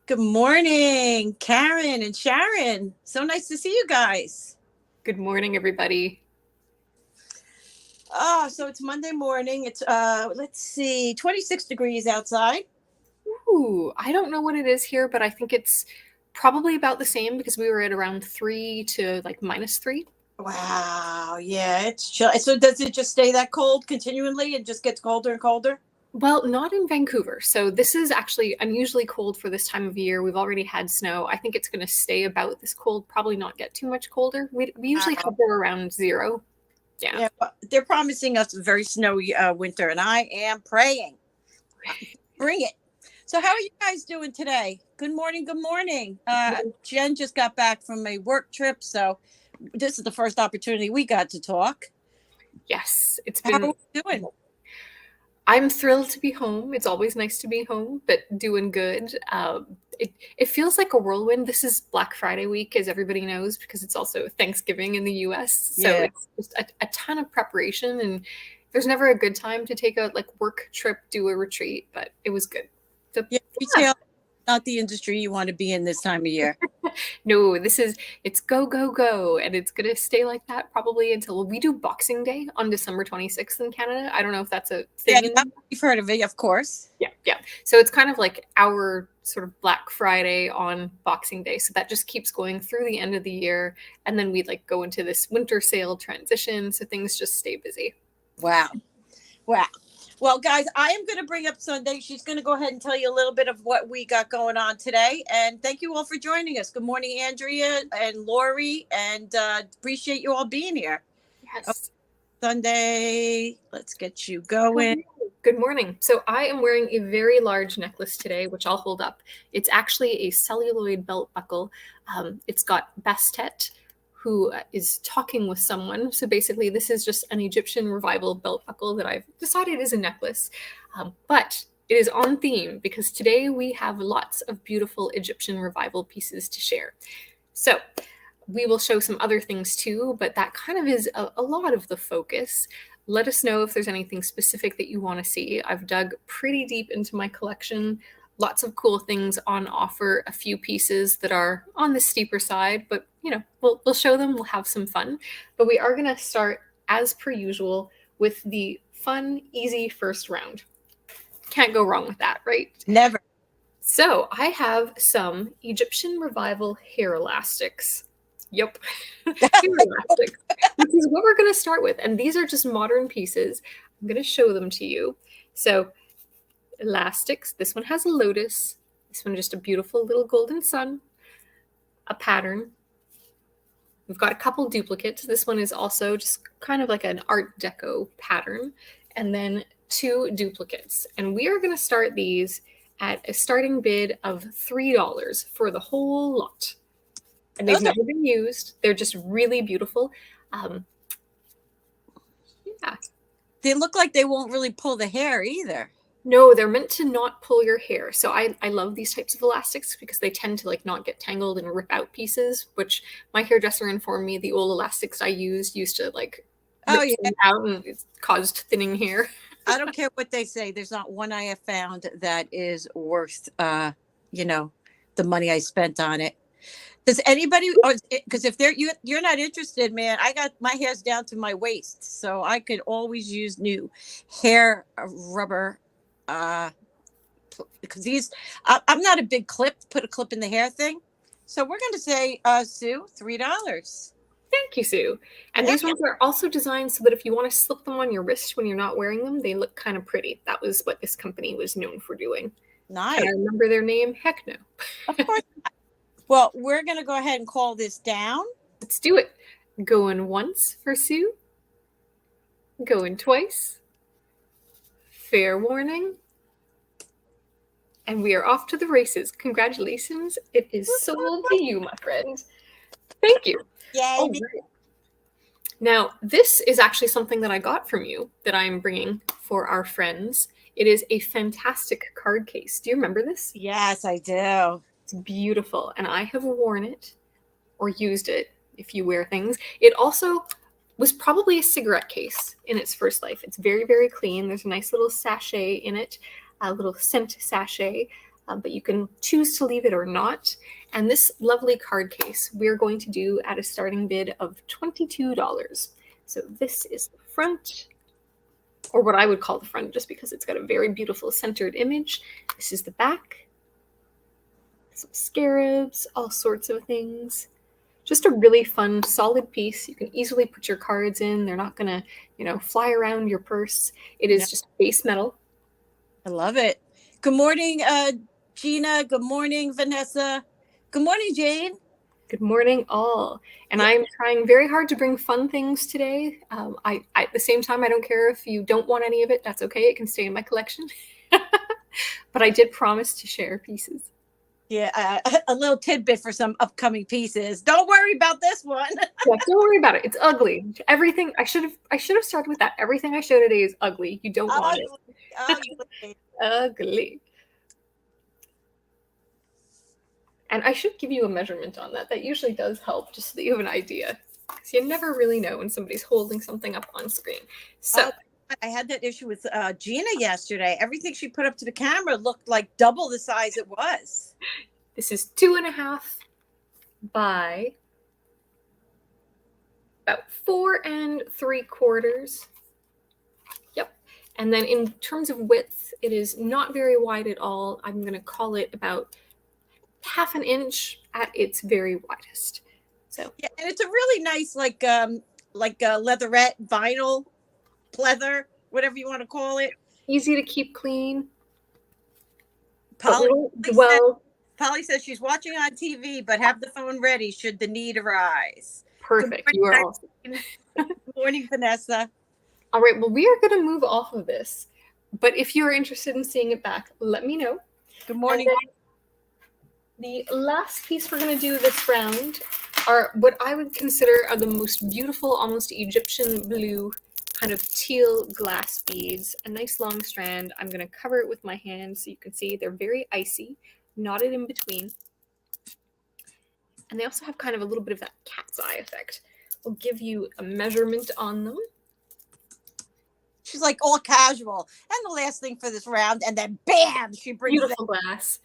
Good morning, Karen and Sharon. So nice to see you guys. Good morning, everybody. So it's Monday morning. It's let's see, 26 degrees outside. Ooh, I don't know what it is here, but I think it's probably about the same because we were at around 3 to like -3. Wow, yeah, it's chill. So does it just stay that cold continually and just gets colder and colder? Well, not in Vancouver. So this is actually unusually cold for this time of year. We've already had snow. I think it's going to stay about this cold, probably not get too much colder. We usually Wow. hover around 0. Yeah. Yeah, well, they're promising us a very snowy winter, and I am praying. Bring it. So how are you guys doing today? Good morning. Good morning. Jen just got back from a work trip, so this is the first opportunity we got to talk. Yes, it's How been. are we doing? I'm thrilled to be home. It's always nice to be home, but doing good. It feels like a whirlwind. This is Black Friday week, as everybody knows, because it's also Thanksgiving in the U.S. So Yeah. it's just a ton of preparation, and there's never a good time to take a work trip, do a retreat, but it was good. So, Yeah, retail, not the industry you want to be in this time of year. no, it's go, go, go. And it's going to stay like that probably until we do Boxing Day on December 26th in Canada. I don't know if that's a Yeah, thing. you've heard of it, of course. Yeah. So it's kind of like our sort of Black Friday on Boxing Day. So that just keeps going through the end of the year. And then we like go into this winter sale transition. So things just stay busy. Wow. Wow. Well, guys, I am going to bring up Sunday. She's going to go ahead and tell you a little bit of what we got going on today. And thank you all for joining us. Good morning, Andrea and Lori. And appreciate you all being here. Oh, Yes. Sunday, let's get you going. Good morning. So I am wearing a very large necklace today, which I'll hold up. It's actually a celluloid belt buckle. It's got Bastet, who is talking with someone. So basically, this is just an Egyptian revival belt buckle that I've decided is a necklace. But it is on theme because today we have lots of beautiful Egyptian revival pieces to share. So we will show some other things too, but that kind of is a lot of the focus. Let us know if there's anything specific that you want to see. I've dug pretty deep into my collection. Lots of cool things on offer, a few pieces that are on the steeper side, but we'll show them, we'll have some fun. But we are going to start as per usual with the fun, easy first round. Can't go wrong with that, right? Never. So I have some Egyptian revival hair elastics. Yep. Hair elastics, which is what we're going to start with. And these are just modern pieces. I'm going to show them to you. So, elastics. This one has a lotus. This one just a beautiful little golden sun. A pattern. We've got a couple duplicates. This one is also just kind of like an Art Deco pattern. And then 2 duplicates. And we are going to start these at a starting bid of $3 for the whole lot. And they've never been used. They're just really beautiful. Yeah. They look like they won't really pull the hair either. No, they're meant to not pull your hair. So I love these types of elastics because they tend to like not get tangled and rip out pieces, which my hairdresser informed me the old elastics I used to like rip them out and it's caused thinning hair. I don't care what they say. There's not one I have found that is worth, the money I spent on it. Does anybody? Because if you're not interested, man, I got my hair's down to my waist, so I could always use new hair rubber. Because I'm not a big put a clip in the hair thing. So we're going to say, Sue, $3. Thank you, Sue. And these ones are also designed so that if you want to slip them on your wrist when you're not wearing them, they look kind of pretty. That was what this company was known for doing. Nice. Can I remember their name? Heck no. Of course not. Well, we're going to go ahead and call this down. Let's do it. Going once for Sue. Going twice. Fair warning. And we are off to the races. Congratulations. It is sold to you, my friend. Thank you. Yay. Oh, right. Now, this is actually something that I got from you that I'm bringing for our friends. It is a fantastic card case. Do you remember this? Yes, I do. It's beautiful, and I have worn it or used it if you wear things. It also was probably a cigarette case in its first life. It's very, very clean. There's a nice little sachet in it, a little scent sachet. but you can choose to leave it or not. And this lovely card case we're going to do at a starting bid of $22. So this is the front, or what I would call the front, just because it's got a very beautiful centered image. This is the back. Some scarabs, all sorts of things. Just a really fun, solid piece. You can easily put your cards in. They're not gonna, fly around your purse. It is just base metal. I love it. Good morning, Gina. Good morning, Vanessa. Good morning, Jane. Good morning, all. And I'm trying very hard to bring fun things today. At the same time, I don't care if you don't want any of it. That's okay. It can stay in my collection. But I did promise to share pieces. Yeah, a little tidbit for some upcoming pieces. Don't worry about this one. Yeah, don't worry about it. It's ugly. Everything I should have started with that. Everything I show today is ugly. You don't want it. Ugly. Ugly. And I should give you a measurement on that. That usually does help, just so that you have an idea. Because you never really know when somebody's holding something up on screen. So I had that issue with Gina yesterday. Everything she put up to the camera looked like double the size it was. This is 2.5 by about 4 3/4. Yep. And then in terms of width, it is not very wide at all. I'm going to call it about 1/2 inch at its very widest. So yeah, and it's a really nice like a leatherette vinyl pleather, whatever you want to call it. Easy to keep clean. Polly says she's watching on TV, but have the phone ready should the need arise. Perfect. You are awesome. Good morning, Vanessa. All right. Well, we are going to move off of this, but if you're interested in seeing it back, let me know. Good morning. The last piece we're going to do this round are what I would consider are the most beautiful, almost Egyptian blue kind of teal glass beads. A nice long strand. I'm going to cover it with my hand so you can see they're very icy, knotted in between. And they also have kind of a little bit of that cat's eye effect. We'll give you a measurement on them. She's like all casual. And the last thing for this round, and then bam, she brings beautiful glass.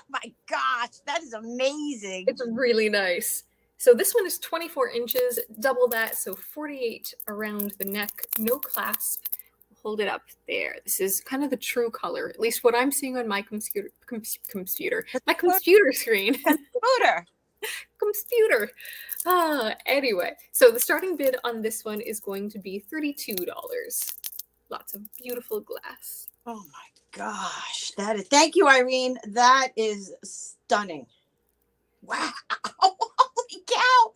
My gosh, that is amazing. It's really nice. So this one is 24 inches, double that, so 48 around the neck, no clasp. Hold it up there. This is kind of the true color, at least what I'm seeing on my computer screen. Computer. Anyway, so the starting bid on this one is going to be $32. Lots of beautiful glass. Oh my gosh, thank you, Irene. That is stunning. Wow. Holy cow.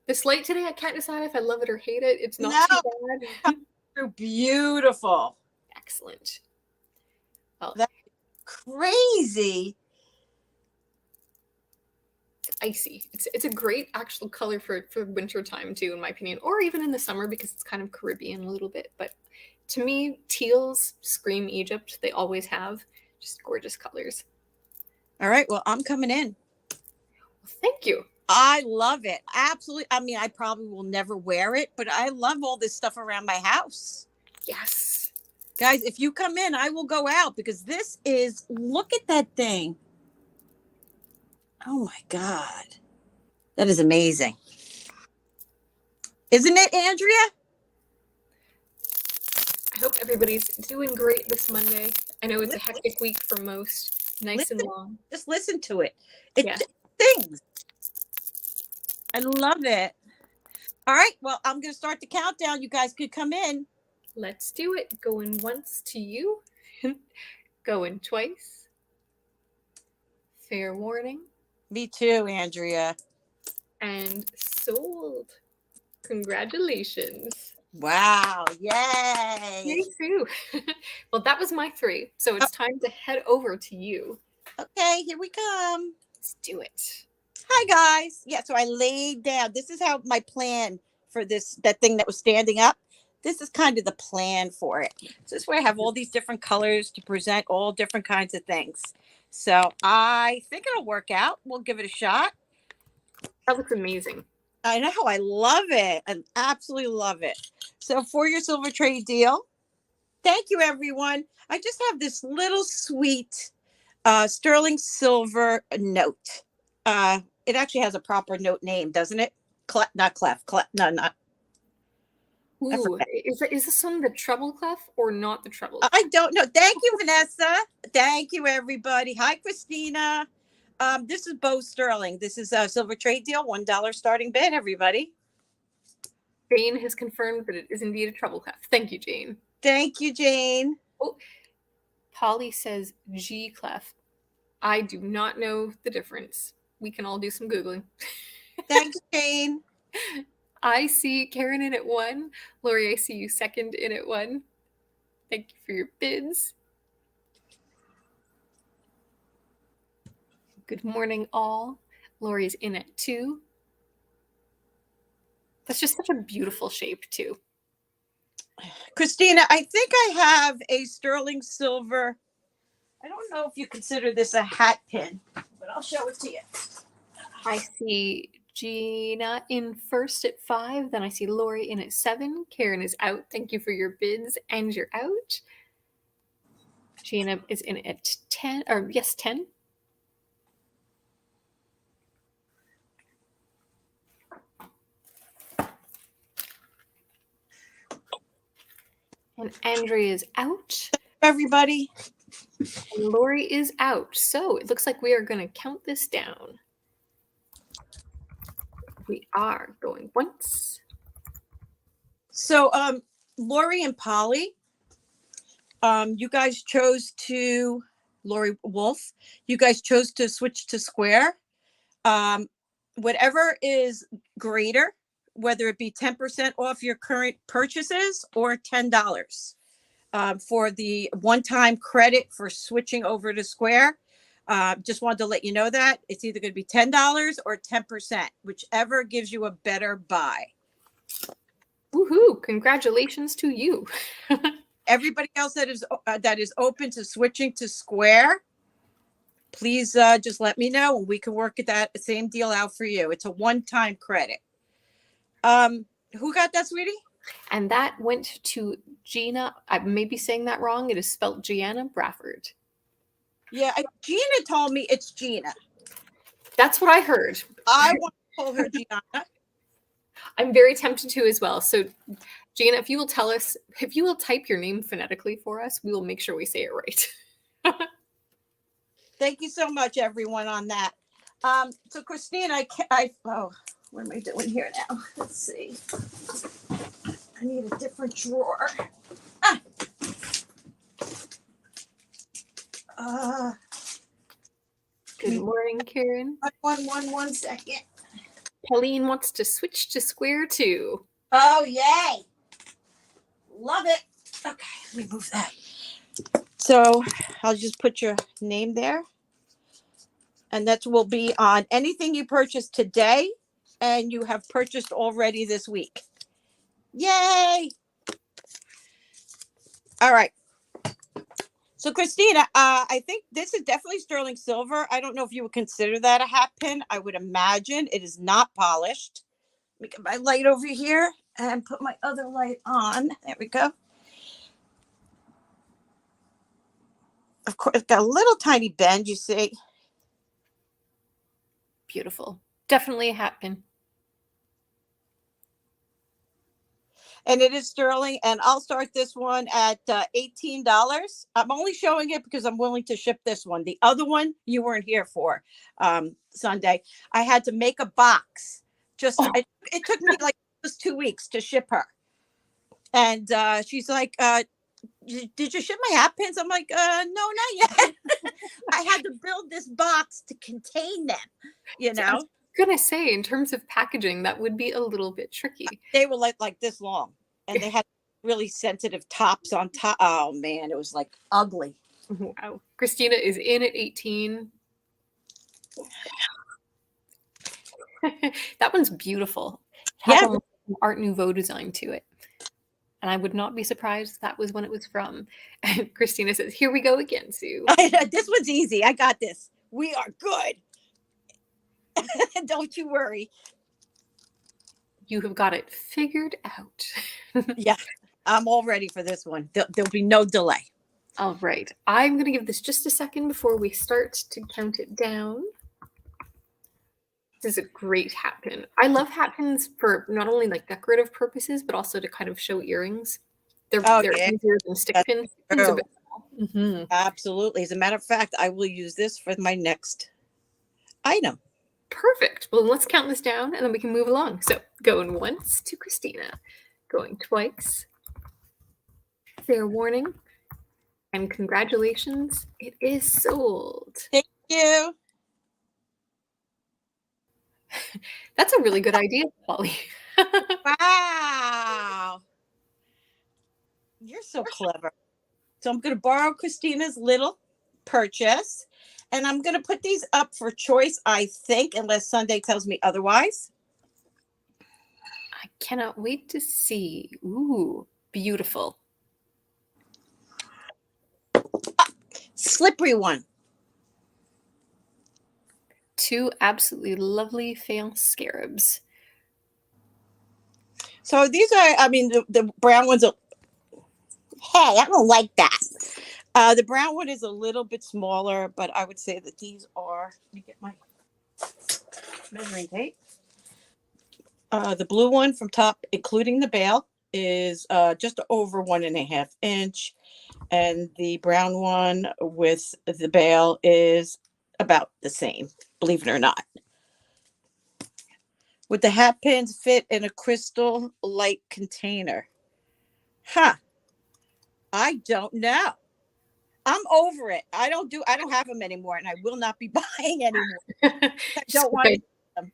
This light today, I can't decide if I love it or hate it. It's not too bad. They're beautiful. Excellent. Well, that's crazy. It's icy. It's a great actual color for winter time too, in my opinion, or even in the summer because it's kind of Caribbean a little bit. But to me, teals scream Egypt. They always have just gorgeous colors. All right. Well, I'm coming in. Well, thank you. I love it. Absolutely. I mean, I probably will never wear it, but I love all this stuff around my house. Yes. Guys, if you come in, I will go out because this is, look at that thing. Oh my God. That is amazing. Isn't it, Andrea? I hope everybody's doing great this Monday. I know it's a hectic week for most. Nice and long. Just listen to it. It sings. I love it. All right. Well, I'm going to start the countdown. You guys could come in. Let's do it. Going once to you. Going twice. Fair warning. Me too, Andrea. And sold. Congratulations. Wow. Yay. Me too. Well, that was my 3. So it's time to head over to you. Okay, here we come. Let's do it. Hi, guys. Yeah, so I laid down. This is how my plan for that thing that was standing up. This is kind of the plan for it. So this is where I have all these different colors to present all different kinds of things. So I think it'll work out. We'll give it a shot. That looks amazing. I know. I love it. I absolutely love it. So for your silver trade deal, thank you, everyone. I just have this little sweet sterling silver note. It actually has a proper note name, doesn't it? Not clef. No, not. Ooh, is this one the treble clef or not the treble clef? I don't know. Thank you, Vanessa. Thank you, everybody. Hi, Christina. This is Bo Sterling. This is a silver trade deal, $1 starting bid, everybody. Jane has confirmed that it is indeed a treble clef. Thank you, Jane. Thank you, Jane. Oh, Polly says G clef. I do not know the difference. We can all do some Googling. Thanks, Jane. I see Karen in at 1. Lori, I see you second in at 1. Thank you for your bids. Good morning, all. Lori's in at 2. That's just such a beautiful shape, too. Christina, I think I have a sterling silver. I don't know if you consider this a hat pin, but I'll show it to you. I see Gina in first at 5. Then I see Lori in at 7. Karen is out. Thank you for your bids, and you're out. Gina is in at 10, or yes, 10. And Andrea is out. Everybody. And Lori is out. So it looks like we are going to count this down. We are going once. So, Lori and Polly, you guys chose to, Lori Wolf, you guys chose to switch to square. Whatever is greater, whether it be 10% off your current purchases or $10 for the one-time credit for switching over to square. Just wanted to let you know that it's either going to be $10 or 10%, whichever gives you a better buy. Woohoo! Congratulations to you. Everybody else that is open to switching to square, please just let me know and we can work that same deal out for you. It's a one-time credit. Who got that, sweetie? And that went to Gina. I may be saying that wrong. It is spelled Gianna Brafford. Yeah, Gina told me it's Gina. That's what I heard. I want to call her Gianna. I'm very tempted to as well. So, Gina, if you will tell us, if you will type your name phonetically for us, we will make sure we say it right. Thank you so much, everyone, on that. So, Christine, what am I doing here now? Let's see. I need a different drawer. Good morning, Karen. One second. Pauline wants to switch to square too. Oh, yay. Love it. Okay, let me move that. So I'll just put your name there. And that will be on anything you purchase today and you have purchased already this week. Yay. All right. So Christina, I think this is definitely sterling silver. I don't know if you would consider that a hat pin. I would imagine it is not polished. Let me get my light over here and put my other light on. There we go. Of course, it's got a little tiny bend, you see. Beautiful. Definitely a hat pin. And it is sterling. And I'll start this one at $18. I'm only showing it because I'm willing to ship this one. The other one you weren't here for, Sunday. I had to make a box. It took me like just 2 weeks to ship her. And she's like, did you ship my hat pins? I'm like, no, not yet. I had to build this box to contain them, you know. I was gonna say, in terms of packaging, that would be a little bit tricky. They were like this long, and they had really sensitive tops on top. Oh man, it was like ugly. Wow. Christina is in at 18. That one's beautiful. It has an Art Nouveau design to it. And I would not be surprised if that was when it was from. And Christina says, here we go again, Sue. This one's easy. I got this. We are good. Don't you worry. You have got it figured out. Yeah, I'm all ready for this one. There'll be no delay. All right. I'm going to give this just a second before we start to count it down. This is a great hat pin. I love hat pins for not only like decorative purposes, but also to kind of show earrings. They're Yeah, easier than stick that's pins. Stick pins are a true. bit small. Mm-hmm. Absolutely. As a matter of fact, I will use this for my next item. Perfect. Well, let's count this down and then we can move along. So going once to Christina, going twice. Fair warning. And congratulations, it is sold. Thank you. That's a really good idea, Polly. Wow. You're so clever. So I'm going to borrow Christina's little purchase, and I'm going to put these up for choice, I think, unless Sunday tells me otherwise. I cannot wait to see. Ooh, beautiful. Slippery one. Two absolutely lovely faience scarabs. So these are, I mean, the brown ones are, hey, I don't like that. The brown one is a little bit smaller, but I would say that these are, let me get my measuring tape. The blue one from top, including the bail, is just over 1.5 inch. And the brown one with the bail is about the same, believe it or not. Would the hat pins fit in a crystal light container? Huh. I don't know. I'm over it. I don't have them anymore, and I will not be buying anymore. I don't want to them.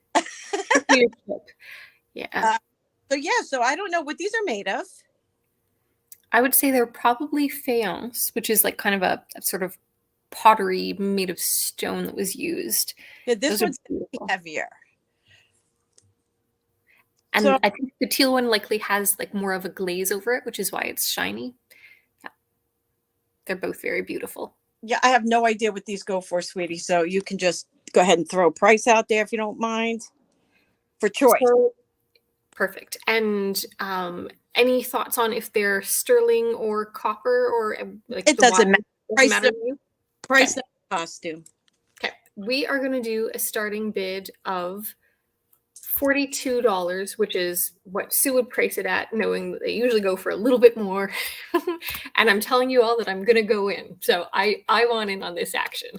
Yeah. So I don't know what these are made of. I would say they're probably faience, which is like kind of a sort of pottery made of stone that was used. Yeah, this one's heavier. And I think the teal one likely has like more of a glaze over it, which is why it's shiny. Yeah. They're both very beautiful. Yeah, I have no idea what these go for, sweetie. So you can just go ahead and throw a price out there if you don't mind. For choice. So, perfect. And any thoughts on if they're sterling or copper or like it doesn't matter. Price okay. Costume. Okay. We are going to do a starting bid of $42, which is what Sue would price it at, knowing that they usually go for a little bit more. And I'm telling you all that I'm going to go in. So I want in on this action.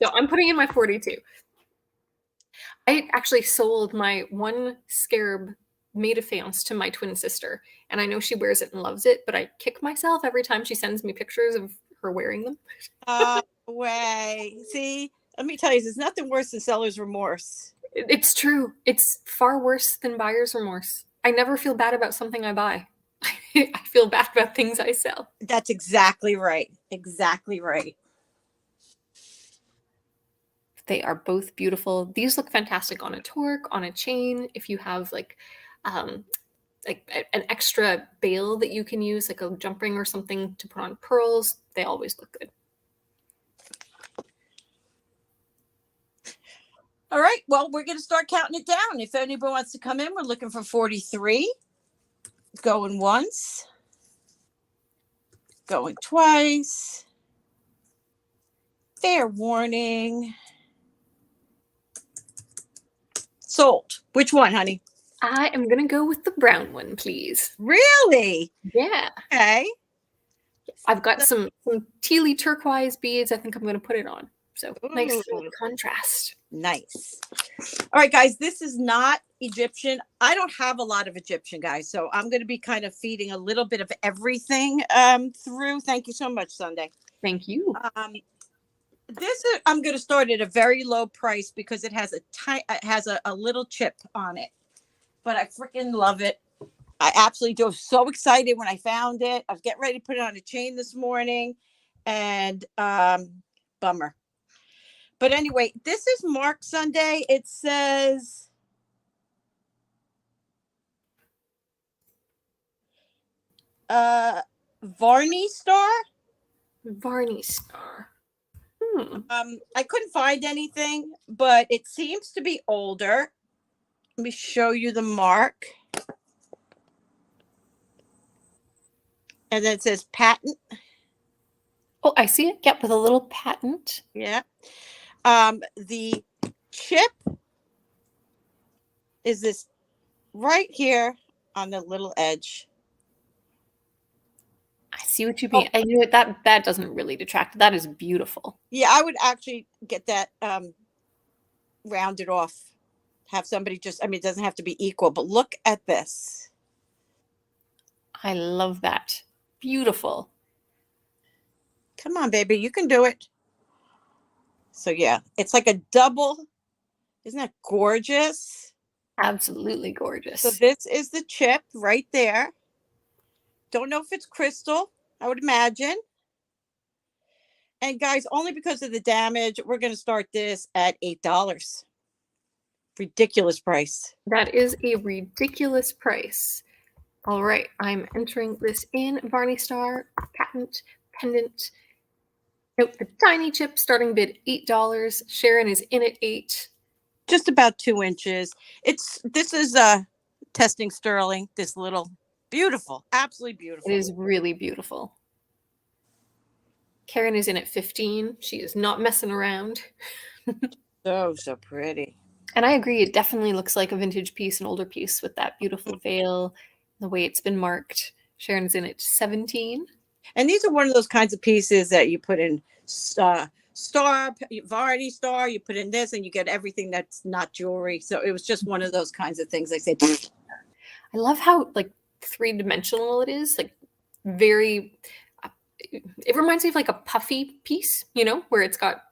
So I'm putting in my 42. I actually sold my one scarab made of faience to my twin sister, and I know she wears it and loves it, but I kick myself every time she sends me pictures of her wearing them. Way. See, let me tell you, there's nothing worse than seller's remorse. It's true. It's far worse than buyer's remorse. I never feel bad about something I buy. I feel bad about things I sell. That's exactly right. Exactly right. They are both beautiful. These look fantastic on a torque, on a chain. If you have like an extra bail that you can use, like a jump ring or something to put on pearls, they always look good. All right. Well, we're going to start counting it down. If anybody wants to come in, we're looking for 43. Going once. Going twice. Fair warning. Sold. Which one, honey? I am going to go with the brown one, please. Really? Yeah. Okay. I've got some tealy turquoise beads. I think I'm going to put it on. So nice contrast. Nice. All right, guys, this is not Egyptian. I don't have a lot of Egyptian, guys, so I'm going to be kind of feeding a little bit of everything through. Thank you so much, Sundae. Thank you. I'm going to start at a very low price because it has a little chip on it, but I freaking love it. I absolutely do. I was so excited when I found it. I was getting ready to put it on a chain this morning, and bummer. But anyway, this is marked Sundae. It says Varney Star. Varney Star. I couldn't find anything, but it seems to be older. Let me show you the mark. And then it says patent. Oh, I see it. Yep, with a little patent. Yeah. The chip is this right here on the little edge. I see what you mean. I knew it. That doesn't really detract. That is beautiful. Yeah, I would actually get that rounded off. Have somebody just, I mean, it doesn't have to be equal, but look at this. I love that. Beautiful. Come on, baby, you can do it. So yeah, it's like a double. Isn't that gorgeous? Absolutely gorgeous. So this is the chip right there. Don't know if it's crystal, I would imagine. And guys, only because of the damage, we're going to start this at $8. Ridiculous price. That is a ridiculous price. All right, I'm entering this in. Varney Star, patent, pendant. Nope, the tiny chip, starting bid $8. Sharon is in at $8. Just about 2 inches. This is testing sterling. This little beautiful, absolutely beautiful. It is really beautiful. Karen is in at 15. She is not messing around. So pretty. And I agree, it definitely looks like a vintage piece, an older piece with that beautiful veil, the way it's been marked. Sharon's in at 17. And these are one of those kinds of pieces that you put in star, Varney Star, you put in this and you get everything that's not jewelry. So it was just one of those kinds of things. I said, I love how like 3-dimensional it is, like very, it reminds me of like a puffy piece, you know, where it's got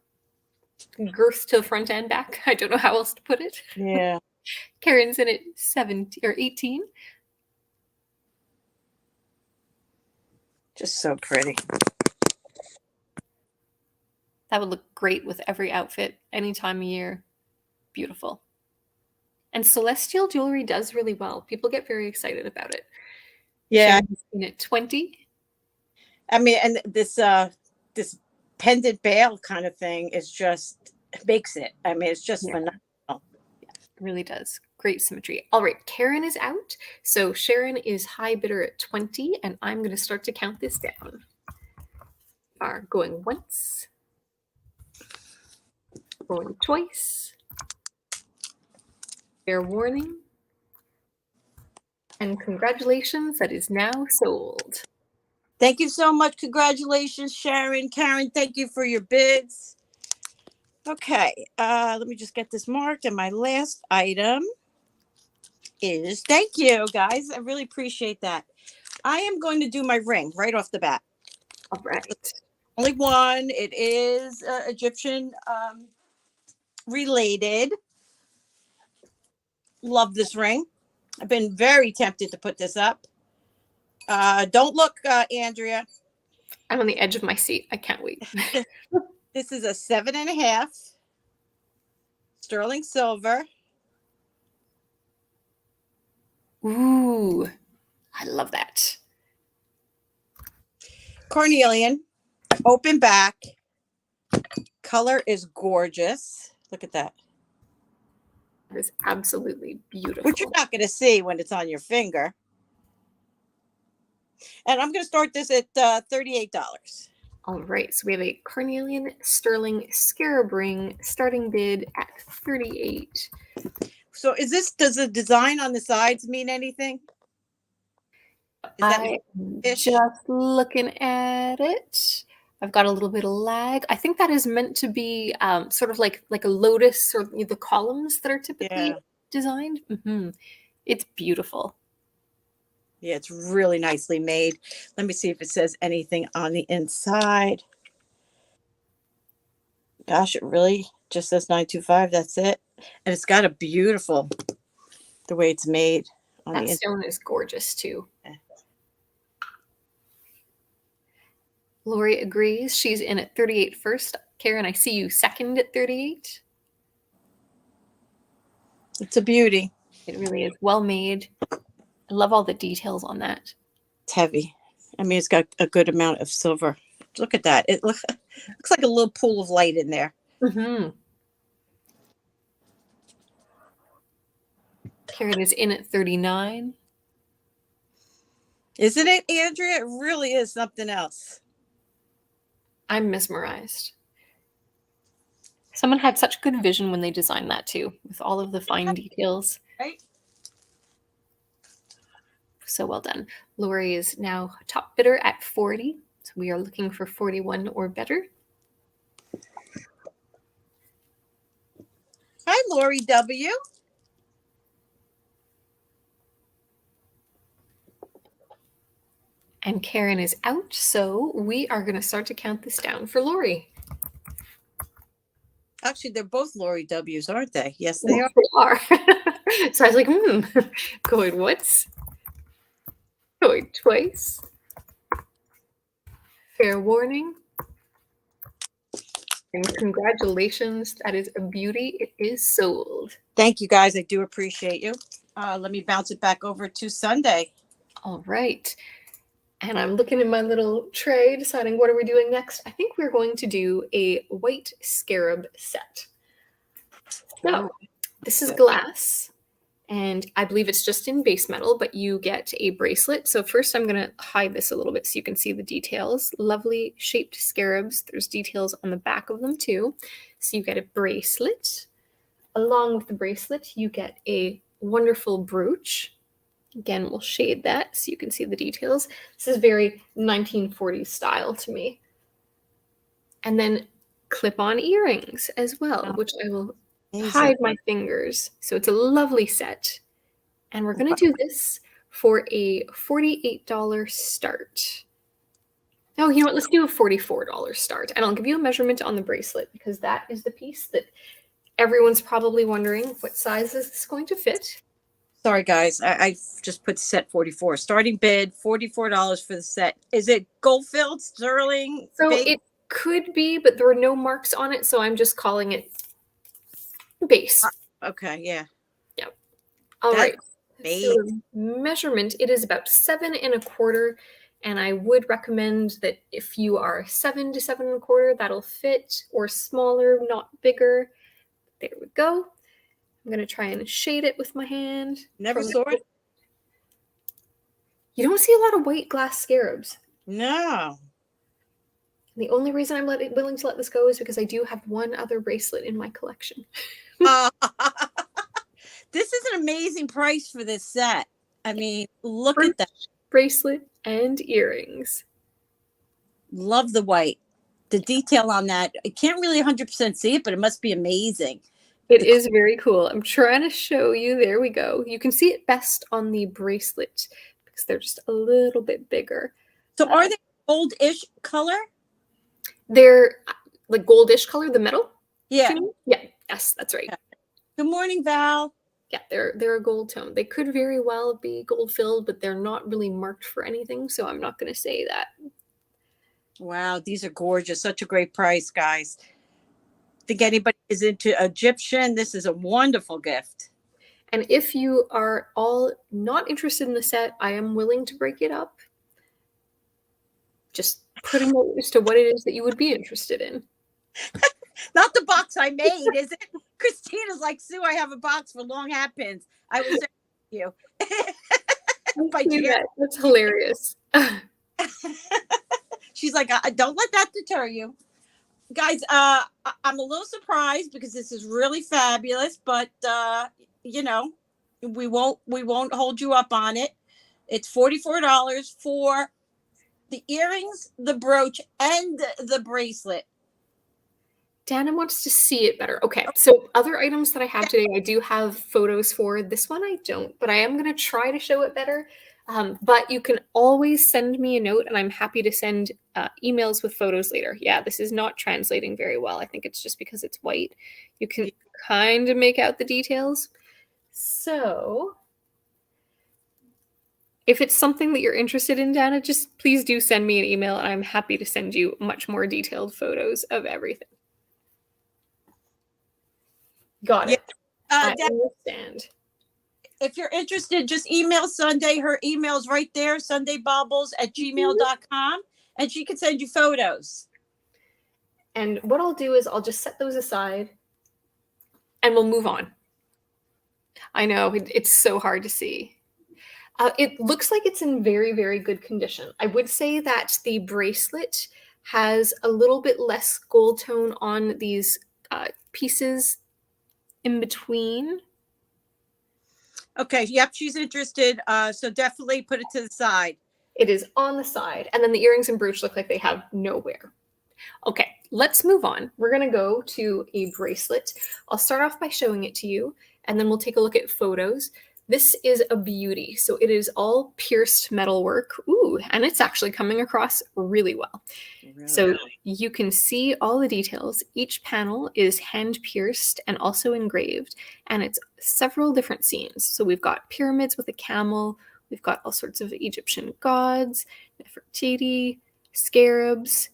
girth to the front and back. I don't know how else to put it. yeah. Karen's in at 17 or 18. Just so pretty. That would look great with every outfit, any time of year. Beautiful. And celestial jewelry does really well. People get very excited about it. Yeah. Sharon's in at 20. I mean, and this pendant bail kind of thing is just makes it. I mean, it's just phenomenal. Yeah, it really does. Great symmetry. All right, Karen is out. So Sharon is high bidder at 20, and I'm going to start to count this down. Are going once, going twice, fair warning, and congratulations, that is now sold. Thank you so much. Congratulations, Sharon. Karen, thank you for your bids. Okay, let me just get this marked. And my last item is, thank you, guys. I really appreciate that. I am going to do my ring right off the bat. All right. Only one. It is Egyptian related. Love this ring. I've been very tempted to put this up. Don't look, Andrea. I'm on the edge of my seat. I can't wait. This is a 7.5 sterling silver. Ooh, I love that. Carnelian, open back. Color is gorgeous. Look at that. It is absolutely beautiful. Which you're not going to see when it's on your finger. And I'm going to start this at $38. All right, so we have a Carnelian sterling Scarab ring, starting bid at 38. So does the design on the sides mean anything? I'm just looking at it. I've got a little bit of lag. I think that is meant to be sort of like a lotus, or the columns that are typically designed. It's beautiful. Yeah, it's really nicely made. Let me see if it says anything on the inside. Gosh, it really just says 925. That's it. And it's got a beautiful, the way it's made. That stone is gorgeous too. Yeah. Lori agrees. She's in at 38 first. Karen, I see you second at 38. It's a beauty. It really is well made. I love all the details on that. It's heavy. I mean, it's got a good amount of silver. Look at that. It looks like a little pool of light in there. Karen is in at 39. Isn't it, Andrea? It really is something else. I'm mesmerized. Someone had such good vision when they designed that too, with all of the fine details. Right? So well done. Lori is now top bidder at 40. So we are looking for 41 or better. Hi, Lori W. And Karen is out, so we are going to start to count this down for Lori. Actually, they're both Lori W's, aren't they? Yes, they are. They are. So I was like, going once, going twice. Fair warning. And congratulations. That is a beauty. It is sold. Thank you, guys. I do appreciate you. Let me bounce it back over to Sundae. All right. And I'm looking in my little tray, deciding what are we doing next. I think we're going to do a white scarab set. So this is glass, and I believe it's just in base metal, but you get a bracelet. So first I'm going to hide this a little bit so you can see the details. Lovely shaped scarabs. There's details on the back of them too. So you get a bracelet. Along with the bracelet, you get a wonderful brooch. Again, we'll shade that so you can see the details. This is very 1940s style to me. And then clip-on earrings as well, which I will hide my fingers. So it's a lovely set. And we're going to do this for a $48 start. Oh, you know what? Let's do a $44 start. And I'll give you a measurement on the bracelet because that is the piece that everyone's probably wondering, what size is this going to fit? Sorry, guys. I just put set 44. Starting bid, $44 for the set. Is it gold-filled, sterling? So base? it could be, but there were no marks on it, so I'm just calling it base. Okay, yeah. Yep. All right. Base. So measurement, it is about 7 1/4, and I would recommend that if you are 7 to 7 1/4, that'll fit, or smaller, not bigger. There we go. I'm going to try and shade it with my hand. Never saw it? You don't see a lot of white glass scarabs. No. The only reason I'm willing to let this go is because I do have one other bracelet in my collection. This is an amazing price for this set. I mean, look at that. Bracelet and earrings. Love the white. The detail on that. I can't really 100% see it, but it must be amazing. It is very cool. I'm trying to show you. There we go. You can see it best on the bracelet because they're just a little bit bigger. So are they gold-ish color? They're like goldish color, the metal? Yeah. Yeah. Yes, that's right. Good morning, Val. Yeah, they're a gold tone. They could very well be gold filled, but they're not really marked for anything, so I'm not going to say that. Wow, these are gorgeous. Such a great price, guys. Think anybody is into Egyptian, this is a wonderful gift. And if you are all not interested in the set, I am willing to break it up. Just put a note as to what it is that you would be interested in. Not the box I made, is it? Christina's like, Sue, I have a box for long hat pins. I will send you. That's hilarious. She's like, don't let that deter you. Guys, I'm a little surprised because this is really fabulous, but you know, we won't hold you up on it. It's $44 for the earrings, the brooch, and the bracelet. Denim wants to see it better. Okay, so other items that I have today, I do have photos for. This one I don't, but I am going to try to show it better. But you can always send me a note, and I'm happy to send emails with photos later. Yeah, this is not translating very well. I think it's just because it's white. You can kind of make out the details. So if it's something that you're interested in, Dana, just please do send me an email, and I'm happy to send you much more detailed photos of everything. Got it. I understand. If you're interested, just email Sundae. Her email's right there, SundaeBaubles@gmail.com, and she can send you photos. And what I'll do is I'll just set those aside, and we'll move on. I know, it's so hard to see. It looks like it's in very, very good condition. I would say that the bracelet has a little bit less gold tone on these pieces in between. Okay, yep, she's interested. So definitely put it to the side. It is on the side, and then the earrings and brooch look like they have no wear. Okay, let's move on. We're gonna go to a bracelet. I'll start off by showing it to you, and then we'll take a look at photos. This is a beauty. So it is all pierced metalwork. Ooh, and it's actually coming across really well. Really? So you can see all the details. Each panel is hand pierced and also engraved, and it's several different scenes. So we've got pyramids with a camel. We've got all sorts of Egyptian gods, Nefertiti, scarabs,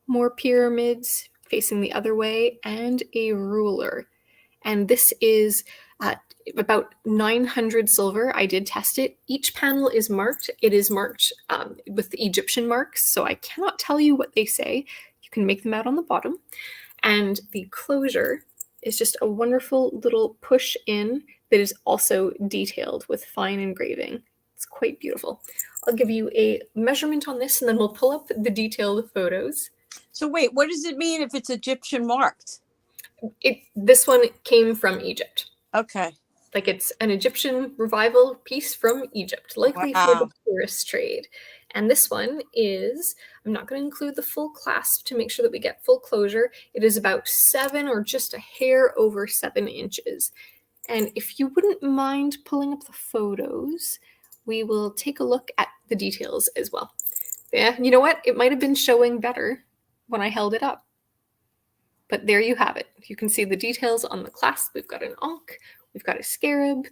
more pyramids facing the other way, and a ruler. And this is about 900 silver. I did test it. Each panel is marked. It is marked with the Egyptian marks, so I cannot tell you what they say. You can make them out on the bottom. And the closure is just a wonderful little push in that is also detailed with fine engraving. It's quite beautiful. I'll give you a measurement on this, and then we'll pull up the detailed photos. So wait, what does it mean if it's Egyptian marked? This one came from Egypt. Okay. Like it's an Egyptian revival piece from Egypt, likely for the tourist trade. And this one is, I'm not going to include the full clasp to make sure that we get full closure. It is about 7 or just a hair over 7 inches. And if you wouldn't mind pulling up the photos, we will take a look at the details as well. Yeah, you know what? It might have been showing better when I held it up. But there you have it. You can see the details on the clasp. We've got an ankh, we've got a scarab,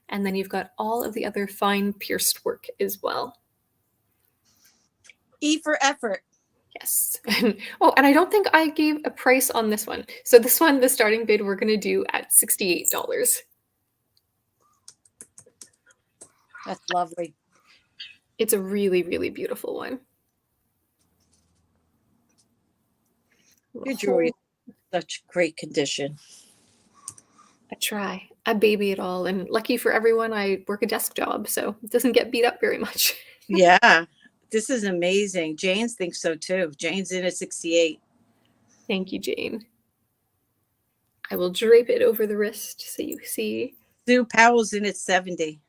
and then you've got all of the other fine pierced work as well. E for effort. Yes. Oh, and I don't think I gave a price on this one. So this one, the starting bid, we're going to do at $68. That's lovely. It's a really, really beautiful one. Your jewelry is in such great condition. I try. I baby it all. And lucky for everyone, I work a desk job, so it doesn't get beat up very much. Yeah. This is amazing. Jane's thinks so too. Jane's in at 68. Thank you, Jane. I will drape it over the wrist so you see. Sue Powell's in at 70.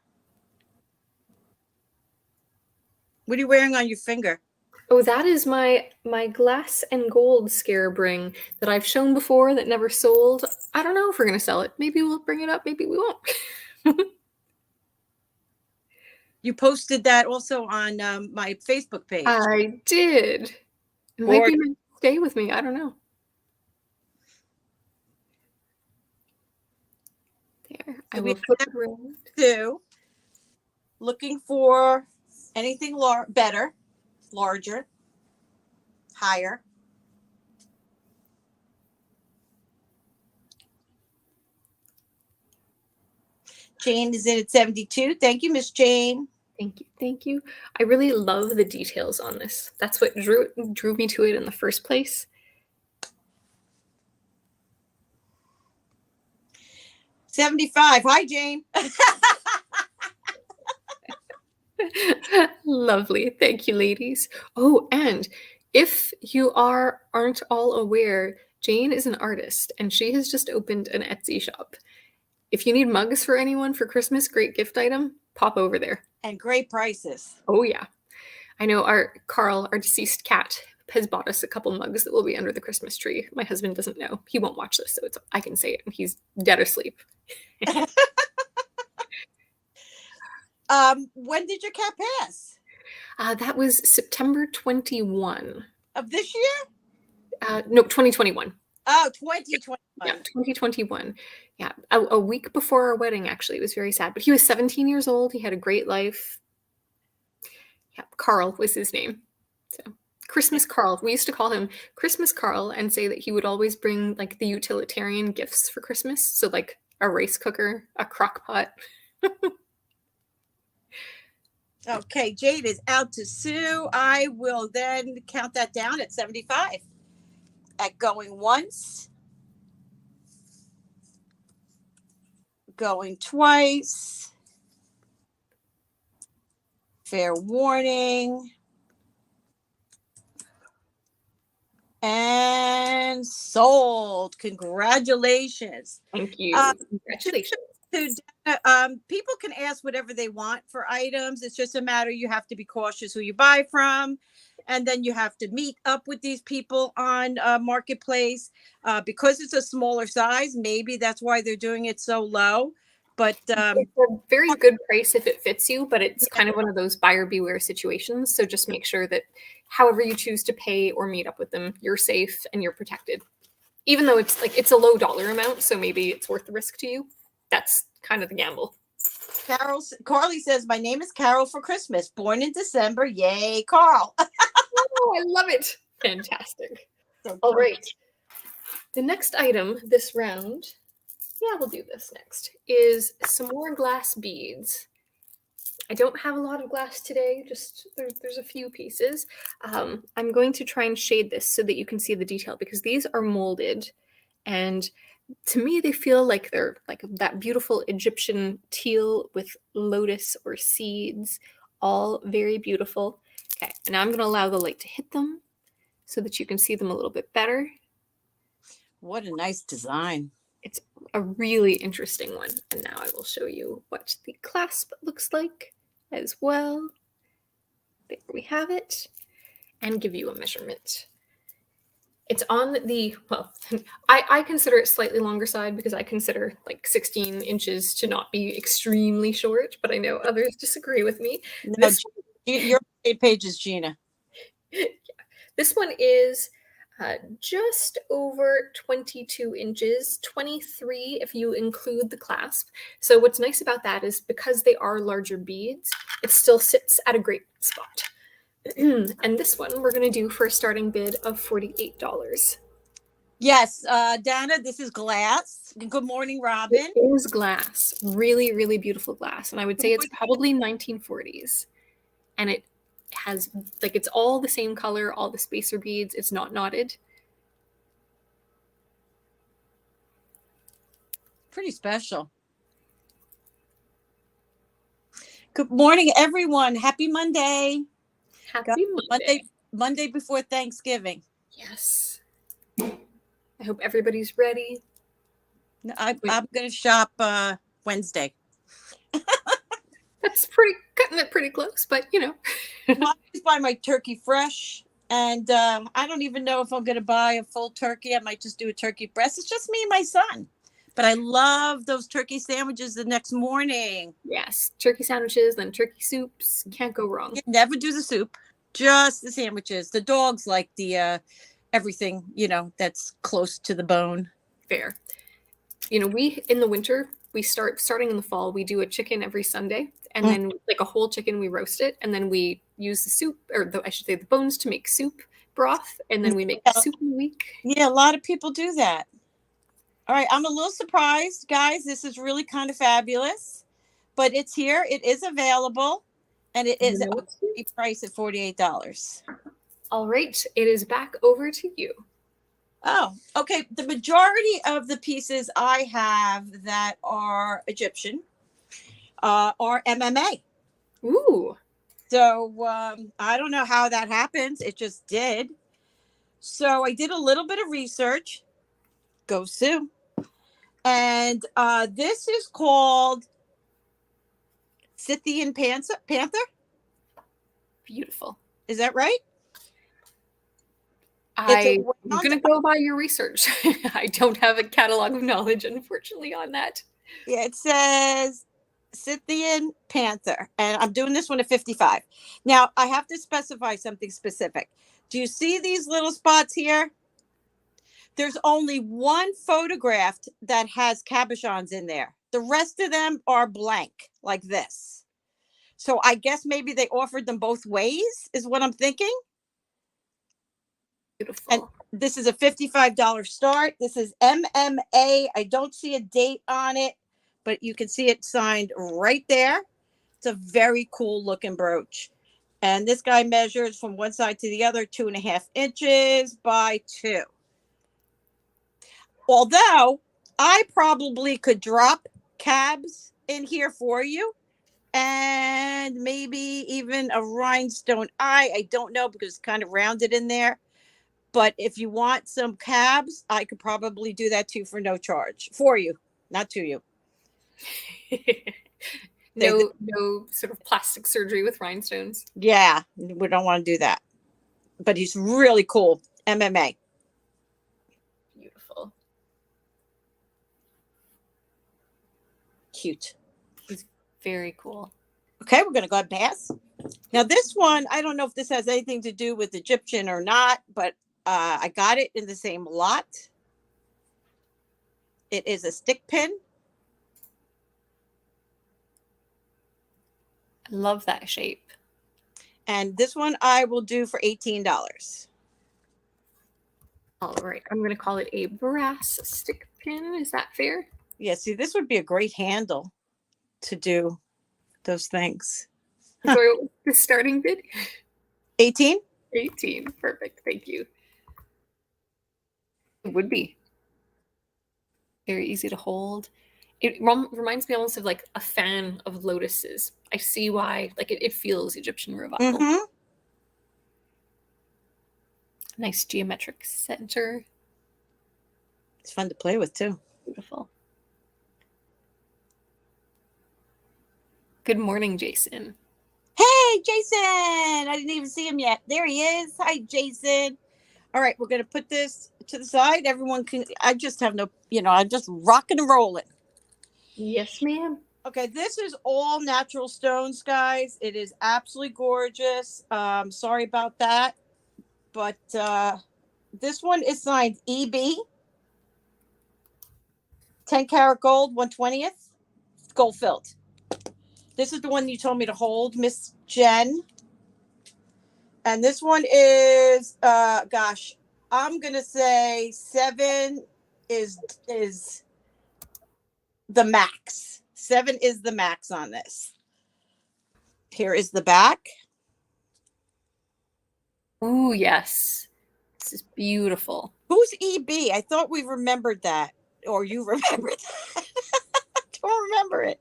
What are you wearing on your finger? Oh, that is my glass and gold scarab ring that I've shown before that never sold. I don't know if we're going to sell it. Maybe we'll bring it up. Maybe we won't. You posted that also on my Facebook page. I did. It might be meant to stay with me. I don't know. There. I will flip it around. Sue, looking for anything better, larger, higher. Jane is in at 72. Thank you, Miss Jane. Thank you. Thank you. I really love the details on this. That's what drew me to it in the first place. 75. Hi, Jane. Lovely. Thank you, ladies. Oh, and if you aren't all aware, Jane is an artist and she has just opened an Etsy shop. If you need mugs for anyone for Christmas, great gift item, pop over there. And great prices. Oh, yeah. I know Carl, our deceased cat, has bought us a couple mugs that will be under the Christmas tree. My husband doesn't know. He won't watch this, so I can say it. He's dead asleep. When did your cat pass? That was September 21. Of this year? No, 2021. Oh, 2021. Yeah, 2021. Yeah, a week before our wedding, actually. It was very sad. But he was 17 years old. He had a great life. Yeah, Carl was his name. So Christmas Carl. We used to call him Christmas Carl and say that he would always bring like the utilitarian gifts for Christmas. So like a rice cooker, a crock pot. Okay, Jade is out to Sue. I will then count that down at 75. At going once. Going twice. Fair warning. And sold. Congratulations. Thank you. Congratulations. People can ask whatever they want for items. It's just a matter, you have to be cautious who you buy from. And then you have to meet up with these people on Marketplace. Because it's a smaller size, maybe that's why they're doing it so low. But it's a very good price if it fits you, but it's kind of one of those buyer beware situations. So just make sure that however you choose to pay or meet up with them, you're safe and you're protected. Even though it's a low dollar amount, so maybe it's worth the risk to you. That's kind of the gamble. Carly says, my name is Carol for Christmas. Born in December. Yay, Carl. Oh, I love it. Fantastic. So all right. The next item this round, we'll do this next, is some more glass beads. I don't have a lot of glass today, just there's a few pieces. I'm going to try and shade this so that you can see the detail, because these are molded, and to me they feel like they're like that beautiful Egyptian teal with lotus or seeds, all very beautiful. Okay, and now I'm going to allow the light to hit them so that you can see them a little bit better. What a nice design. It's a really interesting one. And now I will show you what the clasp looks like as well. There we have it. And give you a measurement. It's on the, well, I consider it slightly longer side because I consider like 16 inches to not be extremely short, but I know others disagree with me. No, your page is Gina. Yeah. This one is just over 22 inches, 23 if you include the clasp. So what's nice about that is because they are larger beads, it still sits at a great spot. And this one we're going to do for a starting bid of $48. Yes, Dana, this is glass. Good morning, Robin. It is glass. Really, really beautiful glass. And I would say it's probably 1940s. And it has, like, it's all the same color, all the spacer beads. It's not knotted. Pretty special. Good morning, everyone. Happy Monday. Happy Monday. Monday before Thanksgiving. Yes. I hope everybody's ready. I'm going to shop Wednesday. That's cutting it pretty close, but you know. I always buy my turkey fresh, and I don't even know if I'm going to buy a full turkey. I might just do a turkey breast. It's just me and my son. But I love those turkey sandwiches the next morning. Yes, turkey sandwiches, then turkey soups. Can't go wrong. You never do the soup, just the sandwiches. The dogs like the everything, that's close to the bone. Fair. We in the winter, starting in the fall, we do a chicken every Sunday, and then like a whole chicken, we roast it, and then we use the soup, or I should say the bones, to make soup broth, and then we make the soup in a week. Yeah, a lot of people do that. All right, I'm a little surprised, guys. This is really kind of fabulous, but it's here. It is available, and it is priced at $48. All right, it is back over to you. Oh, okay. The majority of the pieces I have that are Egyptian are MMA. Ooh. So I don't know how that happens. It just did. So I did a little bit of research. Go Sue. And this is called Scythian Panther. Beautiful. Is that right? I'm going to go by your research. I don't have a catalog of knowledge, unfortunately, on that. Yeah, it says Scythian Panther, and I'm doing this one at 55. Now, I have to specify something specific. Do you see these little spots here? There's only one photographed that has cabochons in there. The rest of them are blank, like this. So I guess maybe they offered them both ways, is what I'm thinking. Beautiful. And this is a $55 start. This is MMA. I don't see a date on it, but you can see it signed right there. It's a very cool looking brooch. And this guy measures from one side to the other 2.5 inches by 2. Although I probably could drop cabs in here for you and maybe even a rhinestone eye. I don't know because it's kind of rounded in there. But if you want some cabs, I could probably do that too for no charge. For you, not to you. No sort of plastic surgery with rhinestones. Yeah, we don't want to do that. But he's really cool. MMA. Beautiful. Cute. He's very cool. Okay, we're going to go ahead and pass. Now, this one, I don't know if this has anything to do with Egyptian or not, but I got it in the same lot. It is a stick pin. I love that shape. And this one I will do for $18. All right. I'm going to call it a brass stick pin. Is that fair? Yeah, see, this would be a great handle to do those things. Sorry, what was the starting bid? 18? 18. Perfect. Thank you. It would be very easy to hold. It reminds me almost of like a fan of lotuses. I see why. Like it feels Egyptian revival. Mm-hmm. Nice geometric center. It's fun to play with too. Beautiful. Good morning, Jason. Hey, Jason! I didn't even see him yet. There he is. Hi, Jason. All right, we're going to put this to the side. Everyone can, I just have no, I'm just rocking and rolling. Yes, ma'am. Okay, this is all natural stones, guys. It is absolutely gorgeous. Sorry about that. But this one is signed EB. 10 karat gold, 1/20th. Gold filled. This is the one you told me to hold, Miss Jen. And this one is, gosh, I'm going to say 7 is the max. 7 is the max on this. Here is the back. Oh, yes. This is beautiful. Who's EB? I thought we remembered that. Or you remembered that. I don't remember it.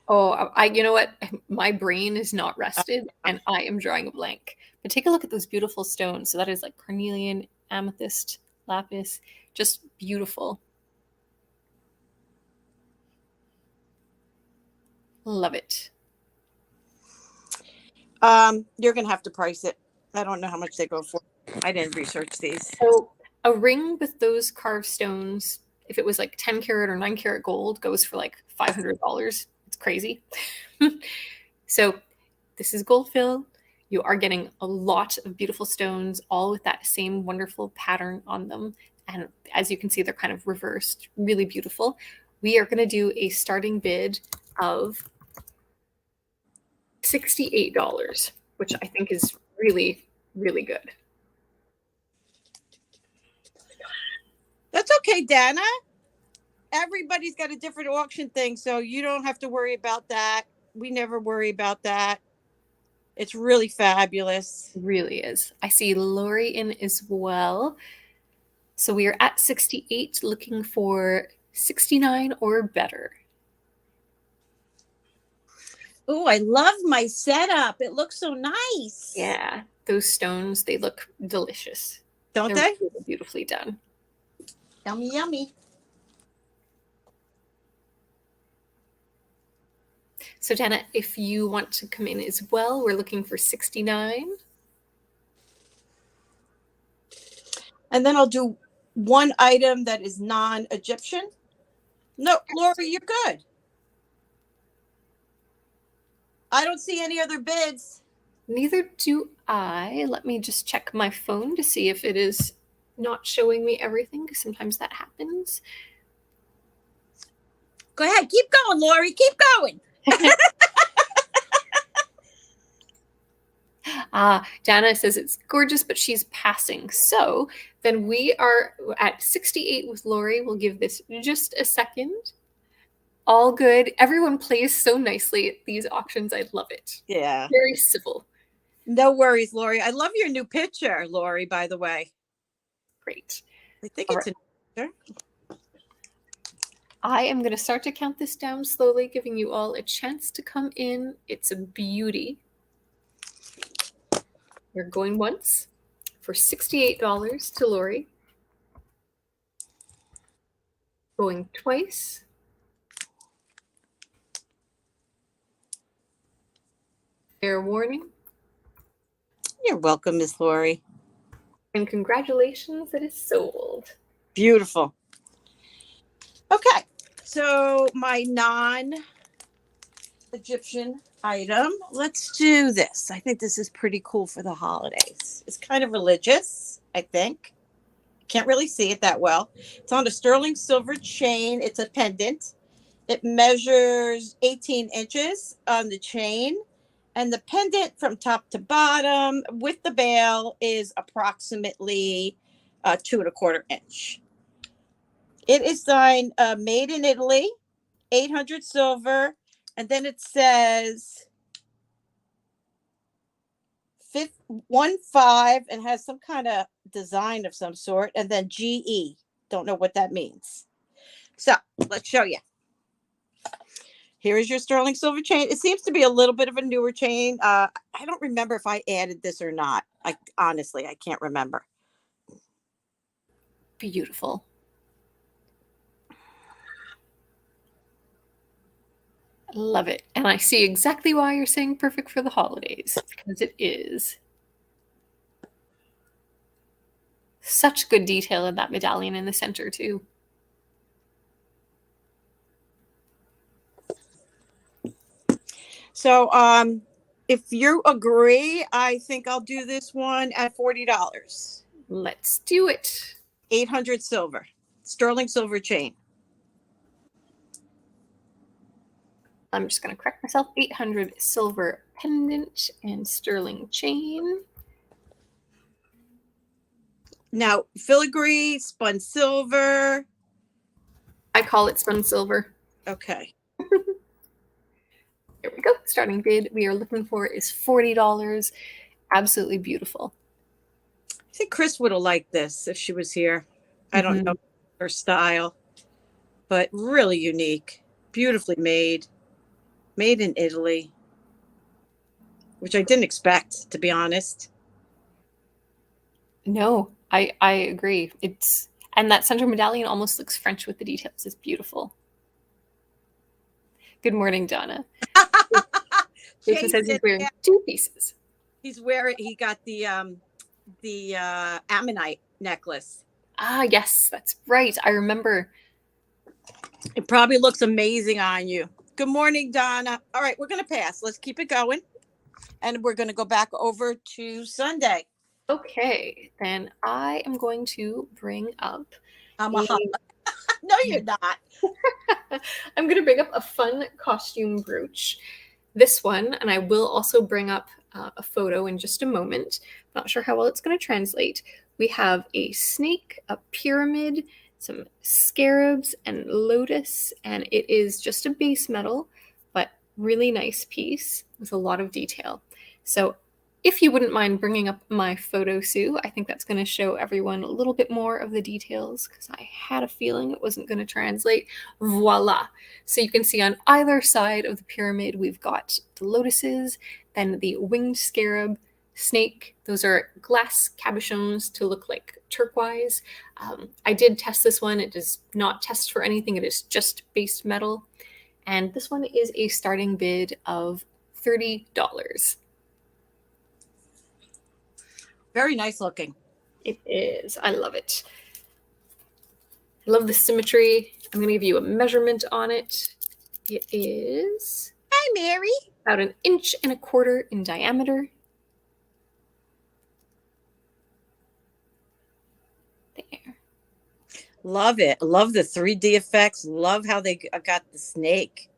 Oh, you know what? My brain is not rested and I am drawing a blank. But take a look at those beautiful stones. So that is like carnelian, amethyst, lapis, just beautiful. Love it. You're going to have to price it. I don't know how much they go for. I didn't research these. So a ring with those carved stones, if it was like 10 karat or 9 karat gold, goes for like $500. It's crazy. So this is gold fill. You are getting a lot of beautiful stones, all with that same wonderful pattern on them. And as you can see, they're kind of reversed, really beautiful. We are going to do a starting bid of $68, which I think is really, really good. That's okay, Dana. Everybody's got a different auction thing, so you don't have to worry about that. We never worry about that. It's really fabulous. It really is. I see Lori in as well. So we are at 68, looking for 69 or better. Oh, I love my setup. It looks so nice. Yeah, those stones, they look delicious. Don't They're they? really beautifully done. Yummy, yummy. So Dana, if you want to come in as well, we're looking for 69. And then I'll do one item that is non-Egyptian. No, Lori, you're good. I don't see any other bids. Neither do I. Let me just check my phone to see if it is not showing me everything, because sometimes that happens. Go ahead. Keep going, Lori. Keep going. Dana says it's gorgeous, but she's passing. So then we are at 68 with Lori. We'll give this just a second. All good. Everyone plays so nicely at these auctions. I love it. Yeah. Very civil. No worries, Lori. I love your new picture, Lori, by the way. Great. I think All it's right. a picture. I am going to start to count this down slowly, giving you all a chance to come in. It's a beauty. We're going once for $68 to Lori. Going twice. Fair warning. You're welcome, Miss Lori. And congratulations, it is sold. Beautiful. Okay, so my non-Egyptian item. Let's do this. I think this is pretty cool for the holidays. It's kind of religious, I think. Can't really see it that well. It's on a sterling silver chain. It's a pendant. It measures 18 inches on the chain. And the pendant from top to bottom with the bail is approximately 2¼ inch. It is signed made in Italy, 800 silver. And then it says 15 and has some kind of design of some sort. And then GE. Don't know what that means. So let's show you. Here is your sterling silver chain. It seems to be a little bit of a newer chain. I don't remember if I added this or not. Honestly, I can't remember. Beautiful. Love it. And I see exactly why you're saying perfect for the holidays, because it is. Such good detail in that medallion in the center, too. So, if you agree, I think I'll do this one at $40. Let's do it. 800 silver, sterling silver chain. I'm just going to correct myself. 800 silver pendant and sterling chain. Now, filigree, spun silver. I call it spun silver. Okay. Here we go. Starting bid we are looking for is $40. Absolutely beautiful. I think Chris would have liked this if she was here. I don't know her style, but really unique, beautifully made in Italy, which I didn't expect, to be honest. No, I agree. And that center medallion almost looks French with the details. It's beautiful. Good morning, Donna. Jason says he's wearing 2 pieces. He got the ammonite necklace. Ah, yes, that's right. I remember. It probably looks amazing on you. Good morning, Donna. All right, we're going to pass. Let's keep it going. And we're going to go back over to Sundae. Okay, then I am going to bring up. No, you're not. I'm going to bring up a fun costume brooch. This one, and I will also bring up a photo in just a moment. Not sure how well it's going to translate. We have a snake, a pyramid, some scarabs, and lotus, and it is just a base metal, but really nice piece with a lot of detail. So if you wouldn't mind bringing up my photo, Sue, I think that's going to show everyone a little bit more of the details because I had a feeling it wasn't going to translate. Voila. So you can see on either side of the pyramid, we've got the lotuses, then the winged scarab, snake. Those are glass cabochons to look like turquoise. I did test this one. It does not test for anything. It is just base metal. And this one is a starting bid of $30. Very nice looking. It is. I love it. I love the symmetry. I'm going to give you a measurement on it. It is... Hi, Mary. About 1¼ inches in diameter. There. Love it. Love the 3D effects. Love how they got the snake.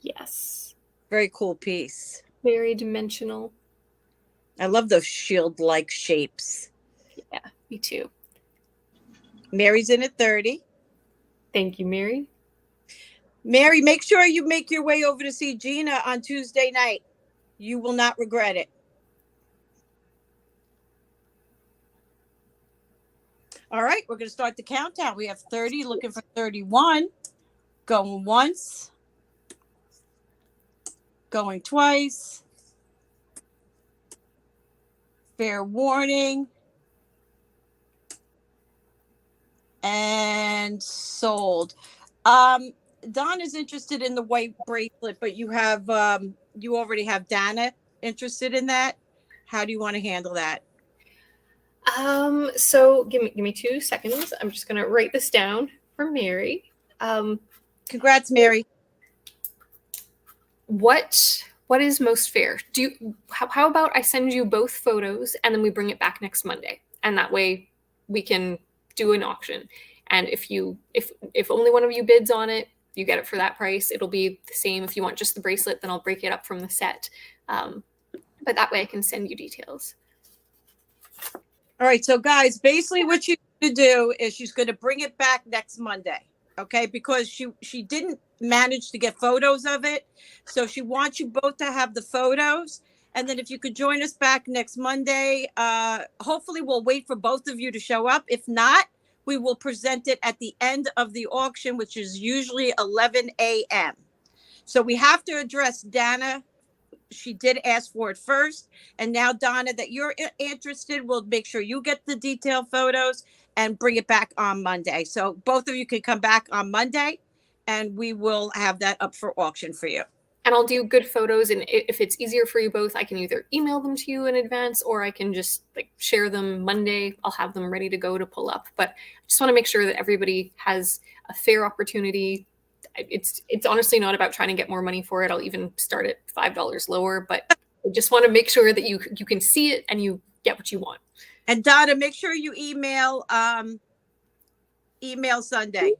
Yes. Very cool piece. Very dimensional. I love those shield-like shapes. Yeah, me too. Mary's in at 30. Thank you, Mary. Mary, make sure you make your way over to see Gina on Tuesday night. You will not regret it. All right, we're going to start the countdown. We have 30 looking for 31. Going once. Going twice. Fair warning. And sold. Don is interested in the white bracelet, but you have you already have Dana interested in that. How do you want to handle that? So give me 2 seconds. I'm just gonna write this down for Mary. Congrats, Mary. What is most fair? How about I send you both photos and then we bring it back next Monday, and that way we can do an auction. And if only one of you bids on it, you get it for that price. It'll be the same. If you want just the bracelet, then I'll break it up from the set. But that way I can send you details. All right, so guys, basically what she's going to do is she's going to bring it back next Monday, okay? Because she didn't manage to get photos of it, so she wants you both to have the photos. And then if you could join us back next Monday, hopefully we'll wait for both of you to show up. If not, we will present it at the end of the auction, which is usually 11 a.m. So we have to address Dana. She did ask for it first. And now, Donna, that you're interested, we'll make sure you get the detailed photos and bring it back on Monday. So both of you can come back on Monday and we will have that up for auction for you. And I'll do good photos. And if it's easier for you both, I can either email them to you in advance or I can just like share them Monday. I'll have them ready to go to pull up. But I just want to make sure that everybody has a fair opportunity. It's honestly not about trying to get more money for it. I'll even start at $5 lower, but I just want to make sure that you can see it and you get what you want. And Donna, make sure you email Sundae.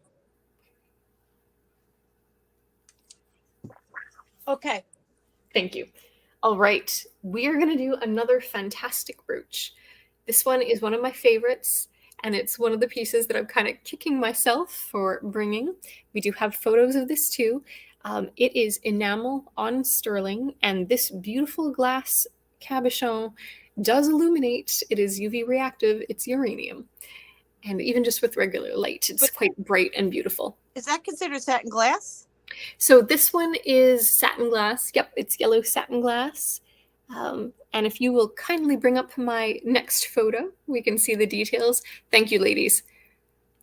Okay. Thank you. All right. We are going to do another fantastic brooch. This one is one of my favorites, and it's one of the pieces that I'm kind of kicking myself for bringing. We do have photos of this too. It is enamel on sterling, and this beautiful glass cabochon does illuminate. It is UV reactive. It's uranium. And even just with regular light, it's quite bright and beautiful. Is that considered satin glass? So this one is satin glass. Yep, it's yellow satin glass. And if you will kindly bring up my next photo, we can see the details. Thank you, ladies.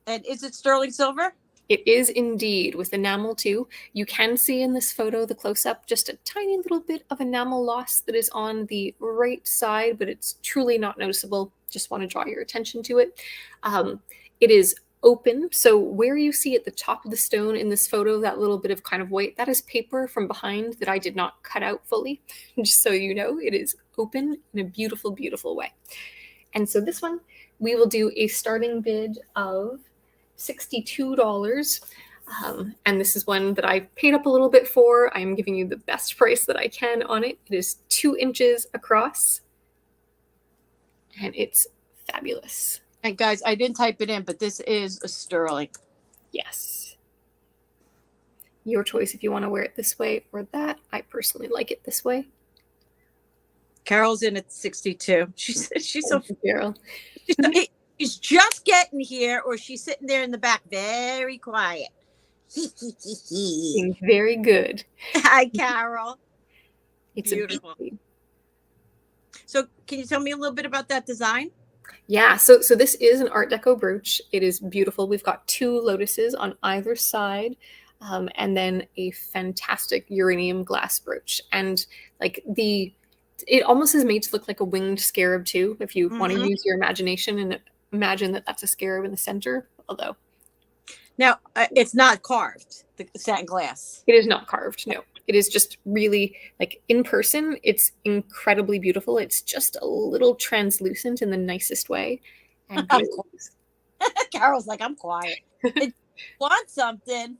And is it sterling silver? It is indeed, with enamel too. You can see in this photo, the close-up, just a tiny little bit of enamel loss that is on the right side, but it's truly not noticeable. Just want to draw your attention to it. It is open, so where you see at the top of the stone in this photo, that little bit of kind of white, that is paper from behind that I did not cut out fully. Just so you know, it is open in a beautiful, beautiful way. And so this one, we will do a starting bid of $62. And this is one that I paid up a little bit for. I'm giving you the best price that I can on it. It is 2 inches across, and it's fabulous. And guys, I didn't type it in, but this is a sterling. Yes. Your choice if you want to wear it this way or that. I personally like it this way. Carol's in at 62. She's so Carol. She's just getting here, or she's sitting there in the back, very quiet. Very good. Hi, Carol. It's beautiful. So, can you tell me a little bit about that design? Yeah, so this is an Art Deco brooch. It is beautiful. We've got 2 lotuses on either side, and then a fantastic uranium glass brooch. And like it almost is made to look like a winged scarab too, if you want to use your imagination and imagine that that's a scarab in the center. Although, now it's not carved. The satin glass. It is not carved. No. It is just really, like, in person, it's incredibly beautiful. It's just a little translucent in the nicest way. And Carol's like, I'm quiet. You want something,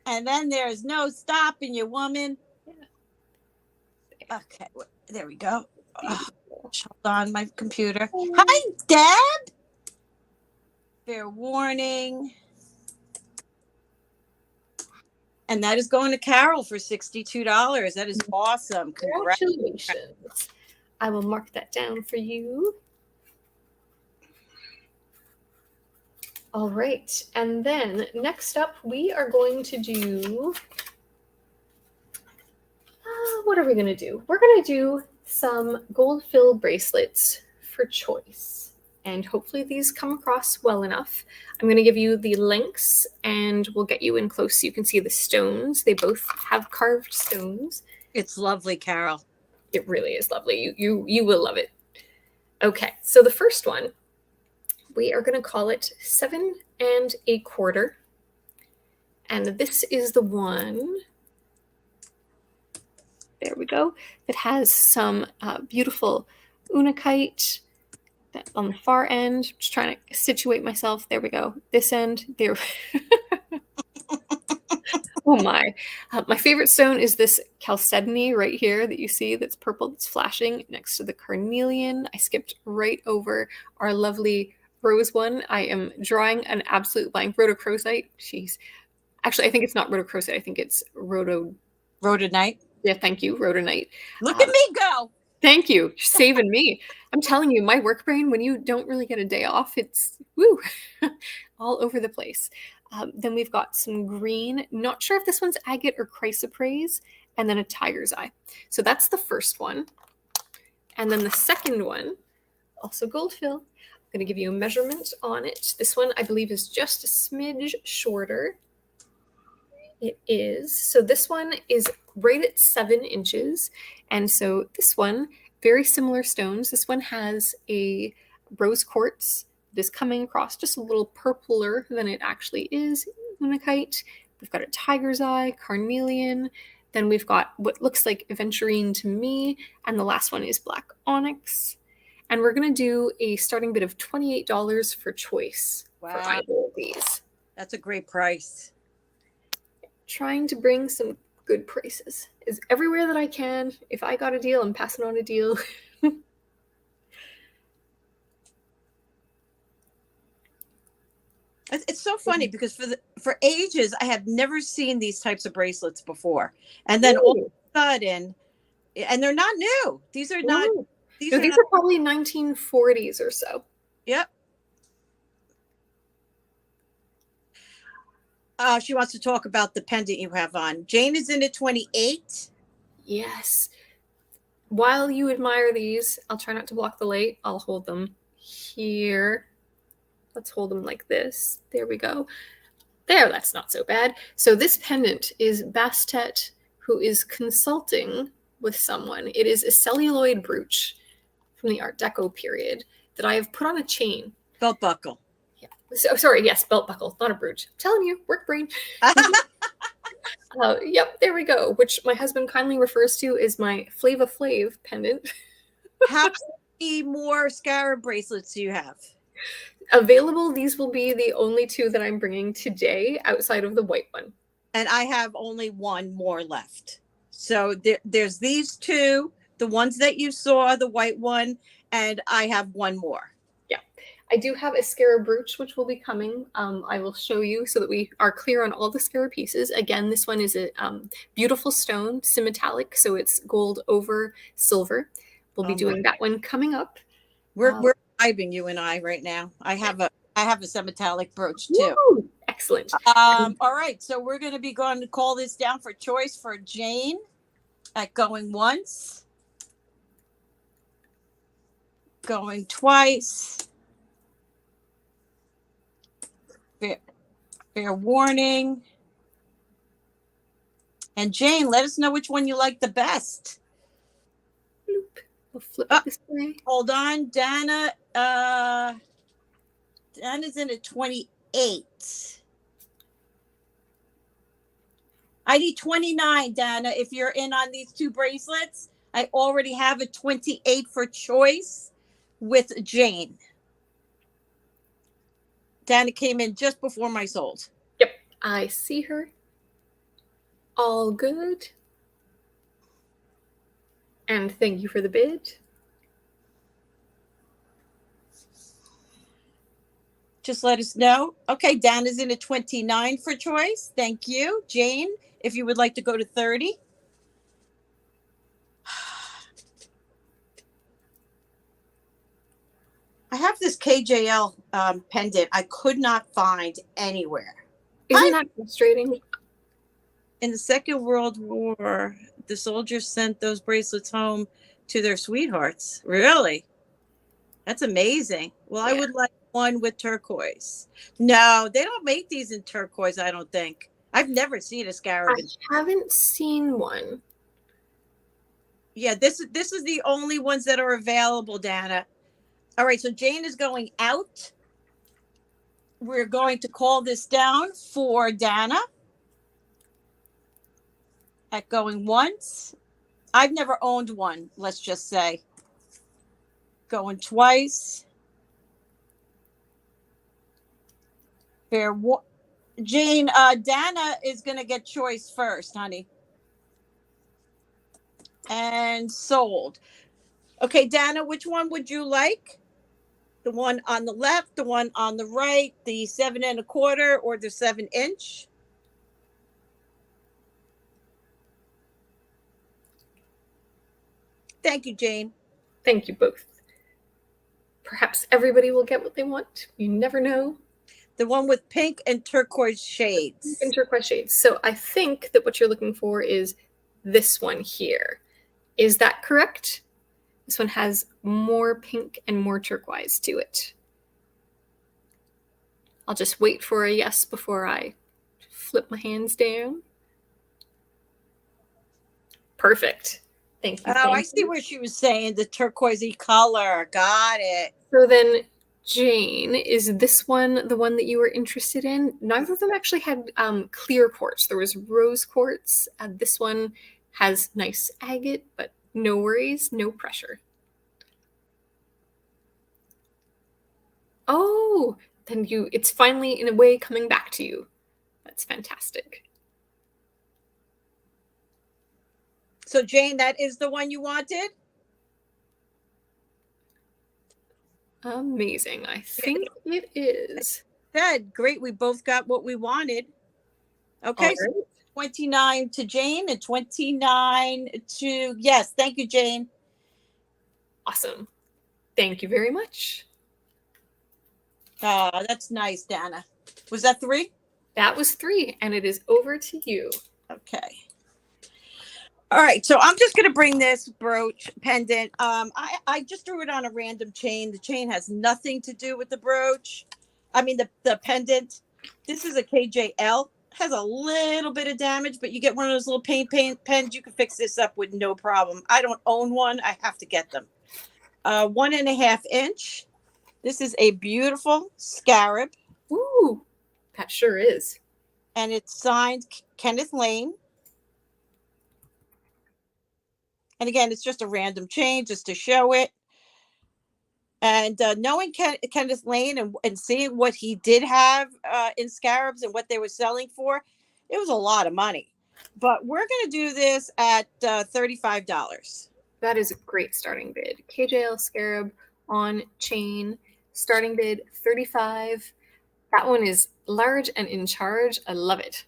and then there's no stopping you, woman. Yeah. Okay, there we go. Oh, hold on, my computer. Hi, Deb. Fair warning. And that is going to Carol for $62. That is awesome. Congratulations. I will mark that down for you. All right. And then next up, we are going to do, what are we going to do? We're going to do some gold fill bracelets for choice. And hopefully these come across well enough. I'm going to give you the links and we'll get you in close so you can see the stones. They both have carved stones. It's lovely, Carol. It really is lovely. You will love it. Okay, so the first one, we are going to call it 7 1/4. And this is the one, there we go, that has some beautiful unakite on the far end. Just trying to situate myself. There we go. This end, there. Oh my. My favorite stone is this chalcedony right here that you see that's purple, that's flashing next to the carnelian. I skipped right over our lovely rose one. I am drawing an absolute blank. Rhodochrosite. Jeez. Actually, I think it's not rhodochrosite. I think it's Rhodonite. Yeah, thank you, rhodonite. Look at me go. Thank you. You're saving me. I'm telling you, my work brain, when you don't really get a day off, it's woo, all over the place. Then we've got some green. Not sure if this one's agate or chrysoprase, and then a tiger's eye. So that's the first one. And then the second one, also gold fill. I'm going to give you a measurement on it. This one, I believe, is just a smidge shorter. It is. So this one is right at 7 inches. And so this one, very similar stones. This one has a rose quartz that is coming across just a little purpler than it actually is. Unakite. We've got a tiger's eye, carnelian. Then we've got what looks like aventurine to me. And the last one is black onyx. And we're going to do a starting bid of $28 for choice for either of these. That's a great price. Trying to bring some good prices is everywhere that I can. If I got a deal, I'm passing on a deal. It's so funny because for ages I have never seen these types of bracelets before, and then all of a sudden, and they're not new. These are not. Ooh. These are probably 1940s or so. Yep. She wants to talk about the pendant you have on. Jane is in at 28. Yes. While you admire these, I'll try not to block the light. I'll hold them here. Let's hold them like this. There we go. There, that's not so bad. So this pendant is Bastet, who is consulting with someone. It is a celluloid brooch from the Art Deco period that I have put on a chain. Belt buckle. Yeah. So, sorry, yes, belt buckle, not a brooch. I'm telling you, work brain. Yep, there we go, which my husband kindly refers to as my Flava Flav pendant. How many more Scarab bracelets do you have? Available, these will be the only 2 that I'm bringing today outside of the white one. And I have only 1 more left. So there's these 2, the ones that you saw, the white one, and I have 1 more. Yeah. I do have a Scarab brooch, which will be coming. I will show you so that we are clear on all the Scarab pieces. Again, this one is a beautiful stone, Symmetallic, so it's gold over silver. We'll be doing that one coming up. We're vibing, you and I, right now. I have a Symmetallic brooch too. Woo! Excellent. All right, so we're going to call this down for choice for Jane at going once, going twice. Fair warning. And Jane, let us know which one you like the best. We'll flip it this way. Hold on, Dana. Dana's in at 28. I need 29, Dana. If you're in on these 2 bracelets, I already have a 28 for choice with Jane. Dana came in just before my sold. Yep, I see her. All good. And thank you for the bid. Just let us know. Okay, Dana's in at 29 for choice. Thank you. Jane, if you would like to go to 30. I have this KJL pendant I could not find anywhere. Isn't that frustrating? In the Second World War, the soldiers sent those bracelets home to their sweethearts. Really? That's amazing. Well, I Yeah. would like one with turquoise. No, they don't make these in turquoise, I don't think. I've never seen a scarab. I haven't seen one. Yeah, this is the only ones that are available, Dana. All right, so Jane is going out. We're going to call this down for Dana. At going once. I've never owned one, let's just say. Going twice. Fair. Jane, Dana is going to get choice first, honey. And sold. Okay, Dana, which one would you like? The one on the left, the one on the right, the 7 1/4, or the 7-inch? Thank you, Jane. Thank you both. Perhaps everybody will get what they want. You never know. The one with pink and turquoise shades. Pink and turquoise shades. So I think that what you're looking for is this one here. Is that correct? This one has more pink and more turquoise to it. I'll just wait for a yes before I flip my hands down. Perfect. Thank you. Oh, I see what she was saying. The turquoisey color. Got it. So then, Jane, is this one the one that you were interested in? Neither of them actually had clear quartz. There was rose quartz. This one has nice agate, but no worries, no pressure. Oh, then it's finally in a way coming back to you. That's fantastic. So Jane, that is the one you wanted? Amazing. I think it is. Good. Great. We both got what we wanted. Okay. Right. So 29 to Jane and 29 to, yes. Thank you, Jane. Awesome. Thank you very much. Oh, that's nice, Dana. Was that 3? That was 3, and it is over to you. Okay. All right, so I'm just going to bring this brooch pendant. I just threw it on a random chain. The chain has nothing to do with the brooch. I mean, the pendant. This is a KJL. Has a little bit of damage, but you get one of those little paint pens. You can fix this up with no problem. I don't own one. I have to get them. 1.5 inch. This is a beautiful scarab. Ooh, that sure is. And it's signed Kenneth Lane. And again, it's just a random chain just to show it. And knowing Kenneth Lane and seeing what he did have in scarabs and what they were selling for, it was a lot of money. But we're going to do this at $35. That is a great starting bid. KJL Scarab on chain, starting bid $35. That one is large and in charge. I love it.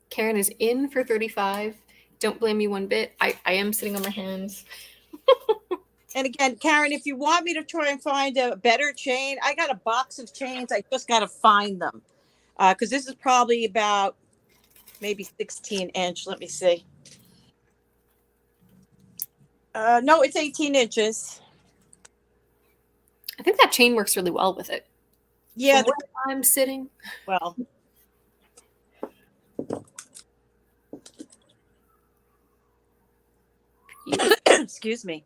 Karen is in for $35. Don't blame me one bit. I am sitting on my hands. And again, Karen, if you want me to try and find a better chain, I got a box of chains. I just got to find them. Because this is probably about maybe 16 inch. Let me see. No, it's 18 inches. I think that chain works really well with it. Yeah. I'm sitting. Well. Excuse me.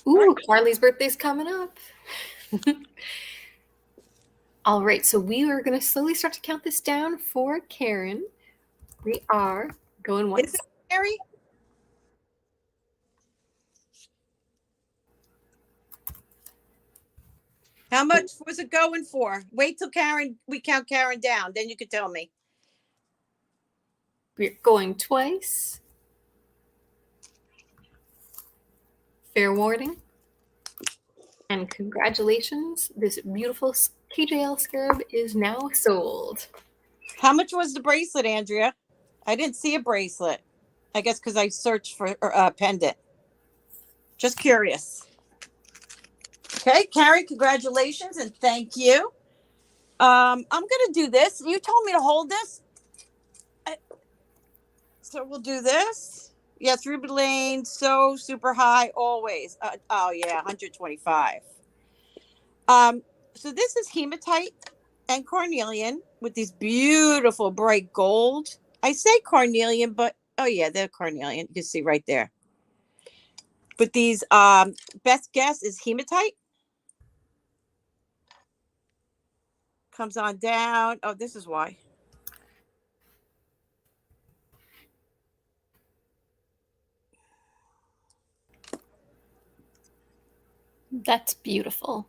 Ooh, Carly's birthday's coming up. All right, so we are going to slowly start to count this down for Karen. We are going once. Is it scary? How much was it going for? Wait till we count Karen down, then you can tell me. We're going twice. Fair warning. And congratulations, this beautiful KJL Scarab is now sold. How much was the bracelet, Andrea? I didn't see a bracelet. I guess because I searched for a pendant. Just curious. Okay, Carrie, congratulations and thank you. I'm gonna do this. You told me to hold this, so we'll do this. Yes, Ruby Lane, so super high always. Oh yeah, 125. So this is hematite and carnelian with these beautiful bright gold. I say carnelian, but oh yeah, they're carnelian. You can see right there. But these best guess is hematite. Comes on down. Oh, this is why. That's beautiful.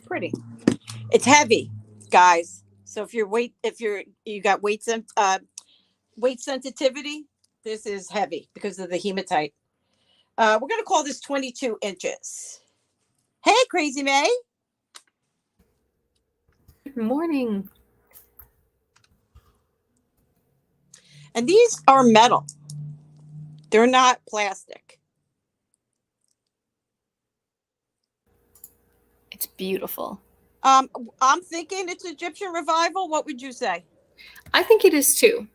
Pretty. It's heavy, guys. So if you got weight sensitivity, this is heavy because of the hematite. We're gonna call this 22 inches. Hey, Crazy May. Good morning. And these are metal. They're not plastic. It's beautiful. I'm thinking it's Egyptian revival. What would you say? I think it is too.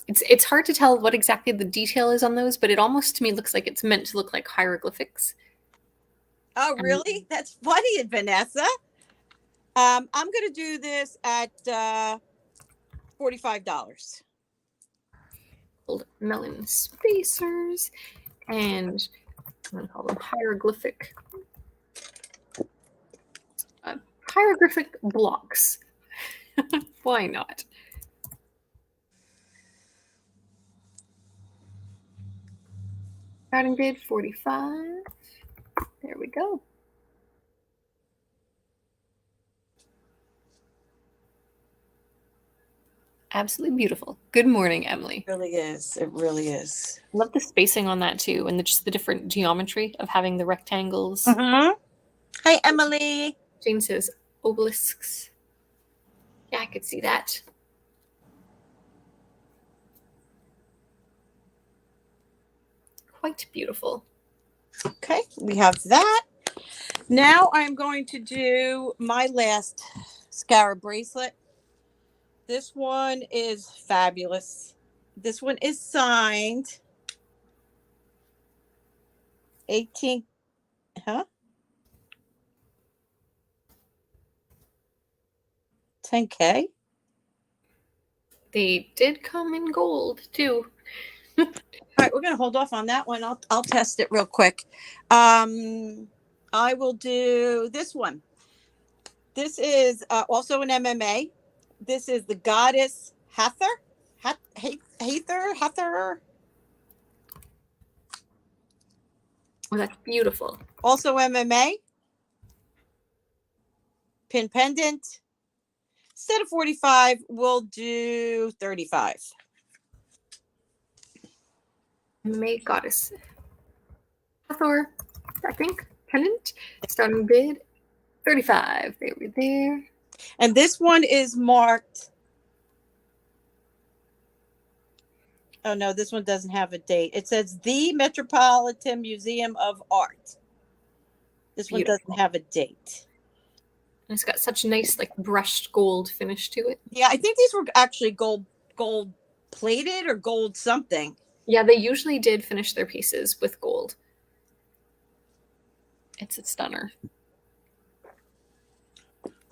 It's hard to tell what exactly the detail is on those, but it almost to me looks like it's meant to look like hieroglyphics. Oh, really? That's funny, Vanessa. I'm gonna do this at $45. Melon spacers, and I'm going to call them hieroglyphic blocks. Why not? Starting bid 45. There we go. Absolutely beautiful. Good morning, Emily. It really is. It really is. I love the spacing on that too, and just the different geometry of having the rectangles. Hi, Emily. Jane says obelisks. Yeah, I could see that. Quite beautiful. Okay, we have that. Now I'm going to do my last Scarab bracelet. This one is fabulous. This one is signed 18, 10K. They did come in gold too. All right, we're gonna hold off on that one. I'll test it real quick. I will do this one. This is also an MMA. This is the goddess Hathor. Hathor. Oh, that's beautiful. Also MMA. Pin pendant. Instead of 45, we'll do 35. MMA goddess Hathor, I think, pendant. Starting bid 35. They were there. And this one is marked. Oh no, this one doesn't have a date. It says the Metropolitan Museum of Art. This one doesn't have a date. And it's got such nice, like, brushed gold finish to it. Yeah, I think these were actually gold plated or gold something. Yeah, they usually did finish their pieces with gold. It's a stunner.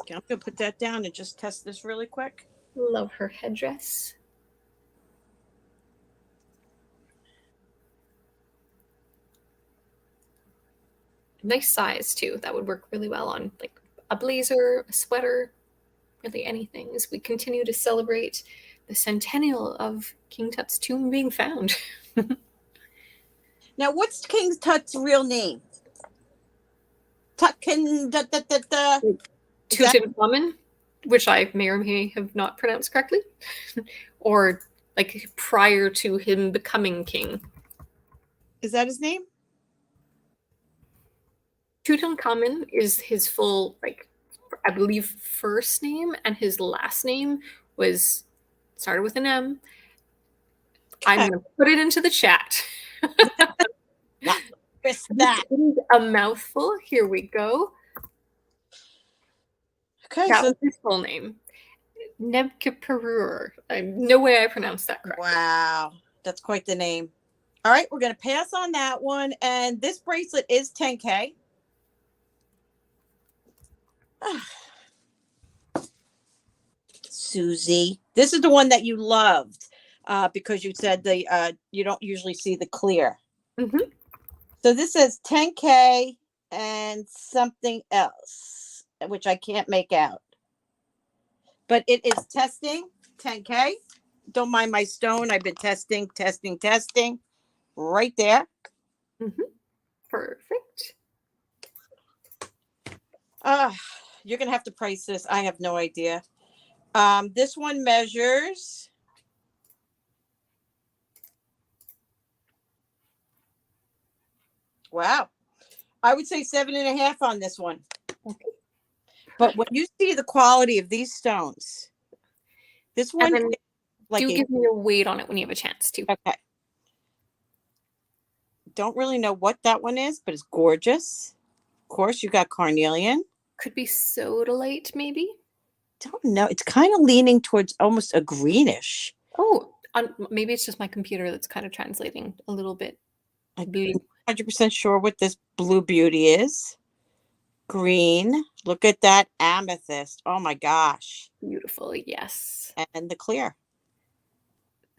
Okay, I'm gonna put that down and just test this really quick. Love her headdress. Nice size too. That would work really well on like a blazer, a sweater, really anything, as we continue to celebrate the centennial of King Tut's tomb being found. Now, what's King Tut's real name? Tutankhamun, which I may or may have not pronounced correctly, or like prior to him becoming king. Is that his name? Tutankhamun is his full, like, I believe, first name, and his last name was started with an M. I'm going to put it into the chat. Not that. A mouthful. Here we go. Okay, That so was his full name. Nebkipurur. No way I pronounced that correctly. wow, that's quite the name. All right, we're going to pass on that one. And this bracelet is 10K. Suzy, this is the one that you loved because you said you don't usually see the clear. Mm-hmm. So this says 10K and something else, which I can't make out. But it is testing 10K. Don't mind my stone. I've been testing right there. Mm-hmm. Perfect. You're going to have to price this. I have no idea. This one measures. Wow. I would say 7.5 on this one. Okay. But when you see the quality of these stones, this one, like, do give me a weight on it when you have a chance to. Okay. Don't really know what that one is, but it's gorgeous. Of course, you got Carnelian. Could be sodalite, maybe. Don't know. It's kind of leaning towards almost a greenish. Oh, maybe it's just my computer that's kind of translating a little bit. I'm 100% sure what this blue beauty is. Green. Look at that amethyst. Oh my gosh. Beautiful, yes. And the clear.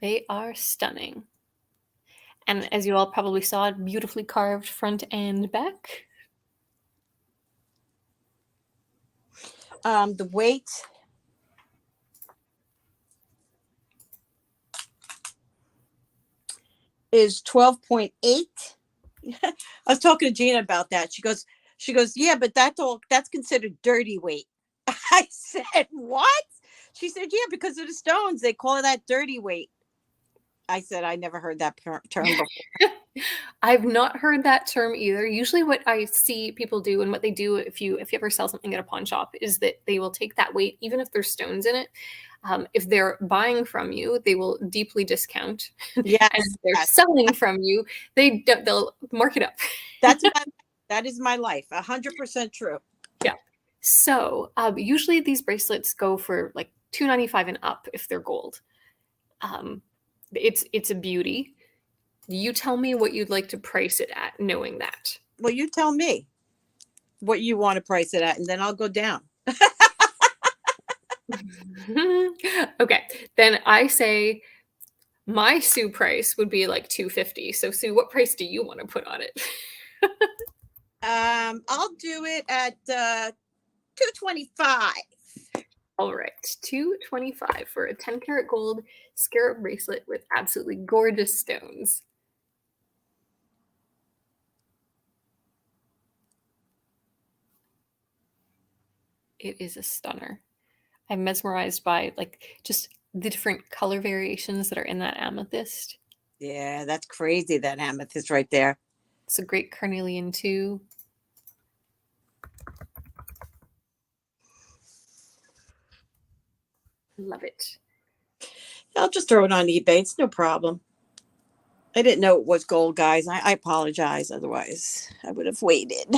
They are stunning. And as you all probably saw, beautifully carved front and back. The weight is 12.8. I was talking to Gina about that. She goes, yeah, but that's considered dirty weight. I said, what? She said, yeah, because of the stones, they call that dirty weight. I said, I never heard that term before. I've not heard that term either. Usually what I see people do, and what they do if you ever sell something at a pawn shop, is that they will take that weight, even if there's stones in it. If they're buying from you, they will deeply discount. Yes. And if they're selling from you, they'll mark it up. That is my life. 100% true. Yeah. So usually these bracelets go for like $295 and up if they're gold. It's a beauty. You tell me what you'd like to price it at, knowing that. Well, you tell me what you want to price it at, and then I'll go down. Okay, then I say my Sue price would be like $250. So Sue, what price do you want to put on it? I'll do it at $225. All right, $225 for a 10-karat gold scarab bracelet with absolutely gorgeous stones. It is a stunner. I'm mesmerized by like just the different color variations that are in that amethyst. Yeah, that's crazy, that amethyst right there. It's a great carnelian too. Love it. I'll just throw it on eBay. It's no problem. I didn't know it was gold, guys. I apologize. Otherwise, I would have waited.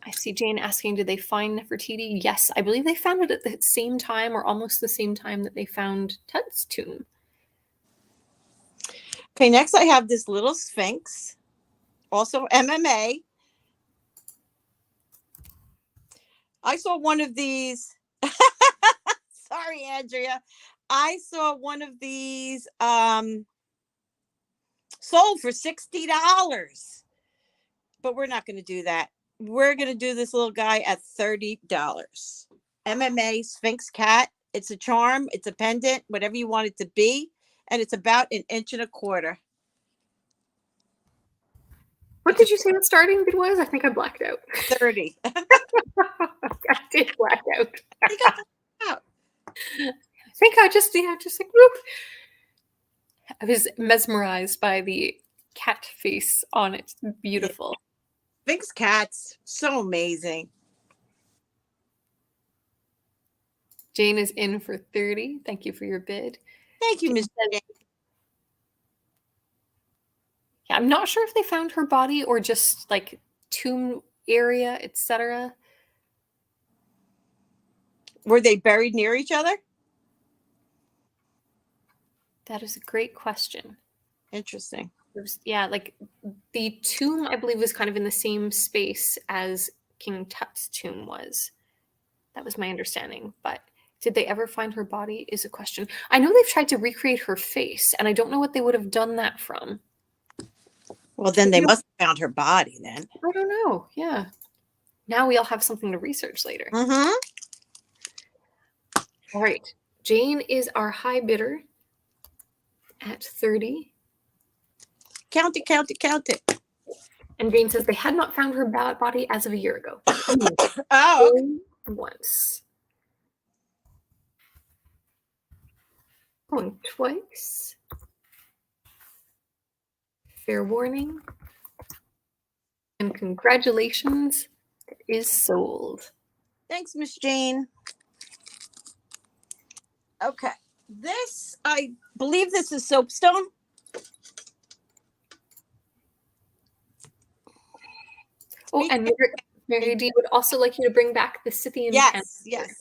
I see Jane asking, did they find Nefertiti? Yes, I believe they found it at the same time, or almost the same time that they found Tut's tomb. Okay, next I have this little Sphinx, also MMA. I saw one of these. Sorry, Andrea. I saw one of these sold for $60. But we're not going to do that. We're going to do this little guy at $30. MMA Sphinx cat. It's a charm. It's a pendant, whatever you want it to be. And it's about 1.25 inches. What did you say the starting bid was? I think I blacked out. 30. I did black out. I think I just like, whoop. I was mesmerized by the cat face on it. Beautiful. Vinx cats, so amazing. Jane is in for 30. Thank you for your bid. Thank you, Miss Jane. Yeah, I'm not sure if they found her body or just like tomb area, etc. Were they buried near each other? That is a great question. Interesting. Yeah, like the tomb, I believe, was kind of in the same space as King Tut's tomb was. That was my understanding. But did they ever find her body is a question. I know they've tried to recreate her face, and I don't know what they would have done that from. Well, then they must have found her body then. I don't know. Yeah. Now we all have something to research later. Mm-hmm. All right. Jane is our high bidder at 30. Count it, count it, count it. And Jane says they had not found her body as of a year ago. Oh, okay. Once. Going twice. Fair warning. And congratulations, it is sold. Thanks, Miss Jane. Okay. This, I believe this is Soapstone. Oh, and Mary D would also like you to bring back the Scythian panther.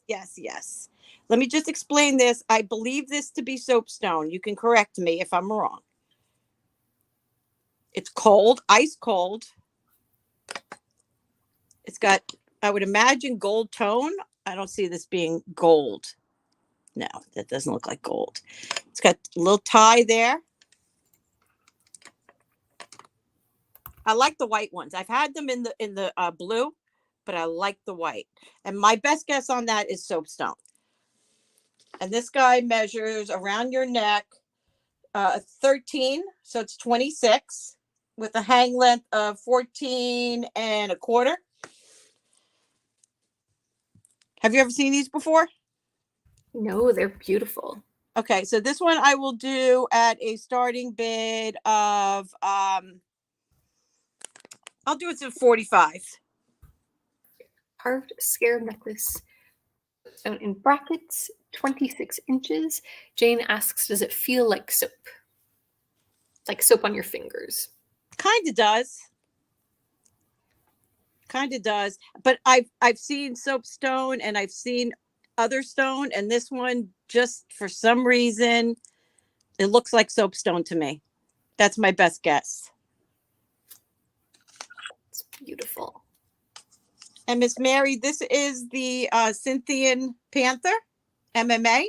Yes. Let me just explain this. I believe this to be Soapstone. You can correct me if I'm wrong. It's cold, ice cold. It's got, I would imagine, gold tone. I don't see this being gold. No, that doesn't look like gold. It's got a little tie there. I like the white ones. I've had them in the blue, but I like the white. And my best guess on that is Soapstone. And this guy measures around your neck 13, so it's 26, with a hang length of 14 and a quarter. Have you ever seen these before? No, they're beautiful. Okay, so this one I will do at a starting bid of I'll do it to 45. Carved scarab necklace. So in brackets, 26 inches. Jane asks, does it feel like soap? Like soap on your fingers? Kind of does. Kind of does. But I've seen Soapstone and I've seen other stone, and this one, just for some reason, it looks like Soapstone to me. That's my best guess. It's beautiful. And Miss Mary, this is the Scythian Panther, MMA.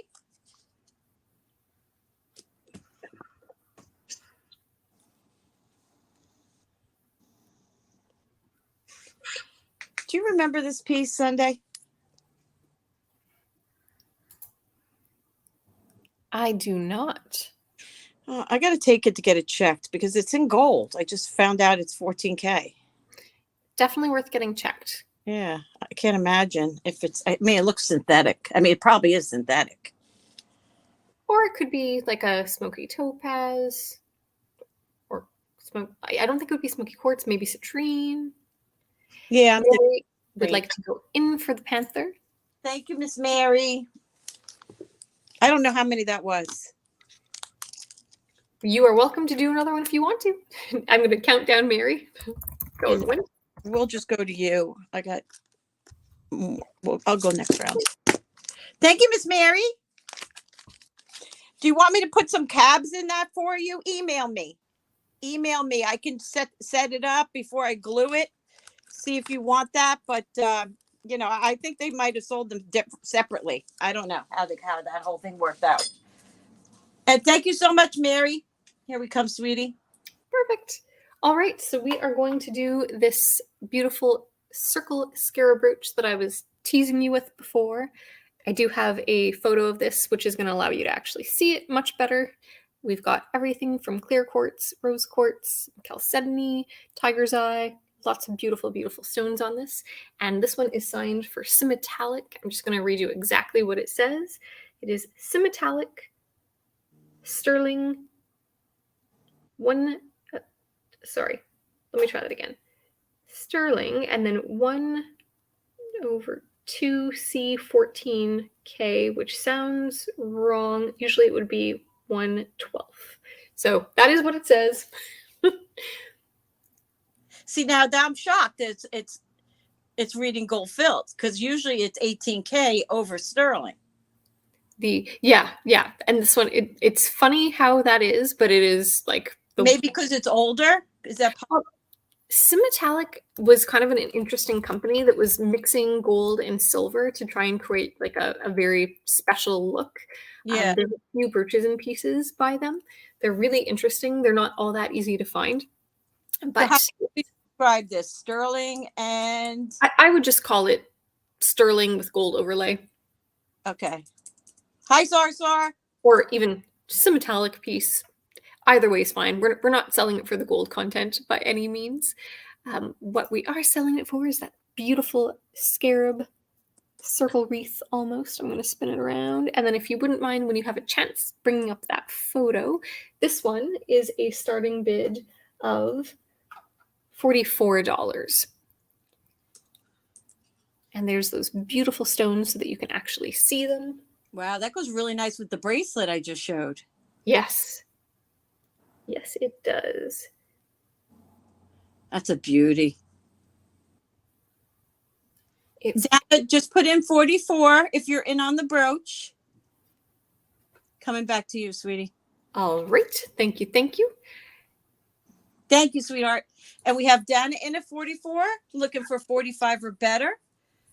Do you remember this piece, Sundae? I do not. I got to take it to get it checked because it's in gold. I just found out it's 14K. Definitely worth getting checked. Yeah, I can't imagine if it's, I mean, it looks synthetic. I mean, it probably is synthetic. Or it could be like a smoky topaz. Or smoke. I don't think it would be smoky quartz, maybe citrine. Yeah. Mary would like to go in for the panther. Thank you, Miss Mary. I don't know how many that was. You are welcome to do another one if you want to. I'm going to count down Mary. Going one. We'll just go to you. I got, well, I'll go next round. Thank you, Miss Mary. Do you want me to put some cabs in that for you? Email me. Email me. I can set it up before I glue it. See if you want that. But, you know, I think they might have sold them separately. I don't know how that whole thing worked out. And thank you so much, Mary. Here we come, sweetie. Perfect. All right, so we are going to do this beautiful circle scarab brooch that I was teasing you with before. I do have a photo of this, which is going to allow you to actually see it much better. We've got everything from clear quartz, rose quartz, chalcedony, tiger's eye, lots of beautiful, beautiful stones on this. And this one is signed for Symmetallic. I'm just going to read you exactly what it says. It is Symmetallic, sterling, sorry, let me try that again. Sterling, and then 1/2C14K, which sounds wrong. Usually it would be 1/12. So that is what it says. See, now I'm shocked. It's reading gold filled, because usually it's 18K over sterling. Yeah, and this one, it's funny how that is, but it is like maybe because it's older. Is that possible? Symmetallic was kind of an interesting company that was mixing gold and silver to try and create like a very special look. Yeah. There's a few brooches and pieces by them. They're really interesting. They're not all that easy to find. But so how do you describe this? Sterling and I would just call it sterling with gold overlay. Okay. Hi, Zar. Or even Symmetallic piece. Either way is fine. We're not selling it for the gold content by any means. What we are selling it for is that beautiful scarab circle wreath almost. I'm going to spin it around. And then if you wouldn't mind, when you have a chance, bringing up that photo, this one is a starting bid of $44. And there's those beautiful stones so that you can actually see them. Wow, that goes really nice with the bracelet I just showed. Yes. Yes, it does. That's a beauty. Dana, just put in 44 if you're in on the brooch. Coming back to you, sweetie. All right. Thank you. Thank you, sweetheart. And we have Dana in at 44, looking for 45 or better.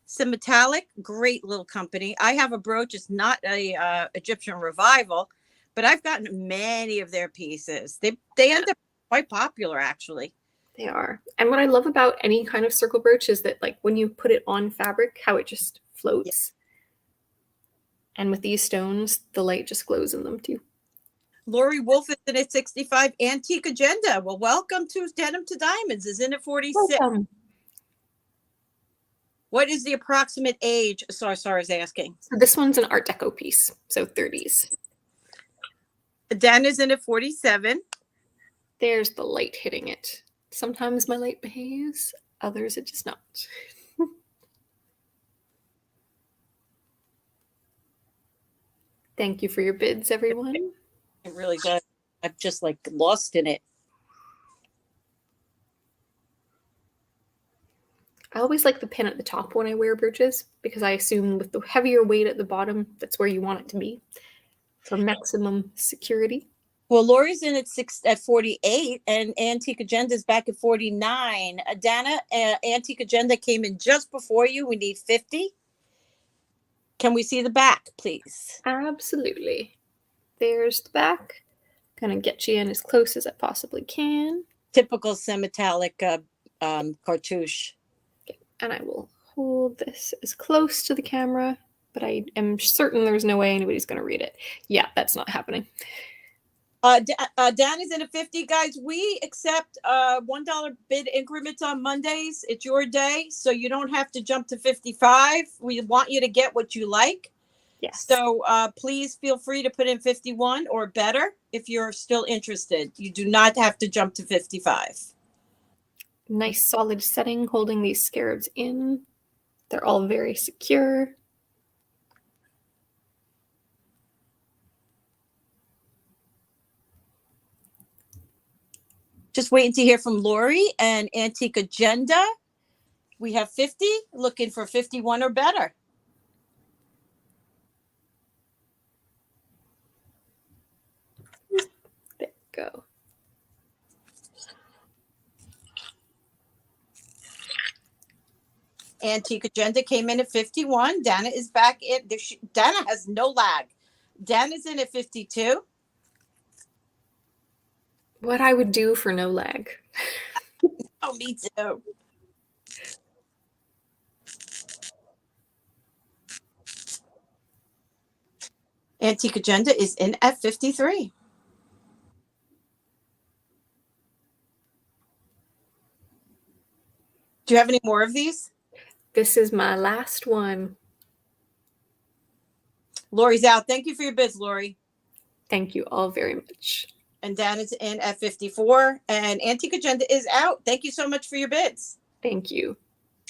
Symmetallic, great little company. I have a brooch. It's not a Egyptian revival, but I've gotten many of their pieces. They end up quite popular, actually. They are. And what I love about any kind of circle brooch is that, like, when you put it on fabric, how it just floats. Yeah. And with these stones, the light just glows in them too. Lori Wolf is in at 65. Antique Agenda. Well, welcome to Denim to Diamonds. Is in at 46. Welcome. What is the approximate age? Sar is asking. So this one's an Art Deco piece, so 30s. Dana's in at 47. There's the light hitting it. Sometimes my light behaves, others it does not. Thank you for your bids, everyone. It really does. I'm just like lost in it. I always like the pin at the top when I wear brooches because I assume with the heavier weight at the bottom, that's where you want it to be for maximum security. Well, Lori's in at 48, and Antique Agenda is back at 49. Dana, Antique Agenda came in just before you. We need 50. Can we see the back, please? Absolutely. There's the back. Gonna get you in as close as I possibly can. Typical Symmetallic cartouche. Okay. And I will hold this as close to the camera, but I am certain there's no way anybody's gonna read it. Yeah, that's not happening. Dan is in at 50. Guys, we accept $1 bid increments on Mondays. It's your day, so you don't have to jump to 55. We want you to get what you like. Yes. So please feel free to put in 51 or better if you're still interested. You do not have to jump to 55. Nice solid setting, holding these scarabs in. They're all very secure. Just waiting to hear from Lori and Antique Agenda. We have 50, looking for 51 or better. There we go. Antique Agenda came in at 51. Dana is back in. Dana has no lag. Dana's in at 52. What I would do for no lag. Oh, me too. Antique Agenda is in at 53. Do you have any more of these? This is my last one. Lori's out. Thank you for your bids, Lori. Thank you all very much. And Dana's in at 54. And Antique Agenda is out. Thank you so much for your bids. Thank you.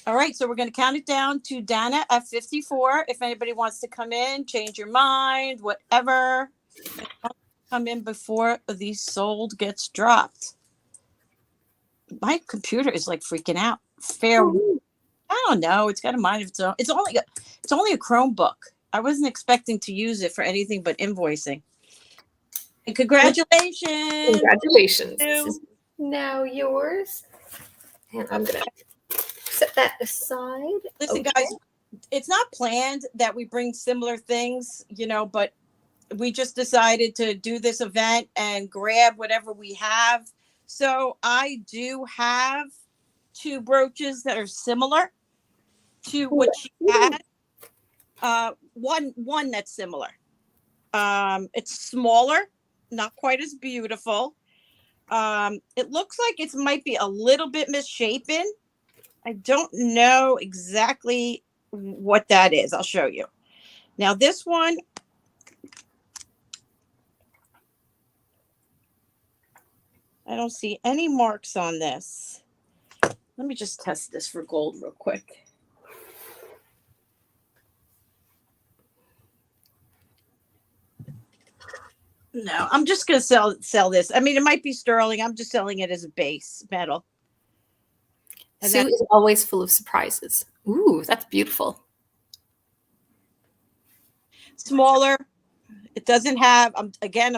All right, so we're going to count it down to Dana at 54. If anybody wants to come in, change your mind, whatever, come in before the sold gets dropped. My computer is like freaking out. I don't know. It's got a mind of its own. It's only a Chromebook. I wasn't expecting to use it for anything but invoicing. And congratulations. Congratulations. This is now yours. And I'm going to set that aside. Listen, guys, it's not planned that we bring similar things, but we just decided to do this event and grab whatever we have. So I do have 2 brooches that are similar to what she had. One that's similar. It's smaller, not quite as beautiful. It looks like it might be a little bit misshapen. I don't know exactly what that is. I'll show you. Now this one, I don't see any marks on this. Let me just test this for gold real quick. No, I'm just going to sell this. I mean, it might be sterling. I'm just selling it as a base metal. And Sue is always full of surprises. Ooh, that's beautiful. Smaller. It doesn't have, I'm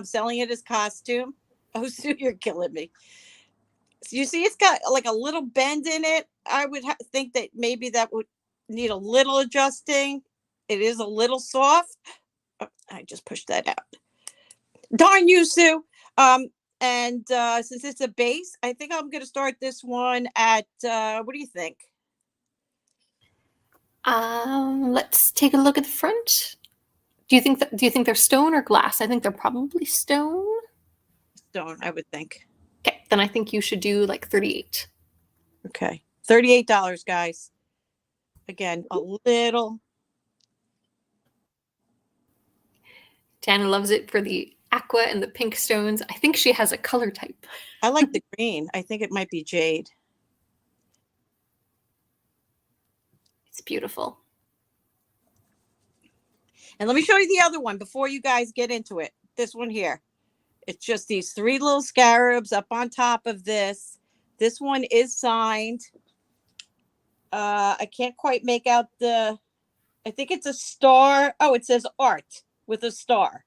selling it as costume. Oh, Sue, you're killing me. So you see, it's got like a little bend in it. I would think that maybe that would need a little adjusting. It is a little soft. Oh, I just pushed that out. Darn you, Sue. And since it's a base, I think I'm going to start this one at, what do you think? Let's take a look at the front. Do you think they're stone or glass? I think they're probably stone. Stone, I would think. Okay, then I think you should do like 38. Okay. $38, guys. Again, a little. Dana loves it for the aqua and the pink stones. I think she has a color type. I like the green. I think it might be jade. It's beautiful. And let me show you the other one before you guys get into it. This one here. It's just these 3 little scarabs up on top of this. This one is signed. I can't quite make out I think it's a star. Oh, it says art with a star.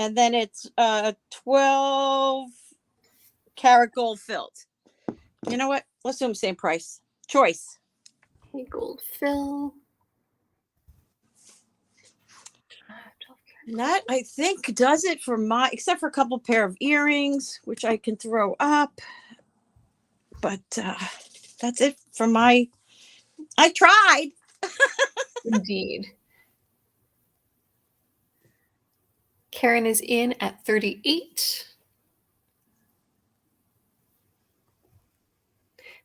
And then it's 12 karat gold filled. You know what? Let's do them same price. Choice. Okay, gold fill. And that, I think, does it for except for a couple pair of earrings, which I can throw up. But that's it for I tried. Indeed. Karen is in at 38.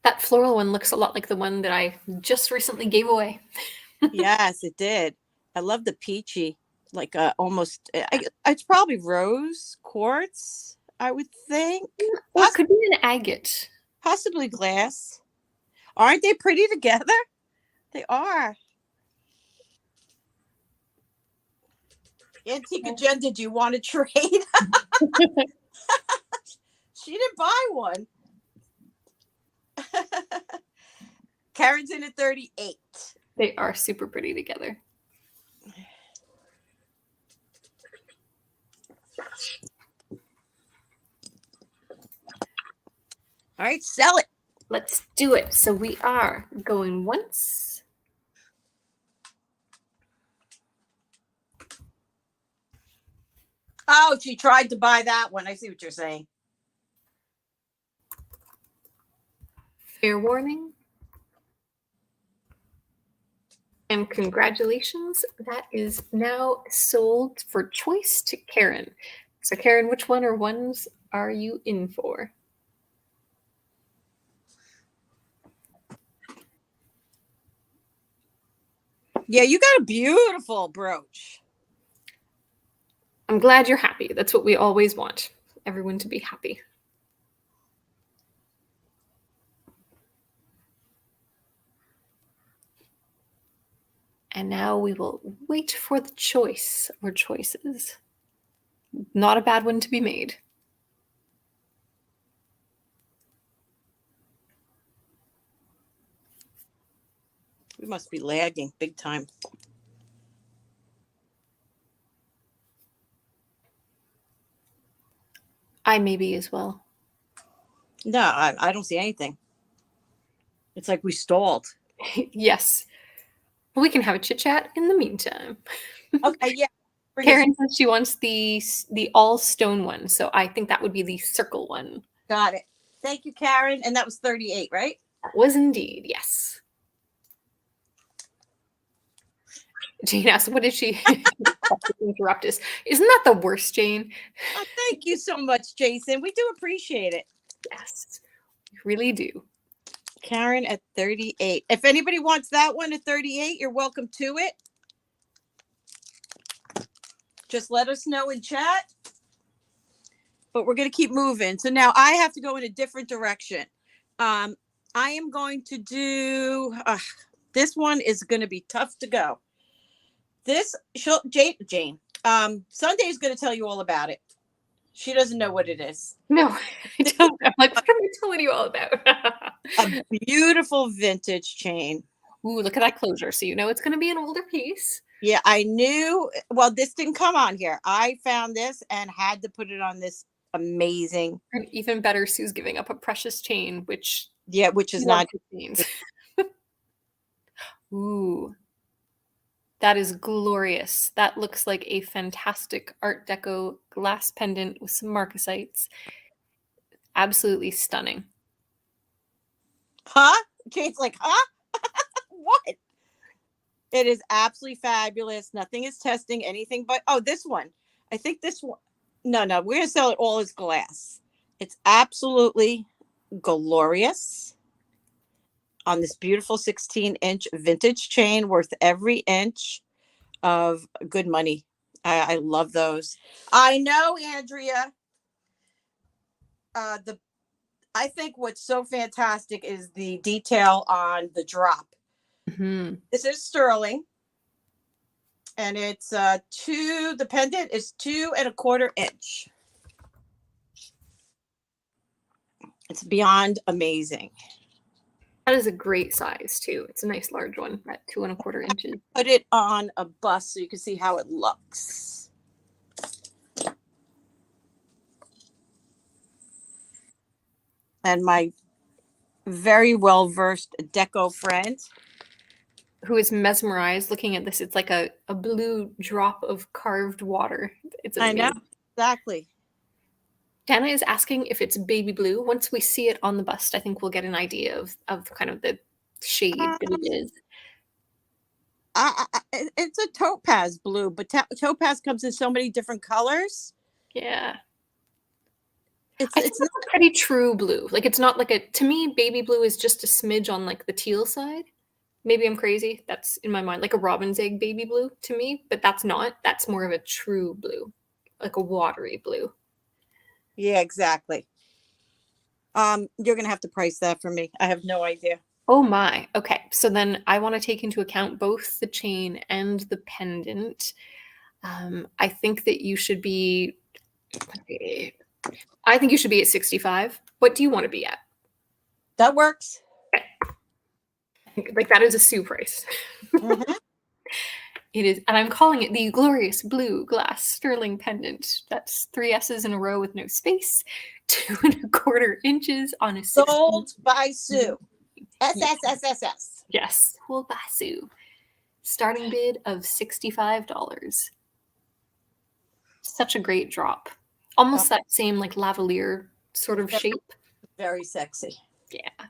That floral one looks a lot like the one that I just recently gave away. Yes, it did. I love the peachy, like almost, it's probably rose quartz, I would think. Or it could be an agate. Possibly glass. Aren't they pretty together? They are. Antique Agenda, do you want to trade? She didn't buy one. Karen's in at 38. They are super pretty together. All right, sell it. Let's do it. So we are going once. Oh, she tried to buy that one. I see what you're saying. Fair warning. And congratulations, that is now sold for choice to Karen. So Karen, which one or ones are you in for? Yeah, you got a beautiful brooch. I'm glad you're happy. That's what we always want. everyone to be happy. And now we will wait for the choice or choices. Not a bad one to be made. We must be lagging big time. I may be as well. No, I don't see anything. It's like we stalled. Yes. We can have a chit chat in the meantime. Okay, yeah. Karen says she wants the all stone one, so I think that would be the circle one. Got it. Thank you, Karen. And that was 38, right? That was indeed, yes. Jane asked, what did she interrupt us? Isn't that the worst, Jane? Oh, thank you so much, Jason. We do appreciate it. Yes, we really do. Karen at 38. If anybody wants that one at 38, you're welcome to it. Just let us know in chat. But we're going to keep moving. So now I have to go in a different direction. I am going to do, this one is going to be tough to go. This, Jane, Sundae is going to tell you all about it. She doesn't know what it is. No, I don't. I'm like, what am I telling you all about? A beautiful vintage chain. Ooh, look at that closure. So you know it's going to be an older piece. Yeah, I knew. Well, this didn't come on here. I found this and had to put it on this amazing. And even better, Sue's giving up a precious chain, which is not. Ooh, that is glorious. That looks like a fantastic Art Deco glass pendant with some marcasites. Absolutely stunning. Huh? Jane's like, huh? What? It is absolutely fabulous. Nothing is testing anything but, this one. I think this one. No, we're going to sell it all as glass. It's absolutely glorious on this beautiful 16-inch vintage chain worth every inch of good money. I love those. I know, Andrea. I think what's so fantastic is the detail on the drop. Mm-hmm. This is sterling, and it's the pendant is 2 1/4 inch. It's beyond amazing. That is a great size too. It's a nice large one at 2 1/4 inches. Put it on a bust so you can see how it looks. And my very well-versed deco friend, who is mesmerized looking at this. It's like a blue drop of carved water. It's amazing. I know, exactly. Dana is asking if it's baby blue. Once we see it on the bust, I think we'll get an idea of kind of the shade that it is. It's a topaz blue, but topaz comes in so many different colors. Yeah. It's not a pretty true blue. Like, it's not like to me, baby blue is just a smidge on like the teal side. Maybe I'm crazy. That's in my mind, like a robin's egg baby blue to me, but that's more of a true blue, like a watery blue. Yeah, exactly. You're going to have to price that for me. I have no idea. Oh my. Okay. So then I want to take into account both the chain and the pendant. I think that you should be, at 65. What do you want to be at? That works. Okay. Like, that is a Sue price. Mm-hmm. It is, and I'm calling it the glorious blue glass sterling pendant. That's 3 S's in a row with no space, 2 1/4 inches on a sold by Sue. SSSSS. Yes, sold by Sue. Starting bid of $65. Such a great drop. Almost that same like lavalier sort of shape. Very sexy. Yeah.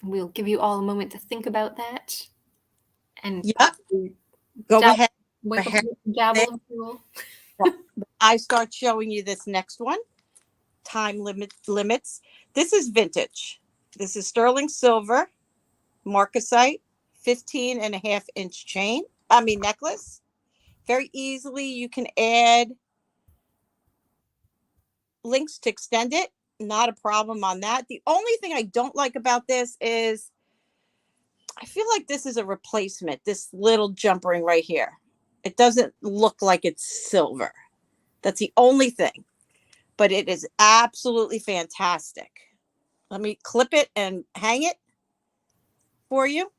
We'll give you all a moment to think about that. And go ahead. Dabble. I start showing you this next one. Time limits. This is vintage. This is sterling silver, marcasite, 15 1/2 inch chain. Necklace. very easily. You can add links to extend it. Not a problem on that. The only thing I don't like about this is I feel like this is a replacement, this little jump ring right here. It doesn't look like it's silver. That's the only thing. But it is absolutely fantastic. Let me clip it and hang it for you.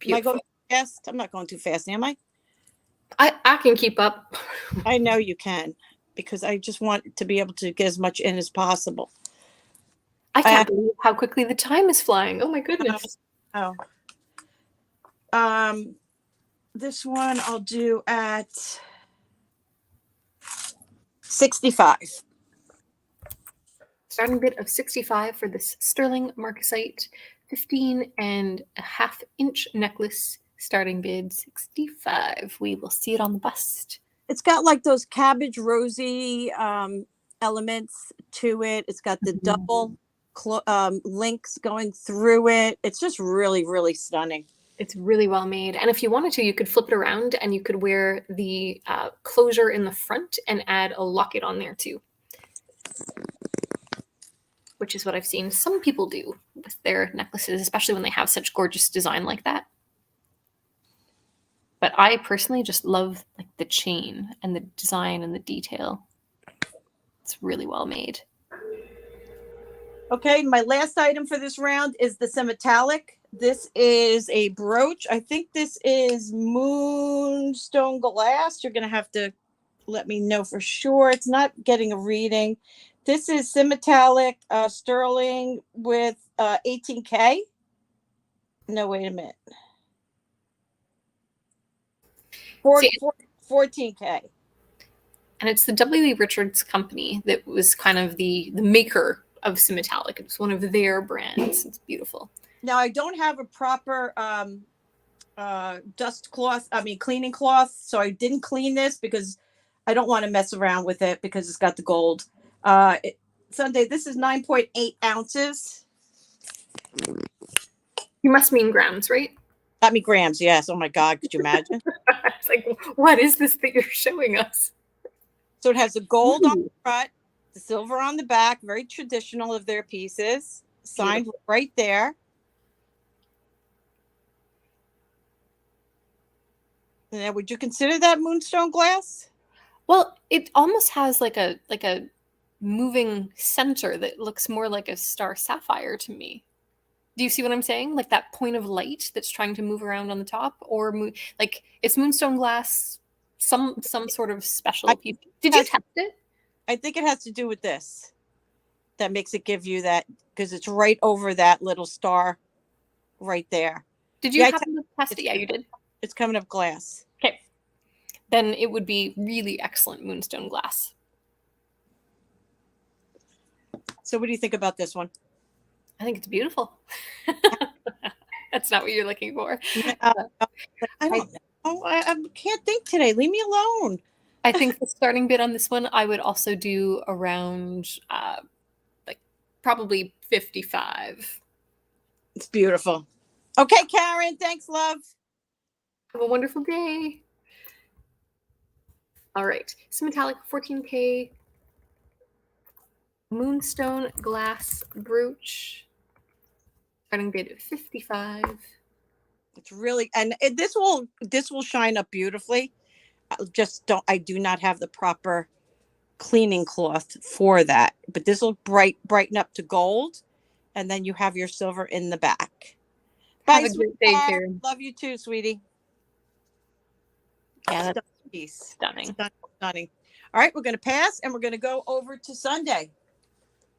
Am I going too fast? I'm not going too fast, am I? I can keep up. I know you can, because I just want to be able to get as much in as possible. I can't believe how quickly the time is flying. Oh my goodness. Oh. This one I'll do at 65. Starting bid of 65 for this sterling marcasite 15.5-inch necklace. Starting bid 65. We will see it on the bust. It's got like those cabbage rosy elements to it. It's got the double links going through it. It's just really, really stunning. It's really well made. And if you wanted to, you could flip it around and you could wear the closure in the front and add a locket on there too. Which is what I've seen some people do with their necklaces, especially when they have such gorgeous design like that. But I personally just love like the chain and the design and the detail. It's really well made. Okay, my last item for this round is the Symmetallic. This is a brooch. I think this is moonstone glass. You're going to have to let me know for sure. It's not getting a reading. This is Symmetallic sterling with 18K. No, wait a minute. 14K. And it's the W.E. Richards company that was kind of the maker of Symmetallic. It's one of their brands. It's beautiful. Now, I don't have a proper cleaning cloth. So I didn't clean this because I don't want to mess around with it because it's got the gold. Sundae, this is 9.8 ounces. You must mean grams, right? I mean grams, yes. Oh my God, could you imagine? It's like, what is this that you're showing us? So it has the gold on the front, the silver on the back, very traditional of their pieces, signed right there. Now, would you consider that moonstone glass? Well, it almost has like a moving center that looks more like a star sapphire to me. Do you see what I'm saying? Like that point of light that's trying to move around on the top, or like it's moonstone glass, some sort of special piece. Did you test it? I think it has to do with this. That makes it give you that, because it's right over that little star right there. Did you happen to test it? Yeah, you did. It's coming up glass. Okay. Then it would be really excellent moonstone glass. So what do you think about this one? I think it's beautiful. That's not what you're looking for. I don't know. I can't think today. Leave me alone. I think the starting bid on this one, I would also do around like probably 55. It's beautiful. Okay, Karen. Thanks, love. Have a wonderful day. All right. Symmetallic 14K moonstone glass brooch. Starting bid at 55. It's really, and this will shine up beautifully. I do not have the proper cleaning cloth for that, but this will brighten up to gold, and then you have your silver in the back. Have a great day, Karen. Love you too, sweetie. Yeah, that's stunning. Stunning. All right, we're going to pass, and we're going to go over to Sundae.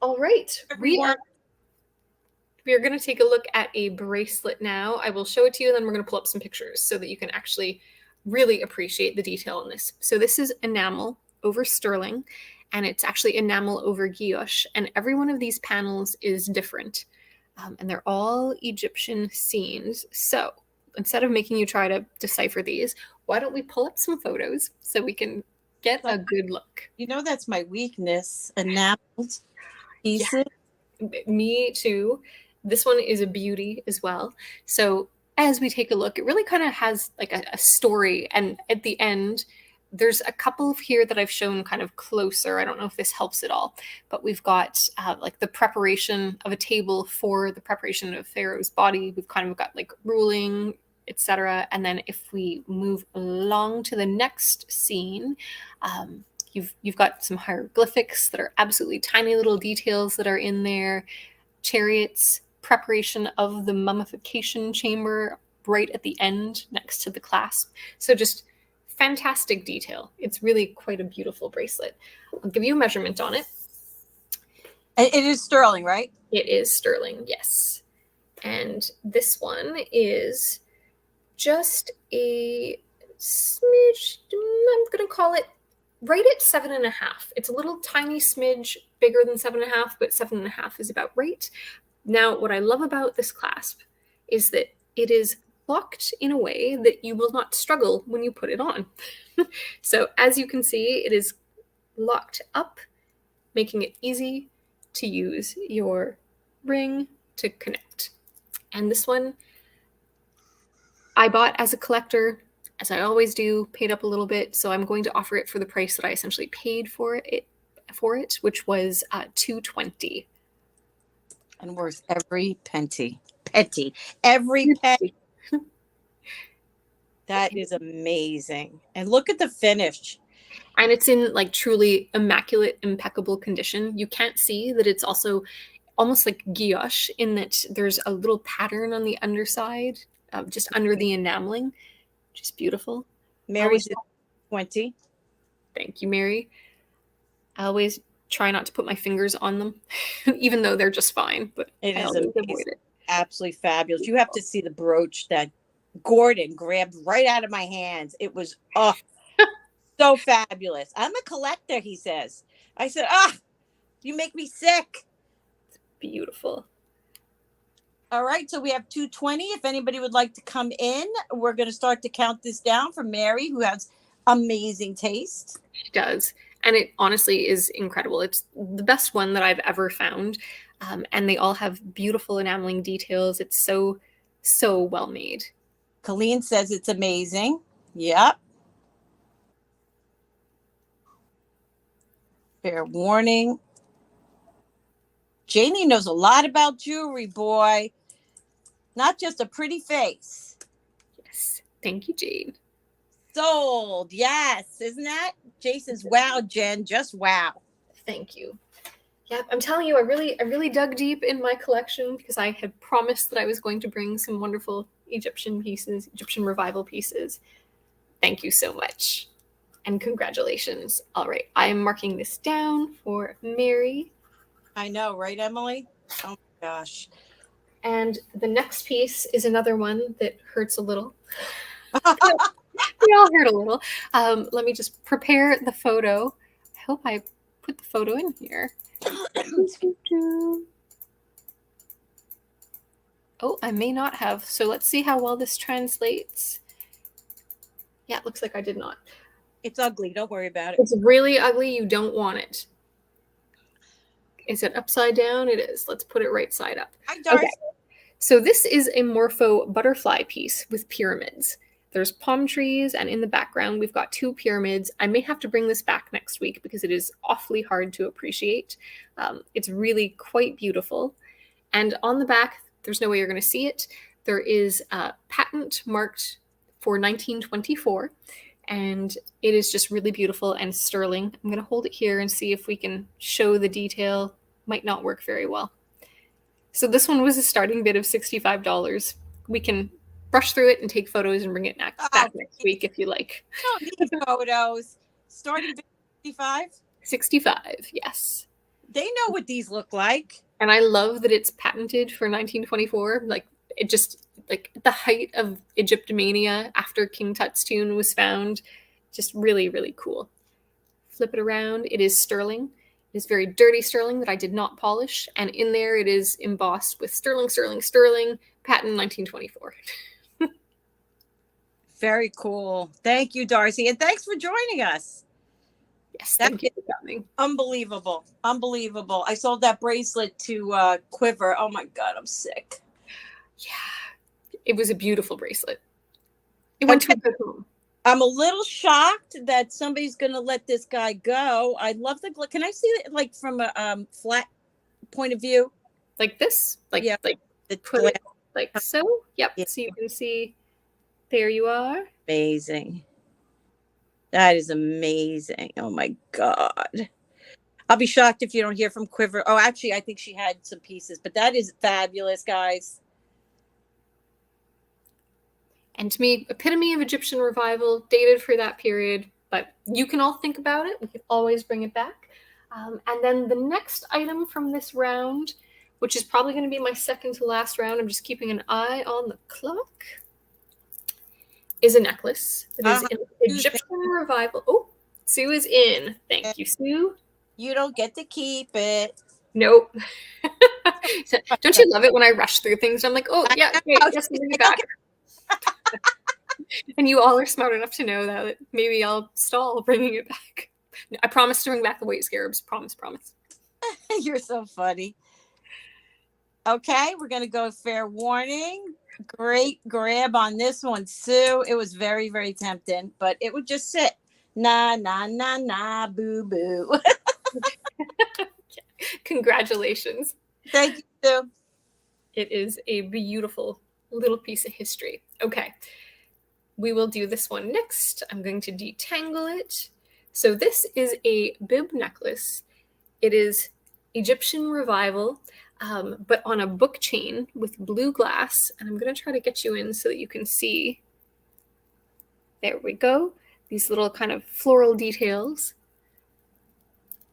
All right. We are going to take a look at a bracelet now. I will show it to you, and then we're going to pull up some pictures so that you can actually really appreciate the detail in this. So this is enamel over sterling, and it's actually enamel over guilloche, and every one of these panels is different, and they're all Egyptian scenes. So instead of making you try to decipher these, why don't we pull up some photos so we can get a good look? You know, that's my weakness, enameled pieces. Yeah, me too. This one is a beauty as well. So as we take a look, it really kind of has like a story, and at the end There's a couple of here that I've shown kind of closer. I don't know if this helps at all, but we've got like the preparation of a table for the preparation of Pharaoh's body. We've kind of got like ruling, etc. And then if we move along to the next scene, you've got some hieroglyphics that are absolutely tiny little details that are in there. Chariots, preparation of the mummification chamber right at the end next to the clasp. So just fantastic detail. It's really quite a beautiful bracelet. I'll give you a measurement on it. It is sterling, right? It is sterling, yes. And this one is just a smidge, I'm going to call it right at 7.5. It's a little tiny smidge bigger than 7.5, but 7.5 is about right. Now, what I love about this clasp is that it is locked in a way that you will not struggle when you put it on. So as you can see, it is locked up, making it easy to use your ring to connect. And this one I bought as a collector, as I always do, paid up a little bit. So I'm going to offer it for the price that I essentially paid for it, which was $220. And worth every penny. Every penny. That is amazing. And look at the finish. And it's in like truly immaculate, impeccable condition. You can't see that it's also almost like guilloche in that there's a little pattern on the underside, just under the enameling, which is beautiful. Mary's 20. Thank you, Mary. I always try not to put my fingers on them, even though they're just fine. But It I is always amazing. avoid it. Absolutely fabulous. You have to see the brooch that Gordon grabbed right out of my hands. It was so fabulous. I'm a collector, he says. I said, you make me sick. It's beautiful. All right, so we have 220. If anybody would like to come in, we're going to start to count this down for Mary, who has amazing taste. She does. And it honestly is incredible. It's the best one that I've ever found. And they all have beautiful enameling details. It's so, so well made. Colleen says it's amazing. Yep. Fair warning. Janie knows a lot about jewelry, boy. Not just a pretty face. Yes. Thank you, Jade. Sold. Yes. Isn't that? Jason's wow, Jen. Just wow. Thank you. Yeah, I'm telling you, I really dug deep in my collection because I had promised that I was going to bring some wonderful Egyptian pieces, Egyptian revival pieces. Thank you so much. And congratulations. All right, I am marking this down for Mary. I know, right, Emily? Oh my gosh. And the next piece is another one that hurts a little. They all hurt a little. Let me just prepare the photo. I hope I put the photo in here. Oh, I may not have. So let's see how well this translates. Yeah, it looks like I did not. It's ugly. Don't worry about it. It's really ugly. You don't want it. Is it upside down? It is. Let's put it right side up. Hi, Darcy. Okay. So this is a Morpho butterfly piece with pyramids. There's palm trees, and in the background, we've got 2 pyramids. I may have to bring this back next week because it is awfully hard to appreciate. It's really quite beautiful. And on the back, there's no way you're going to see it. There is a patent marked for 1924, and it is just really beautiful and sterling. I'm going to hold it here and see if we can show the detail. Might not work very well. So this one was a starting bid of $65. We can brush through it and take photos and bring it back next week if you like. I don't need photos. Starting bid 65? 65, yes. They know what these look like. And I love that it's patented for 1924. Like, it just, like, the height of Egyptomania after King Tut's tomb was found. Just really, really cool. Flip it around. It is sterling. It is very dirty sterling that I did not polish. And in there it is embossed with sterling, sterling, sterling, patent 1924. Very cool. Thank you, Darcy. And thanks for joining us. Yes, thank you for coming. Unbelievable. Unbelievable. I sold that bracelet to Quiver. Oh my God, I'm sick. Yeah. It was a beautiful bracelet. It went to a good home. I'm a little shocked that somebody's going to let this guy go. I love the can I see it like from a flat point of view? Like this? Like Yeah, like the put glass. it like so? Yep. Yeah. So you can see there you are. Amazing. That is amazing. Oh my God. I'll be shocked if you don't hear from Quiver. Oh, actually, I think she had some pieces, but that is fabulous, guys. And to me, epitome of Egyptian revival, dated for that period, but you can all think about it. We can always bring it back. And then the next item from this round, which is probably going to be my second to last round, I'm just keeping an eye on the clock, is a necklace. It is an Egyptian revival. Oh, Sue is in. Thank you, Sue. You don't get to keep it. Nope. Don't you love it when I rush through things? I'm like, oh, yeah, great. Yes, bring it back. And you all are smart enough to know that maybe I'll stall bringing it back. I promise to bring back the white scarabs. Promise. You're so funny. Okay, we're going to go fair warning. Great grab on this one, Sue. It was very, very tempting, but it would just sit. Nah, boo, boo. Congratulations. Thank you, Sue. It is a beautiful little piece of history. Okay, we will do this one next. I'm going to detangle it. So this is a bib necklace. It is Egyptian revival, but on a book chain with blue glass. And I'm going to try to get you in so that you can see. There we go. These little kind of floral details.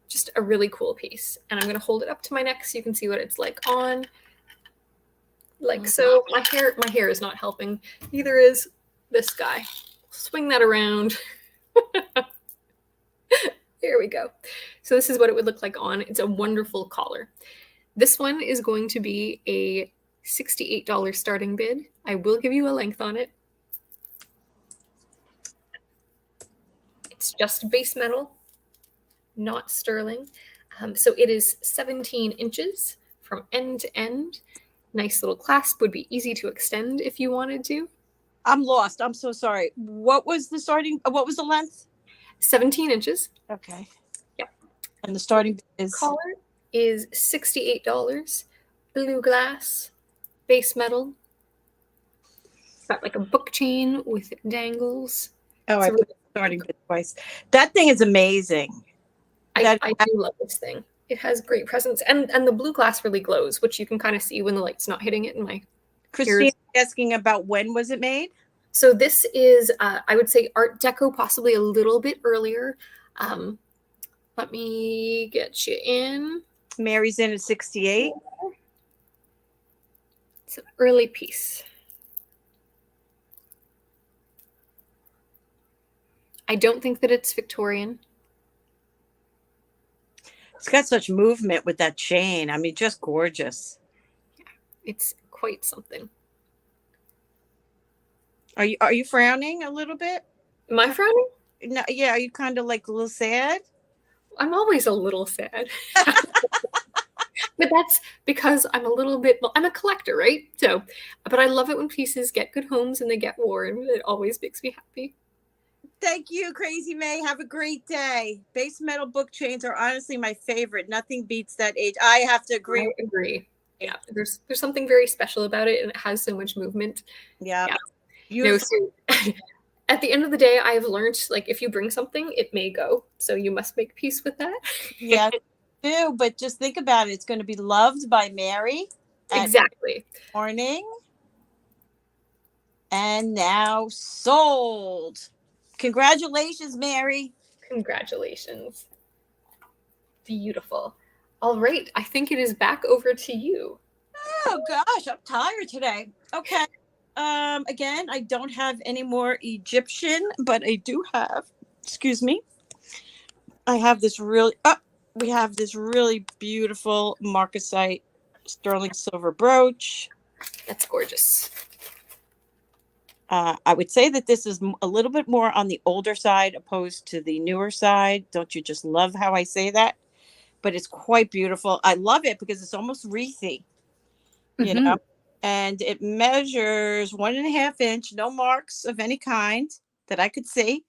Just a really cool piece. And I'm going to hold it up to my neck so you can see what it's like on. Like so. My hair is not helping. Neither is this guy. Swing that around. There we go. So this is what it would look like on. It's a wonderful collar. This one is going to be a $68 starting bid. I will give you a length on it. It's just base metal, not sterling. So it is 17 inches from end to end. Nice little clasp, would be easy to extend if you wanted to. I'm lost. I'm so sorry. What was the length? 17 inches. Okay. Yep. And the starting is collar is $68. Blue glass, base metal. It's got like a book chain with dangles. Oh, I put the starting bid twice. That thing is amazing. I do love this thing. It has great presence, and the blue glass really glows, which you can kind of see when the light's not hitting it in my Christine asking about when was it made? So this is, I would say, Art Deco, possibly a little bit earlier. Let me get you in. Mary's in at 68. It's an early piece. I don't think that it's Victorian. It's got such movement with that chain. I mean, just gorgeous. Yeah, it's quite something. Are you frowning a little bit? Am I frowning? No, yeah. Are you kind of like a little sad? I'm always a little sad. But that's because I'm a little bit, well, I'm a collector, right? So, but I love it when pieces get good homes and they get worn. It always makes me happy. Thank you, Crazy May. Have a great day. Base metal book chains are honestly my favorite. Nothing beats that age. I have to agree. I agree. Yeah, there's something very special about it, and it has so much movement. Yeah. So at the end of the day, I have learned, like, if you bring something, it may go. So you must make peace with that. Yeah, do. But just think about it. It's going to be loved by Mary. Exactly. Morning. And now sold. Congratulations, Mary. Congratulations. Beautiful. All right. I think it is back over to you. Oh, gosh. I'm tired today. Okay. Again, I don't have any more Egyptian, but I do have, excuse me. I have this we have this really beautiful marcasite sterling silver brooch. That's gorgeous. I would say that this is a little bit more on the older side opposed to the newer side. Don't you just love how I say that? But it's quite beautiful. I love it because it's almost wreathy, you know, and it measures 1.5 inch, no marks of any kind. that I could see,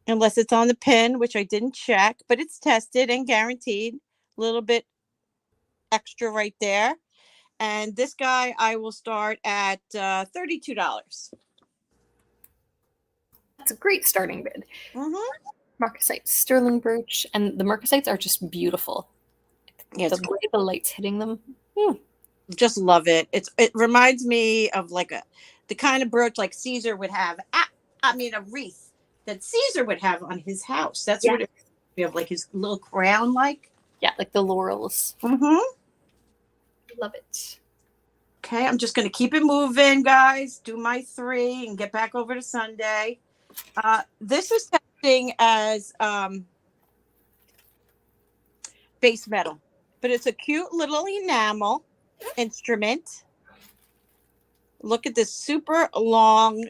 unless it's on the pin, which I didn't check, but it's tested and guaranteed. A little bit extra right there. And this guy, I will start at $32. That's a great starting bid. Mm-hmm. Marcasite sterling brooch, and the marcasites are just beautiful. Yeah, The way the light's hitting them. Just love it. It reminds me of like the kind of brooch like Caesar would have. A wreath that Caesar would have on his house. That's what it we have, like his little crown, like. Yeah, like the laurels. Mm-hmm. Love it. Okay, I'm just gonna keep it moving, guys. Do my 3 and get back over to Sundae. This is testing as base metal, but it's a cute little enamel instrument. Look at this super long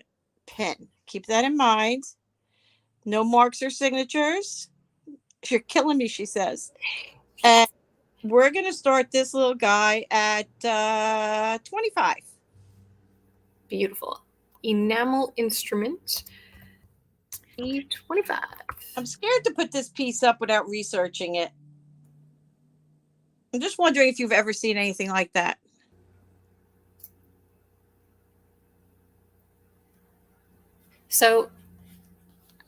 pin. Keep that in mind. No marks or signatures. You're killing me, she says. And we're going to start this little guy at 25. Beautiful. Enamel instrument. E25. I'm scared to put this piece up without researching it. I'm just wondering if you've ever seen anything like that. So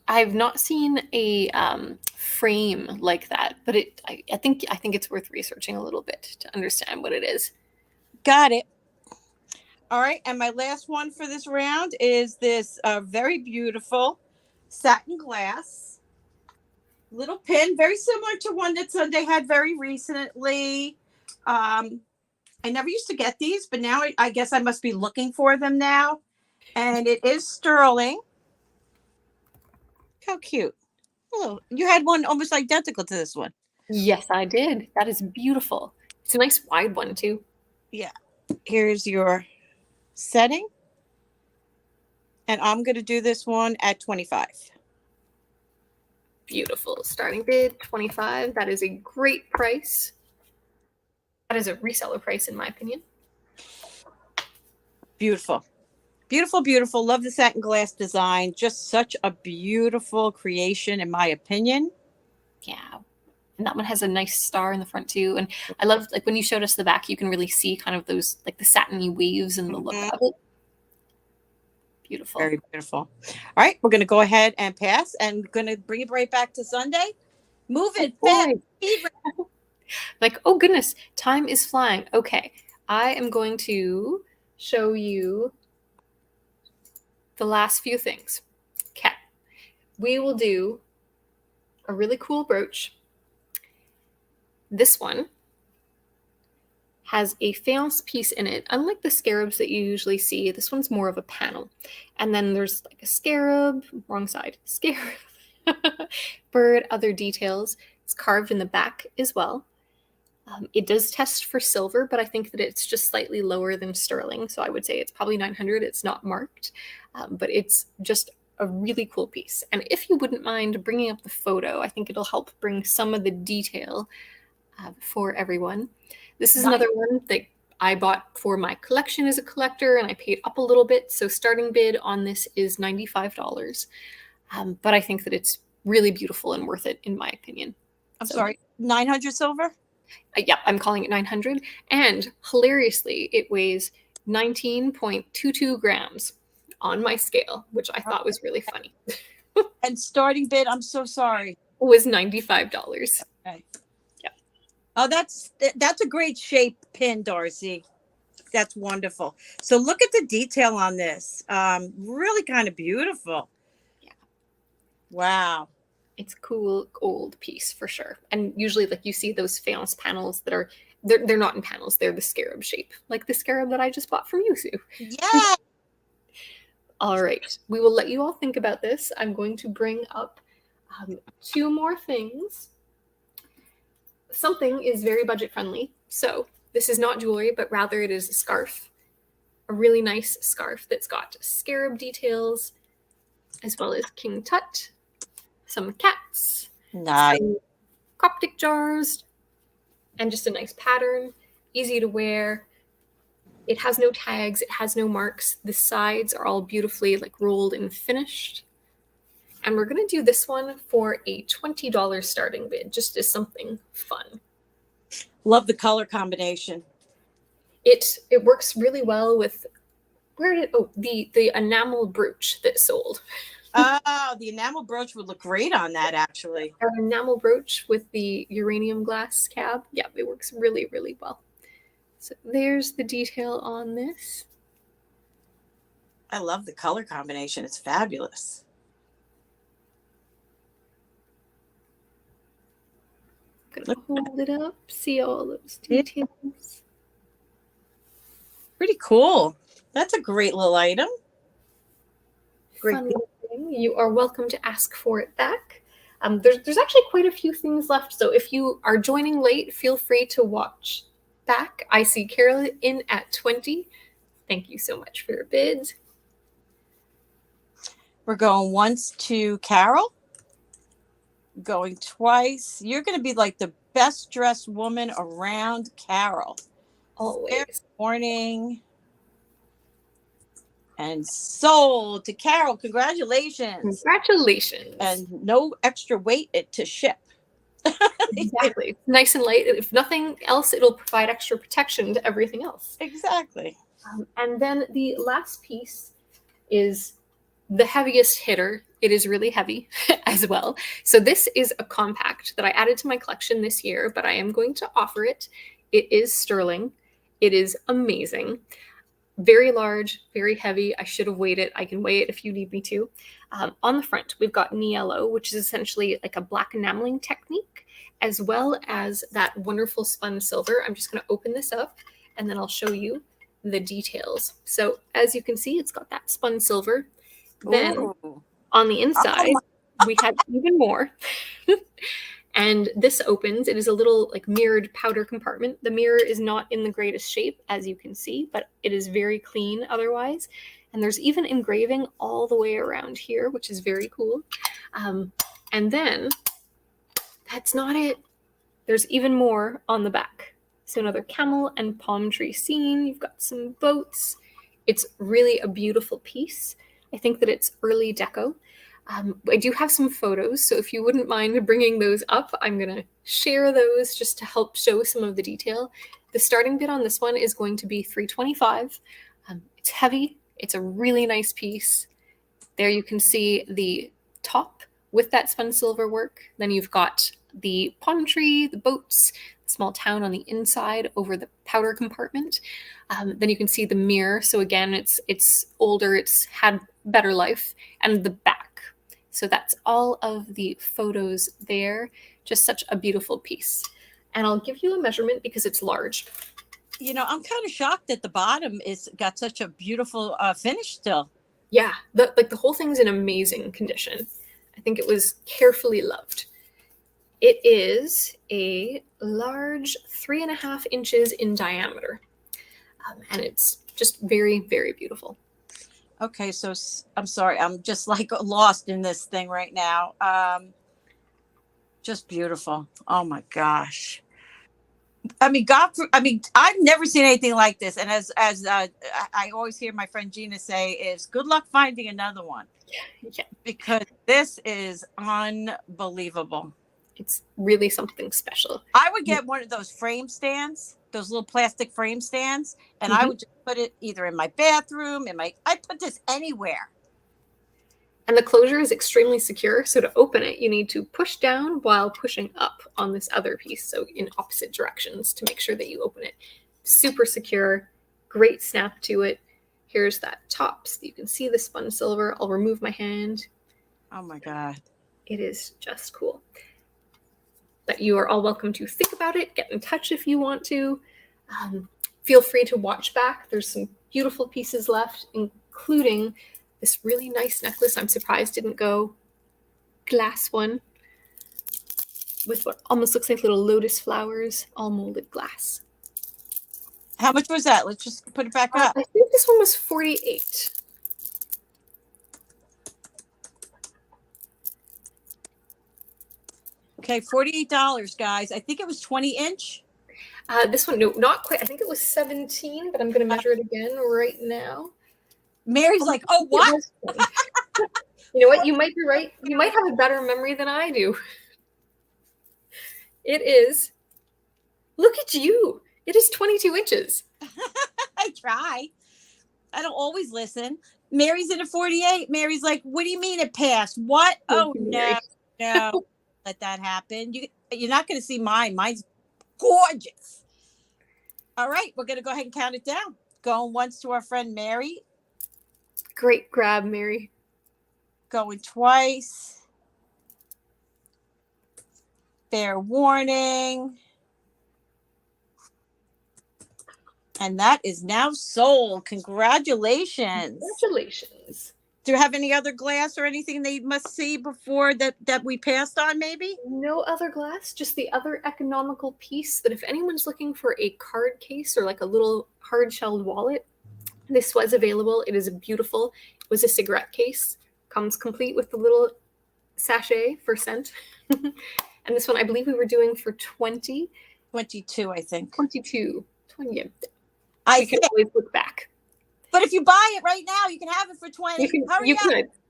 I've not seen a frame like that, but I think it's worth researching a little bit to understand what it is. Got it. All right, and my last one for this round is this very beautiful satin glass little pin, very similar to one that Sundae had very recently. I never used to get these, but now I guess I must be looking for them now. And it is sterling. How cute. Oh, you had one almost identical to this one. Yes, I did. That is beautiful. It's a nice wide one too. Yeah. Here's your setting. And I'm going to do this one at 25. Beautiful. Starting bid 25. That is a great price. That is a reseller price in my opinion. Beautiful. Beautiful, beautiful. Love the satin glass design. Just such a beautiful creation, in my opinion. Yeah. And that one has a nice star in the front too. And I love, like, when you showed us the back, you can really see kind of those, like, the satiny waves and the look of it. Beautiful. Very beautiful. All right, we're going to go ahead and pass, and going to bring it right back to Sundae. Move it fast. Like, oh goodness, time is flying. Okay, I am going to show you the last few things. Okay, we will do a really cool brooch. This one has a faience piece in it. Unlike the scarabs that you usually see, this one's more of a panel. And then there's like a scarab, wrong side, scarab, bird, other details. It's carved in the back as well. It does test for silver, but I think that it's just slightly lower than sterling. So I would say it's probably 900. It's not marked, but it's just a really cool piece. And if you wouldn't mind bringing up the photo, I think it'll help bring some of the detail for everyone. This is another one that I bought for my collection as a collector, and I paid up a little bit. So starting bid on this is $95. But I think that it's really beautiful and worth it, in my opinion. I'm sorry, 900 silver? Yeah, I'm calling it 900. And hilariously, it weighs 19.22 grams on my scale, which I thought was really funny. And starting bid, I'm so sorry, was $95. Okay. Yeah. Oh, that's a great shape pin, Darcy. That's wonderful. So look at the detail on this. Really kind of beautiful. Yeah. Wow. It's a cool old piece for sure. And usually, like, you see those faience panels that are, they're not in panels, they're the scarab shape, like the scarab that I just bought from Yuzu. Yeah. All right, we will let you all think about this. I'm going to bring up 2 more things. Something is very budget friendly. So this is not jewelry, but rather it is a scarf. A really nice scarf that's got scarab details, as well as King Tut, some cats, Nice. some Coptic jars, and just a nice pattern, easy to wear. It has no tags, it has no marks. The sides are all beautifully like rolled and finished. And we're gonna do this one for a $20 starting bid, just as something fun. Love the color combination. It works really well with the enamel brooch that sold. Oh, the enamel brooch would look great on that, actually. Our enamel brooch with the uranium glass cab. Yeah, it works really, really well. So there's the detail on this. I love the color combination. It's fabulous. Gonna hold it up, see all those details. Pretty cool. That's a great little item. Great. Fun little thing. You are welcome to ask for it back. There's actually quite a few things left, so if you are joining late, feel free to watch back. I see Carol in at 20. Thank you so much for your bids. We're going once to Carol. Going twice. You're going to be like the best dressed woman around, Carol. Always. Good morning. And sold to Carol. Congratulations. Congratulations. And no extra weight to ship. Exactly. Nice and light. If nothing else, it'll provide extra protection to everything else. Exactly. And then the last piece is the heaviest hitter. It is really heavy as well. So this is a compact that I added to my collection this year, but I am going to offer it. It is sterling. It is amazing. Very large, very heavy. I should have weighed it. I can weigh it if you need me to. On the front, we've got Niello, which is essentially like a black enameling technique, as well as that wonderful spun silver. I'm just going to open this up and then I'll show you the details. So as you can see, it's got that spun silver. Then Ooh. on the inside, we have even more. And this opens. It is a little like mirrored powder compartment. The mirror is not in the greatest shape, as you can see, but it is very clean otherwise. And there's even engraving all the way around here, which is very cool. And then that's not it. There's even more on the back. So another camel and palm tree scene. You've got some boats. It's really a beautiful piece. I think that it's early deco. I do have some photos, so if you wouldn't mind bringing those up, I'm going to share those just to help show some of the detail. The starting bid on this one is going to be $325. It's heavy. It's a really nice piece. There you can see the top with that spun silver work. Then you've got the palm tree, the boats, the small town on the inside over the powder compartment. Then you can see the mirror. So again, it's older, it's had better life, and the back. So that's all of the photos there. Just such a beautiful piece. And I'll give you a measurement because it's large. You know, I'm kind of shocked that the bottom is got such a beautiful finish still. Yeah, the whole thing's in amazing condition. I think it was carefully loved. It is a large 3.5 inches in diameter. And it's just very, very beautiful. Okay, so I'm sorry. I'm just like lost in this thing right now. Just beautiful. Oh my gosh. I mean, I've never seen anything like this. And as I always hear my friend Gina say is good luck finding another one. Yeah. Because this is unbelievable. It's really something special. I would get one of those frame stands, those little plastic frame stands, and I would just put it either in my bathroom, I'd put this anywhere. And the closure is extremely secure. So to open it, you need to push down while pushing up on this other piece. So in opposite directions to make sure that you open it. Super secure, great snap to it. Here's that top so you can see the spun silver. I'll remove my hand. Oh my God. It is just cool. But you are all welcome to think about it, get in touch if you want to. Feel free to watch back. There's some beautiful pieces left, including this really nice necklace. I'm surprised didn't go glass one with what almost looks like little lotus flowers, all molded glass. How much was that? Let's just put it back up. I think this one was $48. Okay, $48, guys. I think it was 20 inch. This one, no, not quite. I think it was 17, but I'm going to measure it again right now. Mary's like, oh, what? You know what? You might be right. You might have a better memory than I do. It is. Look at you. It is 22 inches. I try. I don't always listen. Mary's in a 48. Mary's like, what do you mean it passed? What? Oh, no, no. Let that happen. You're not going to see mine. Mine's gorgeous. All right. We're going to go ahead and count it down. Going once to our friend Mary. Great grab, Mary. Going twice. Fair warning. And that is now sold. Congratulations. Congratulations. Do you have any other glass or anything they must see before that we passed on, maybe? No other glass, just the other economical piece that if anyone's looking for a card case or like a little hard-shelled wallet, this was available. It is beautiful. It was a cigarette case. Comes complete with the little sachet for scent. And this one, I believe we were doing for 20. 22, I think. 22. 20. Yeah. I can always look back. But if you buy it right now, you can have it for 20.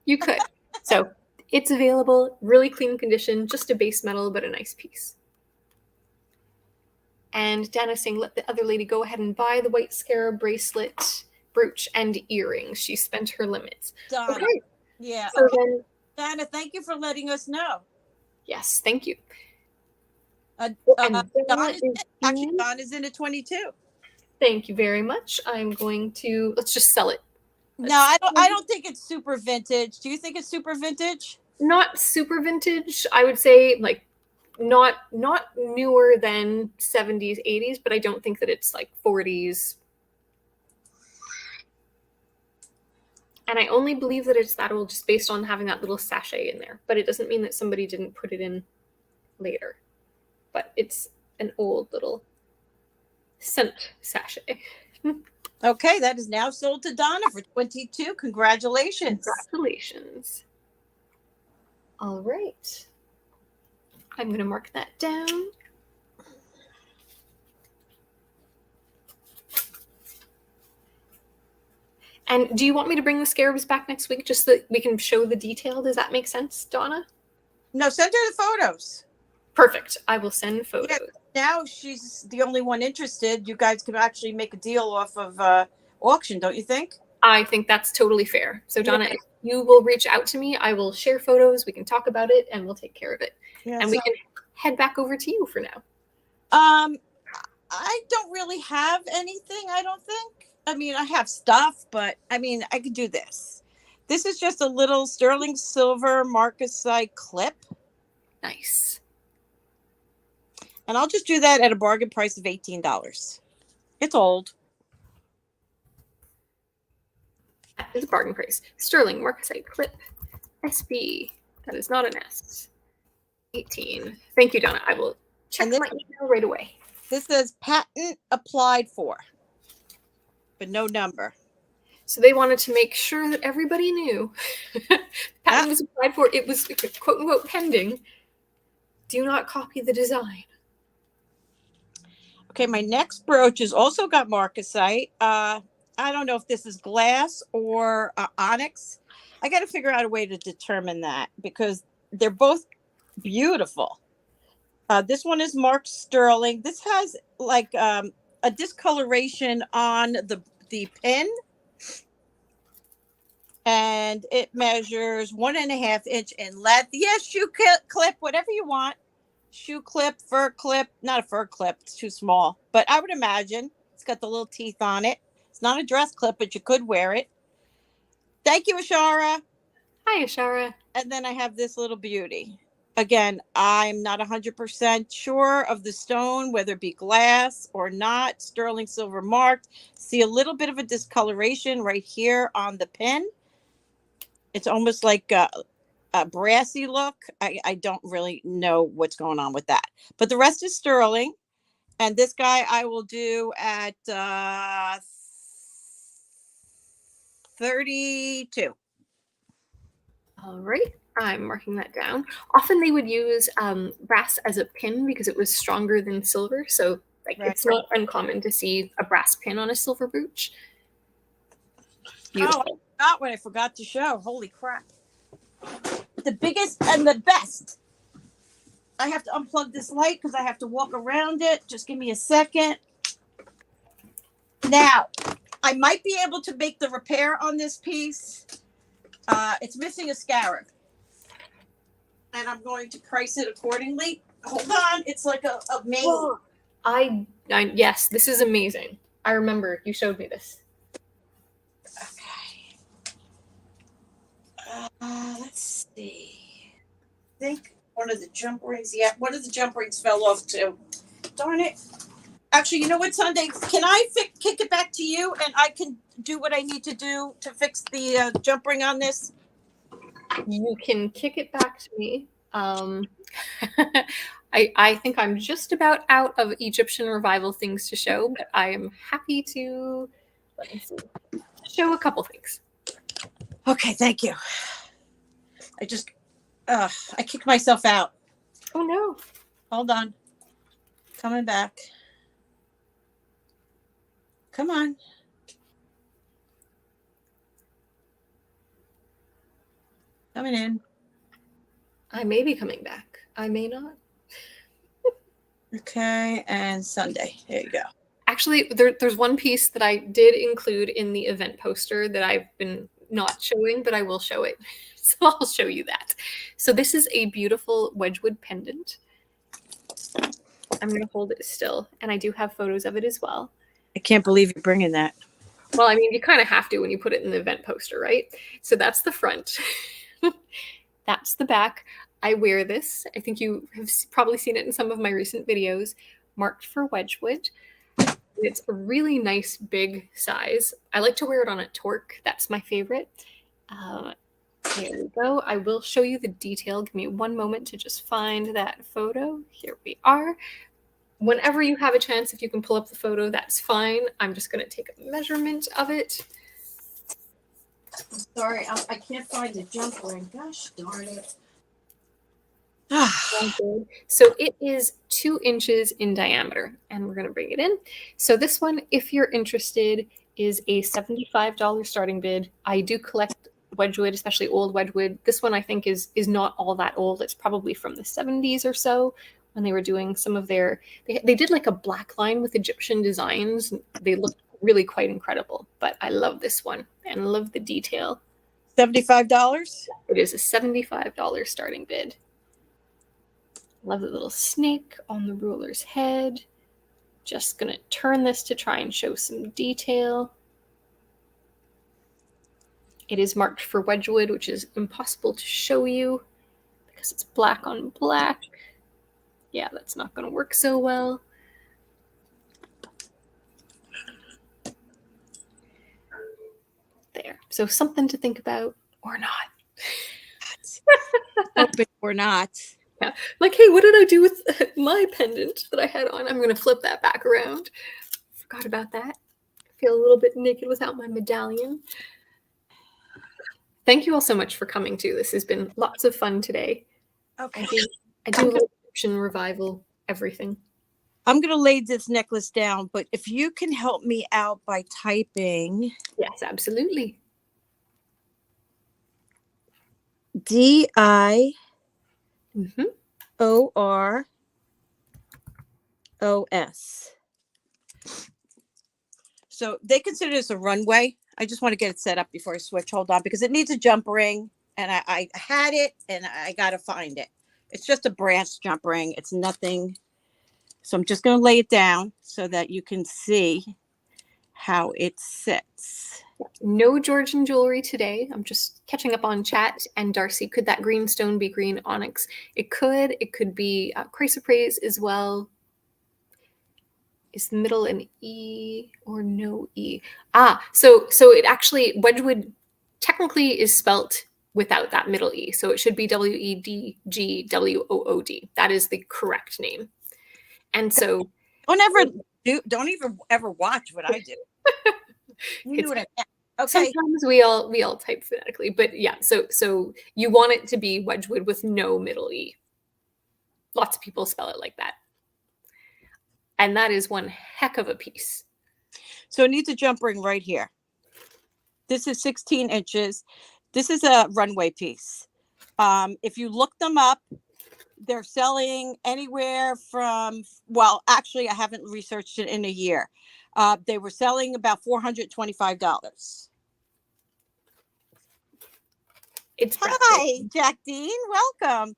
You could. So it's available, really clean condition, just a base metal, but a nice piece. And Dana's saying, let the other lady go ahead and buy the white Scarab bracelet, brooch, and earrings. She spent her limits. Donna. Okay. Yeah. So okay. then, Dana, thank you for letting us know. Yes, thank you. Donna's in a 22. Thank you very much. I'm going to, let's just sell it. No, I don't think it's super vintage. Do you think it's super vintage? Not super vintage. I would say like not newer than 70s, 80s, but I don't think that it's like 40s. And I only believe that it's that old just based on having that little sachet in there. But it doesn't mean that somebody didn't put it in later. But it's an old little scent sachet. Okay, that is now sold to Donna for 22. Congratulations. Congratulations. All right. I'm going to mark that down. And do you want me to bring the Scarabs back next week just so that we can show the detail? Does that make sense, Donna? No, send her the photos. Perfect. I will send photos. Yeah, now she's the only one interested. You guys could actually make a deal off of auction, don't you think? I think that's totally fair. So, Donna, if you will reach out to me, I will share photos. We can talk about it, and we'll take care of it. Yeah, and we can head back over to you for now. I don't really have anything, I don't think. I mean, I have stuff, but I mean, I could do this. This is just a little sterling silver marcasite clip. Nice. And I'll just do that at a bargain price of $18. It's old. That is a bargain price. Sterling marcasite clip. SB. That is not an S. 18. Thank you, Donna. I will check my email right away. This says patent applied for, but no number. So they wanted to make sure that everybody knew. Patent was applied for. It was quote unquote pending. Do not copy the design. Okay, my next brooch has also got marcasite. I don't know if this is glass or onyx. I got to figure out a way to determine that because they're both beautiful. This one is marked sterling. This has like a discoloration on the pin. And it measures 1.5 inch in length. Yes, shoe clip, whatever you want. Shoe clip, fur clip, not a fur clip. It's too small. But I would imagine it's got the little teeth on it. It's not a dress clip, but you could wear it. Thank you, Ashara. Hi, Ashara. And then I have this little beauty. Again, I'm not 100% sure of the stone, whether it be glass or not. Sterling silver marked. See a little bit of a discoloration right here on the pin. It's almost like a brassy look. I don't really know what's going on with that. But the rest is sterling. And this guy I will do at 32. All right. I'm marking that down. Often they would use brass as a pin because it was stronger than silver. So Like Right. it's not uncommon to see a brass pin on a silver brooch. Oh, I forgot what I forgot to show. Holy crap. The biggest and the best. I have to unplug this light because I have to walk around it. Just give me a second. Now, I might be able to make the repair on this piece. It's missing a scarab. And I'm going to price it accordingly. Hold on. It's like a main. Whoa. Yes, this is amazing. I remember you showed me this. Okay. Let's see. I think one of the jump rings. Yeah, one of the jump rings fell off too. Darn it. Actually, you know what, Sundae? Can I kick it back to you and I can do what I need to do to fix the jump ring on this? You can kick it back to me. I think I'm just about out of Egyptian revival things to show, but I am happy to, let me see, show a couple things. Okay, thank you. I kicked myself out. Oh no. Hold on. Coming back. Come on. Coming in. I may be coming back. I may not. Okay, and Sunday. There you go. Actually, there's one piece that I did include in the event poster that I've been not showing, but I will show it. So I'll show you that. So this is a beautiful Wedgwood pendant. I'm going to hold it still, and I do have photos of it as well. I can't believe you're bringing that. Well, I mean, you kind of have to when you put it in the event poster, right? So that's the front. That's the back. I wear this. I think you have probably seen it in some of my recent videos, marked for Wedgwood. It's a really nice big size. I like to wear it on a torque. That's my favorite. Here we go. I will show you the detail. Give me one moment to just find that photo. Here we are. Whenever you have a chance, if you can pull up the photo, that's fine. I'm just going to take a measurement of it. Sorry, I can't find the jump ring. Gosh darn it. So it is 2 inches in diameter, and we're going to bring it in. So this one, if you're interested, is a $75 starting bid. I do collect Wedgwood, especially old Wedgwood. This one I think is not all that old. It's probably from the 70s or so when they were doing some of their, they did like a black line with Egyptian designs. They looked really quite incredible, but I love this one and love the detail. $75? It is a $75 starting bid. Love the little snake on the ruler's head. Just gonna turn this to try and show some detail. It is marked for Wedgwood, which is impossible to show you because it's black on black. Yeah, that's not gonna work so well. There. So something to think about or not. Open or not. Yeah. Like, hey, what did I do with my pendant that I had on? I'm going to flip that back around. Forgot about that. I feel a little bit naked without my medallion. Thank you all so much for coming too. This has been lots of fun today. Okay. I do love Egyptian revival, everything. I'm going to lay this necklace down, but if you can help me out by typing. Yes, absolutely. DIOROS. So they consider this a runway. I just want to get it set up before I switch. Hold on, because it needs a jump ring, and I had it, and I got to find it. It's just a brass jump ring. It's nothing. So I'm just going to lay it down so that you can see how it sits. No Georgian jewelry today. I'm just catching up on chat. And Darcy, could that green stone be green onyx? It could. It could be chrysoprase as well. Is the middle an E or no E? So it actually, Wedgwood technically is spelt without that middle E. So it should be WEDGWOOD. That is the correct name. And so don't even ever watch what I do. You knew what I meant. Okay. Sometimes we all type phonetically, but yeah, so you want it to be Wedgwood with no middle E. Lots of people spell it like that. And that is one heck of a piece. So it needs a jump ring right here. This is 16 inches. This is a runway piece. If you look them up, they're selling anywhere from, well, actually, I haven't researched it in a year. They were selling about $425. It's Hi, Jack Dean. Welcome.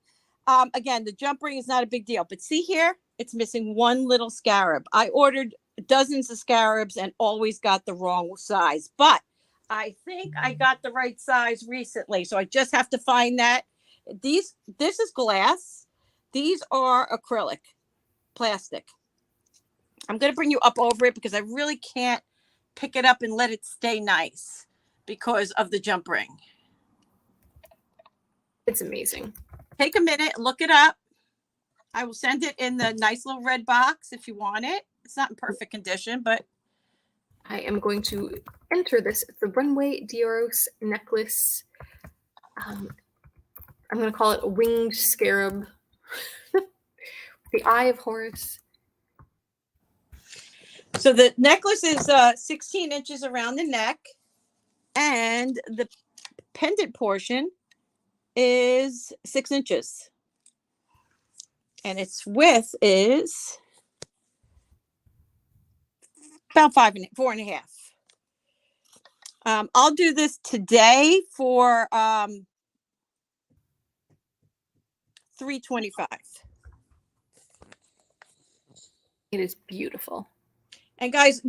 Again, the jump ring is not a big deal, but see here, it's missing one little scarab. I ordered dozens of scarabs and always got the wrong size, but I think I got the right size recently. So I just have to find that. This is glass. These are acrylic, plastic. I'm going to bring you up over it because I really can't pick it up and let it stay nice because of the jump ring. It's amazing. Take a minute, look it up. I will send it in the nice little red box if you want it. It's not in perfect condition, but I am going to enter this. It's the Runway Dioros necklace. I'm going to call it a winged scarab. The Eye of Horus. So the necklace is 16 inches around the neck, and the pendant portion is 6 inches. And its width is about 4.5. I'll do this today for $325. It is beautiful. And guys,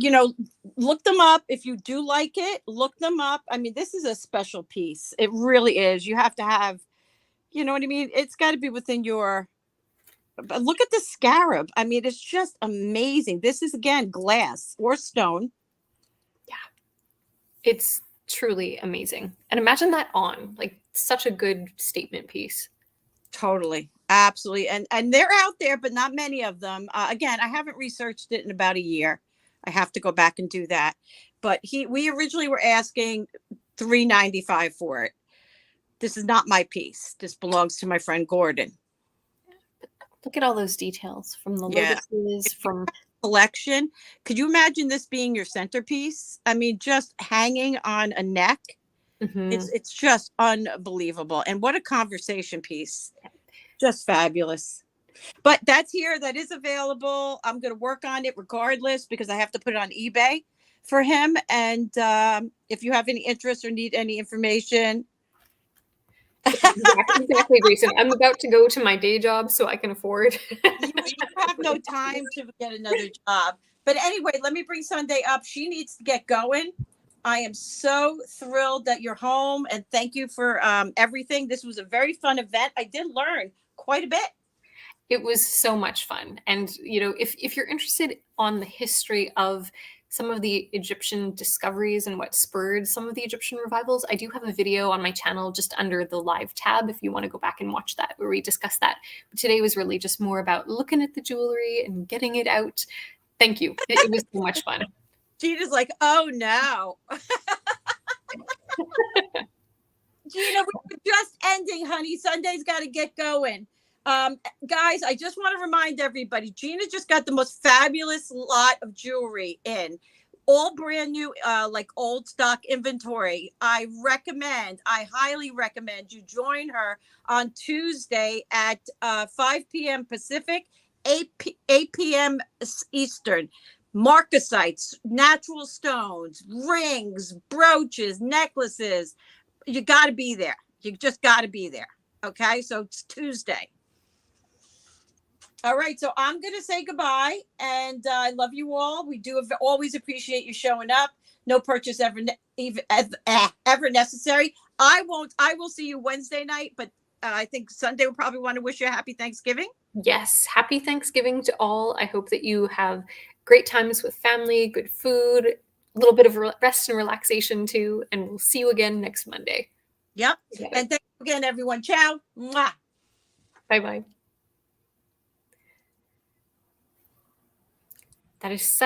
look them up. If you do like it, look them up. I mean, this is a special piece. It really is. You have to have, you know what I mean? It's got to be within your, but look at the scarab. I mean, it's just amazing. This is, again, glass or stone. Yeah. It's truly amazing. And imagine that on, like, such a good statement piece. Totally. Absolutely. And they're out there, but not many of them. Again, I haven't researched it in about a year. I have to go back and do that. But we originally were asking $395 for it. This is not my piece. This belongs to my friend Gordon. Look at all those details from the lotuses, from collection. Could you imagine this being your centerpiece? I mean, just hanging on a neck. Mm-hmm. It's just unbelievable. And what a conversation piece. Just fabulous. But that's here. That is available. I'm going to work on it regardless because I have to put it on eBay for him. And if you have any interest or need any information. Exactly, Jason. I'm about to go to my day job so I can afford. You have no time to get another job. But anyway, let me bring Sundae up. She needs to get going. I am so thrilled that you're home, and thank you for everything. This was a very fun event. I did learn quite a bit. It was so much fun. And, if you're interested on the history of some of the Egyptian discoveries and what spurred some of the Egyptian revivals, I do have a video on my channel just under the live tab if you want to go back and watch that, where we discuss that. But today was really just more about looking at the jewelry and getting it out. Thank you. It was so much fun. Gina's like, oh no. Gina, we're just ending, honey. Sunday's got to get going. Guys, I just want to remind everybody, Gina just got the most fabulous lot of jewelry in. All brand new, like old stock inventory. I highly recommend you join her on Tuesday at 5 p.m. Pacific, 8 p.m. Eastern. Marcasites, natural stones, rings, brooches, necklaces. You got to be there. You just got to be there. Okay, so it's Tuesday. All right, so I'm going to say goodbye, and I love you all. We do always appreciate you showing up. No purchase ever necessary. I will see you Wednesday night, but I think Sunday will probably want to wish you a happy Thanksgiving. Yes, happy Thanksgiving to all. I hope that you have great times with family, good food, a little bit of rest and relaxation too, and we'll see you again next Monday. Yep. And thank you again, everyone. Ciao. Mwah. Bye-bye. That is such